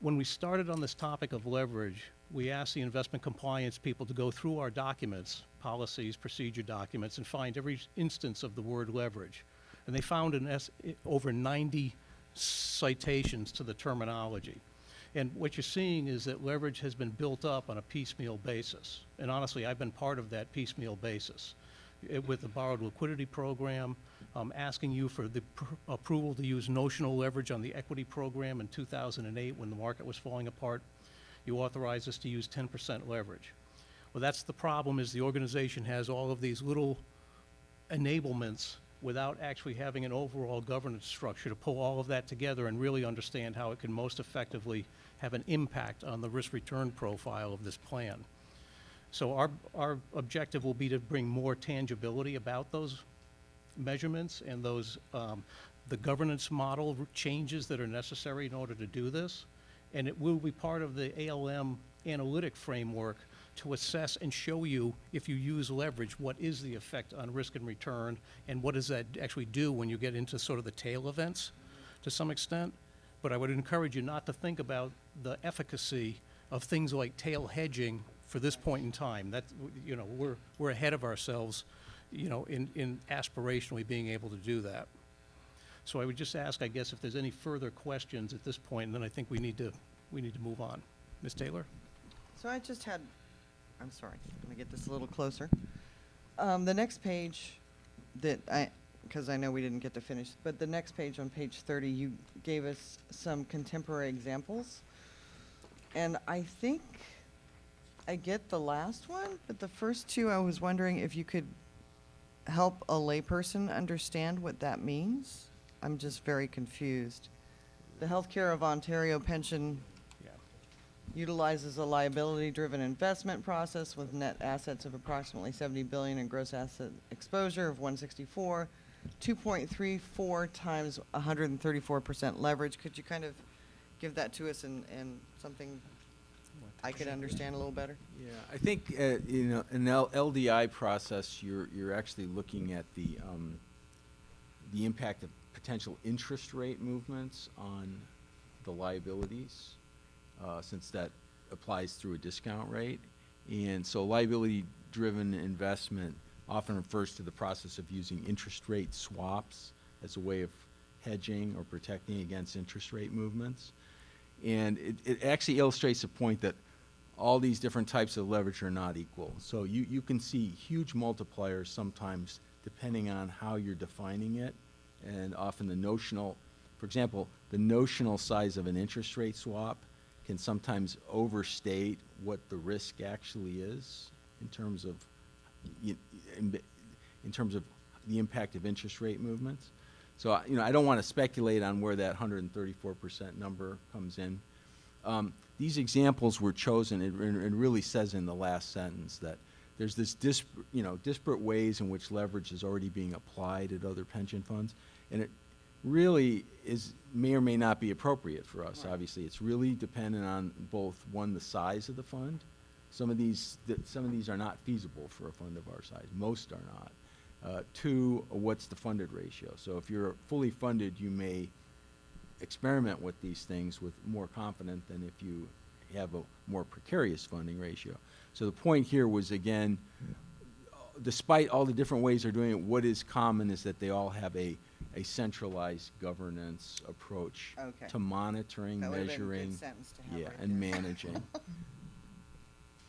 S3: When we started on this topic of leverage, we asked the investment compliance people to go through our documents, policies, procedure documents, and find every instance of the word leverage. And they found over 90 citations to the terminology. And what you're seeing is that leverage has been built up on a piecemeal basis. And honestly, I've been part of that piecemeal basis. with the borrowed liquidity program, asking you for the approval to use notional leverage on the equity program in 2008 when the market was falling apart. You authorized us to use 10% leverage. Well, that's the problem, is the organization has all of these little enablements without actually having an overall governance structure to pull all of that together and really understand how it can most effectively have an impact on the risk-return profile of this plan. So our objective will be to bring more tangibility about those measurements and those, the governance model changes that are necessary in order to do this. And it will be part of the ALM analytic framework to assess and show you, if you use leverage, what is the effect on risk and return, and what does that actually do when you get into sort of the tail events to some extent. But I would encourage you not to think about the efficacy of things like tail hedging for this point in time. That, you know, we're ahead of ourselves, you know, in aspirationally being able to do that. So I would just ask, I guess, if there's any further questions at this point, and then I think we need to move on. Ms. Taylor?
S16: So I just had, I'm sorry, let me get this a little closer. The next page because I know we didn't get to finish, but the next page on page 30, you gave us some contemporary examples. And I think I get the last one, but the first two, I was wondering if you could help a layperson understand what that means. I'm just very confused. The Healthcare of Ontario pension utilizes a liability-driven investment process with net assets of approximately $70 billion and gross asset exposure of 164, 2.34 times 134% leverage. Could you kind of give that to us in something I could understand a little better?
S19: Yeah, I think you know, in the LDI process, you're actually looking at the impact of potential interest rate movements on the liabilities, since that applies through a discount rate. And so liability-driven investment often refers to the process of using interest rate swaps as a way of hedging or protecting against interest rate movements. And it actually illustrates the point that all these different types of leverage are not equal. So you can see huge multipliers sometimes depending on how you're defining it, and often the notional, for example, the notional size of an interest rate swap can sometimes overstate what the risk actually is in terms of the impact of interest rate movements. So you know, I don't want to speculate on where that 134% number comes in. These examples were chosen. It really says in the last sentence that there's this disparate ways in which leverage is already being applied at other pension funds, and it really may or may not be appropriate for us. Right. Obviously, it's really dependent on both, one, the size of the fund. Some of these are not feasible for a fund of our size. Most are not. Two, what's the funded ratio? So if you're fully funded, you may experiment with these things with more confidence than if you have a more precarious funding ratio. So the point here was, again, despite all the different ways they're doing it, what is common is that they all have a centralized governance approach to monitoring,
S16: that
S19: measuring,
S16: been a good sentence to have right
S19: and
S16: there.
S19: managing.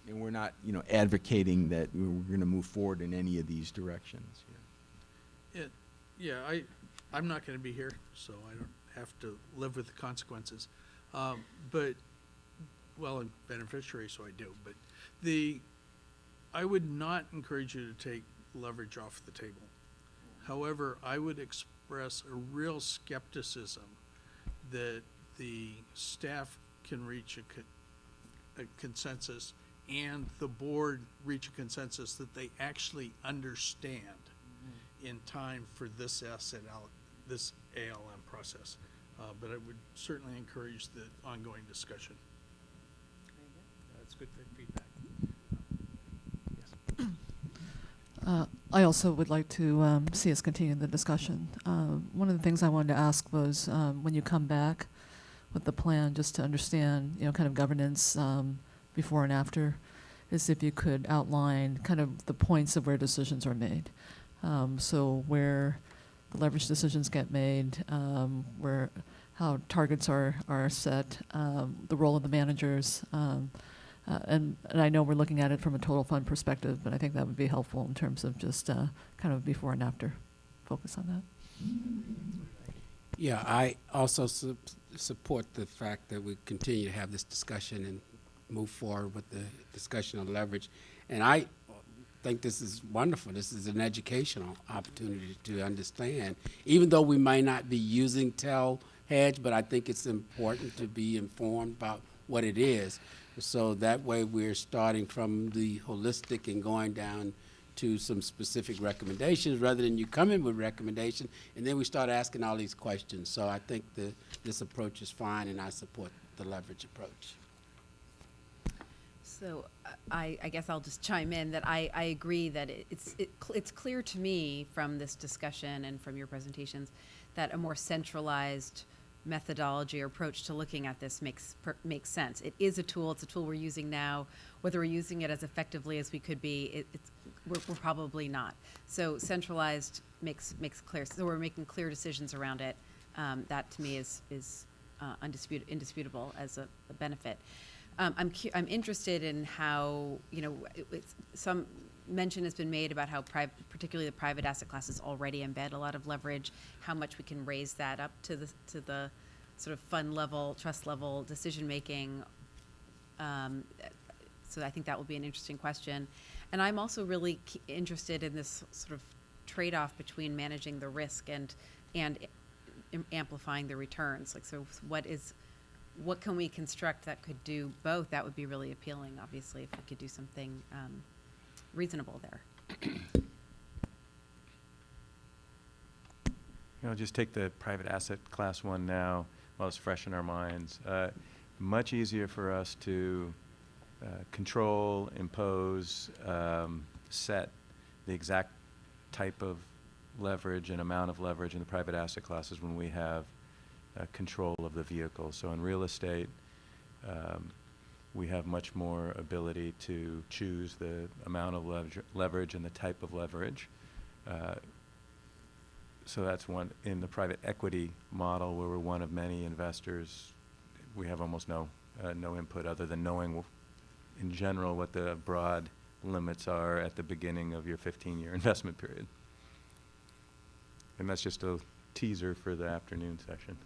S19: And we're not, advocating that we're going to move forward in any of these directions here.
S6: I'm not going to be here, so I don't have to live with the consequences. But, well, I'm beneficiary, so I do. But I would not encourage you to take leverage off the table. However, I would express a real skepticism that the staff can reach a consensus and the board reach a consensus that they actually understand in time for this this ALM process. But I would certainly encourage the ongoing discussion.
S3: That's good feedback.
S13: I also would like to see us continue the discussion. One of the things I wanted to ask was when you come back with the plan, just to understand, kind of governance before and after, is if you could outline kind of the points of where decisions are made. So where the leverage decisions get made, how targets are set, the role of the managers, and I know we're looking at it from a total fund perspective, but I think that would be helpful in terms of just kind of before and after focus on that.
S7: Yeah, I also support the fact that we continue to have this discussion and move forward with the discussion on leverage. And I think this is wonderful. This is an educational opportunity to understand, even though we might not be using TEL hedge, but I think it's important to be informed about what it is. So that way we're starting from the holistic and going down to some specific recommendations rather than you come in with recommendations and then we start asking all these questions. So I think this approach is fine and I support the leverage approach.
S12: So I guess I'll just chime in that I agree that it's clear to me from this discussion and from your presentations that a more centralized methodology or approach to looking at this makes sense. It is a tool. It's a tool we're using now. Whether we're using it as effectively as we could be, we're probably not. So centralized makes clear. So we're making clear decisions around it. That to me is indisputable as a benefit. I'm interested in how, you know, some mention has been made about how particularly the private asset classes already embed a lot of leverage, how much we can raise that up to the sort of fund level, trust level decision making. So I think that will be an interesting question. And I'm also really interested in this sort of trade-off between managing the risk and amplifying the returns. Like, so what can we construct that could do both? That would be really appealing, obviously, if we could do something reasonable there.
S4: I'll just take the private asset class one now while it's fresh in our minds. Much easier for us to control, impose, set the exact type of leverage and amount of leverage in the private asset classes when we have control of the vehicle. So in real estate, we have much more ability to choose the amount of leverage and the type of leverage. So that's one. In the private equity model, where we're one of many investors, we have almost no input other than knowing in general what the broad limits are at the beginning of your 15-year investment period. And that's just a teaser for the afternoon session.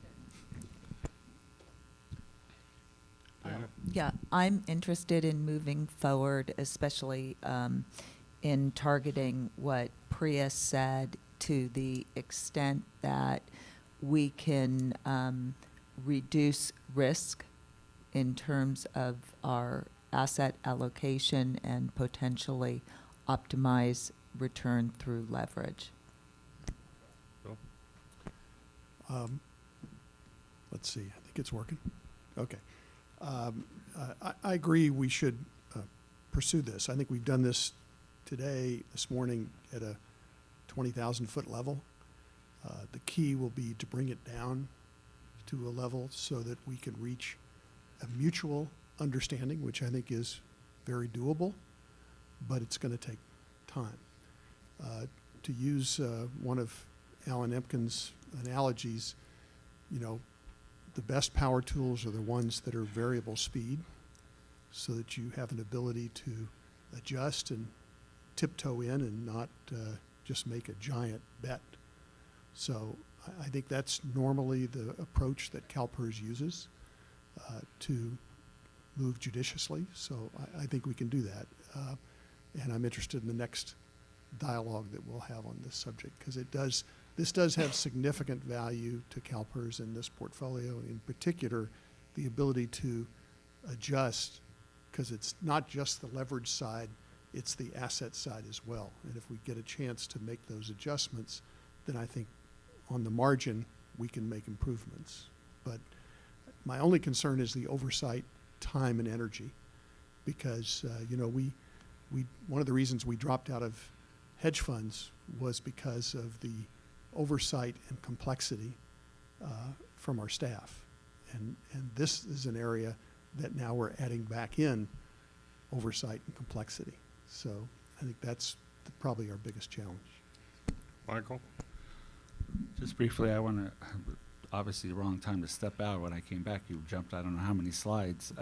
S8: Yeah, I'm interested in moving forward, especially in targeting what Priya said, to the extent that we can reduce risk in terms of our asset allocation and potentially optimize return through leverage.
S11: Let's see, I think it's working. Okay. I agree we should pursue this. I think we've done this this morning at a 20,000 foot level. The key will be to bring it down to a level so that we can reach a mutual understanding, which I think is very doable, but it's going to take time. To use one of Alan Empkin's analogies, you know, the best power tools are the ones that are variable speed, so that you have an ability to adjust and tiptoe in and not just make a giant bet. So I think that's normally the approach that CalPERS uses to move judiciously. So I think we can do that. And I'm interested in the next dialogue that we'll have on this subject, because this does have significant value to CalPERS in this portfolio, and in particular, the ability to adjust, because it's not just the leverage side, it's the asset side as well. And if we get a chance to make those adjustments, then I think on the margin, we can make improvements. But my only concern is the oversight, time, and energy, because you know, one of the reasons we dropped out of hedge funds was because of the oversight and complexity from our staff. And this is an area that now we're adding back in oversight and complexity. So I think that's probably our biggest challenge.
S1: Michael?
S18: Just briefly, I want to obviously the wrong time to step out. When I came back, you jumped I don't know how many slides,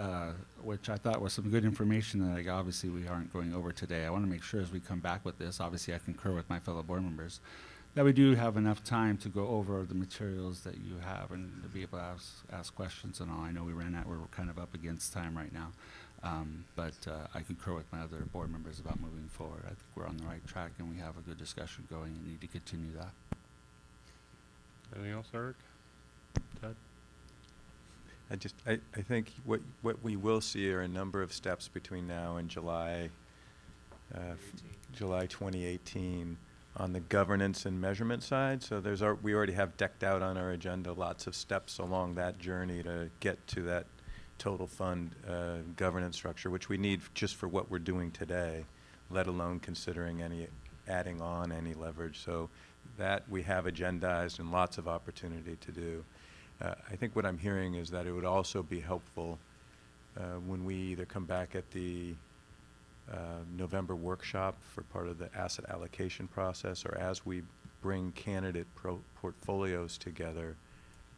S18: which I thought was some good information that obviously we aren't going over today. I want to make sure as we come back with this, obviously I concur with my fellow board members, that we do have enough time to go over the materials that you have and to be able to ask questions and all. I know we're kind of up against time right now. But I concur with my other board members about moving forward. I think we're on the right track and we have a good discussion going and need to continue that.
S1: Anything else, Eric? Ted?
S4: I think what we will see are a number of steps between now and July 2018 on the governance and measurement side. So we already have decked out on our agenda lots of steps along that journey to get to that total fund governance structure, which we need just for what we're doing today, let alone considering adding on any leverage. So that we have agendized and lots of opportunity to do. I think what I'm hearing is that it would also be helpful when we either come back at the November workshop for part of the asset allocation process, or as we bring candidate portfolios together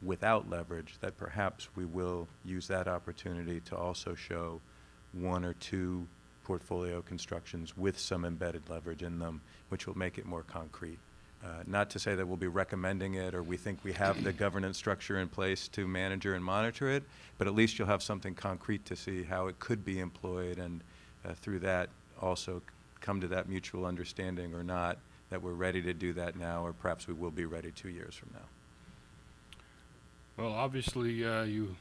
S4: without leverage, that perhaps we will use that opportunity to also show one or two portfolio constructions with some embedded leverage in them, which will make it more concrete. Not to say that we'll be recommending it or we think we have the governance structure in place to manager and monitor it, but at least you'll have something concrete to see how it could be employed, and through that also come to that mutual understanding or not, that we're ready to do that now, or perhaps we will be ready 2 years from now.
S1: Well, obviously, you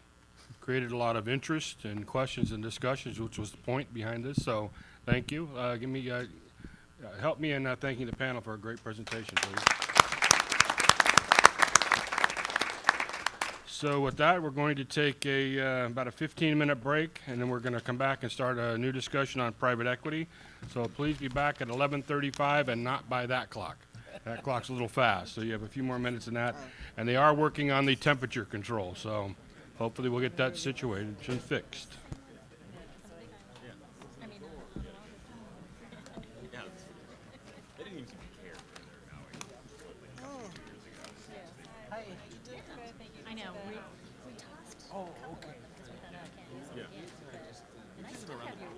S1: created a lot of interest and questions and discussions, which was the point behind this, so thank you. Help me in thanking the panel for a great presentation, please. So with that, we're going to take about a 15-minute break, and then we're going to come back and start a new discussion on private equity. So please be back at 11:35 and not by that clock. That clock's a little fast, so you have a few more minutes in that. And they are working on the temperature control, so hopefully we'll get that situated and fixed.
S20: I know. We tossed. Oh, okay. Yeah. And I still have your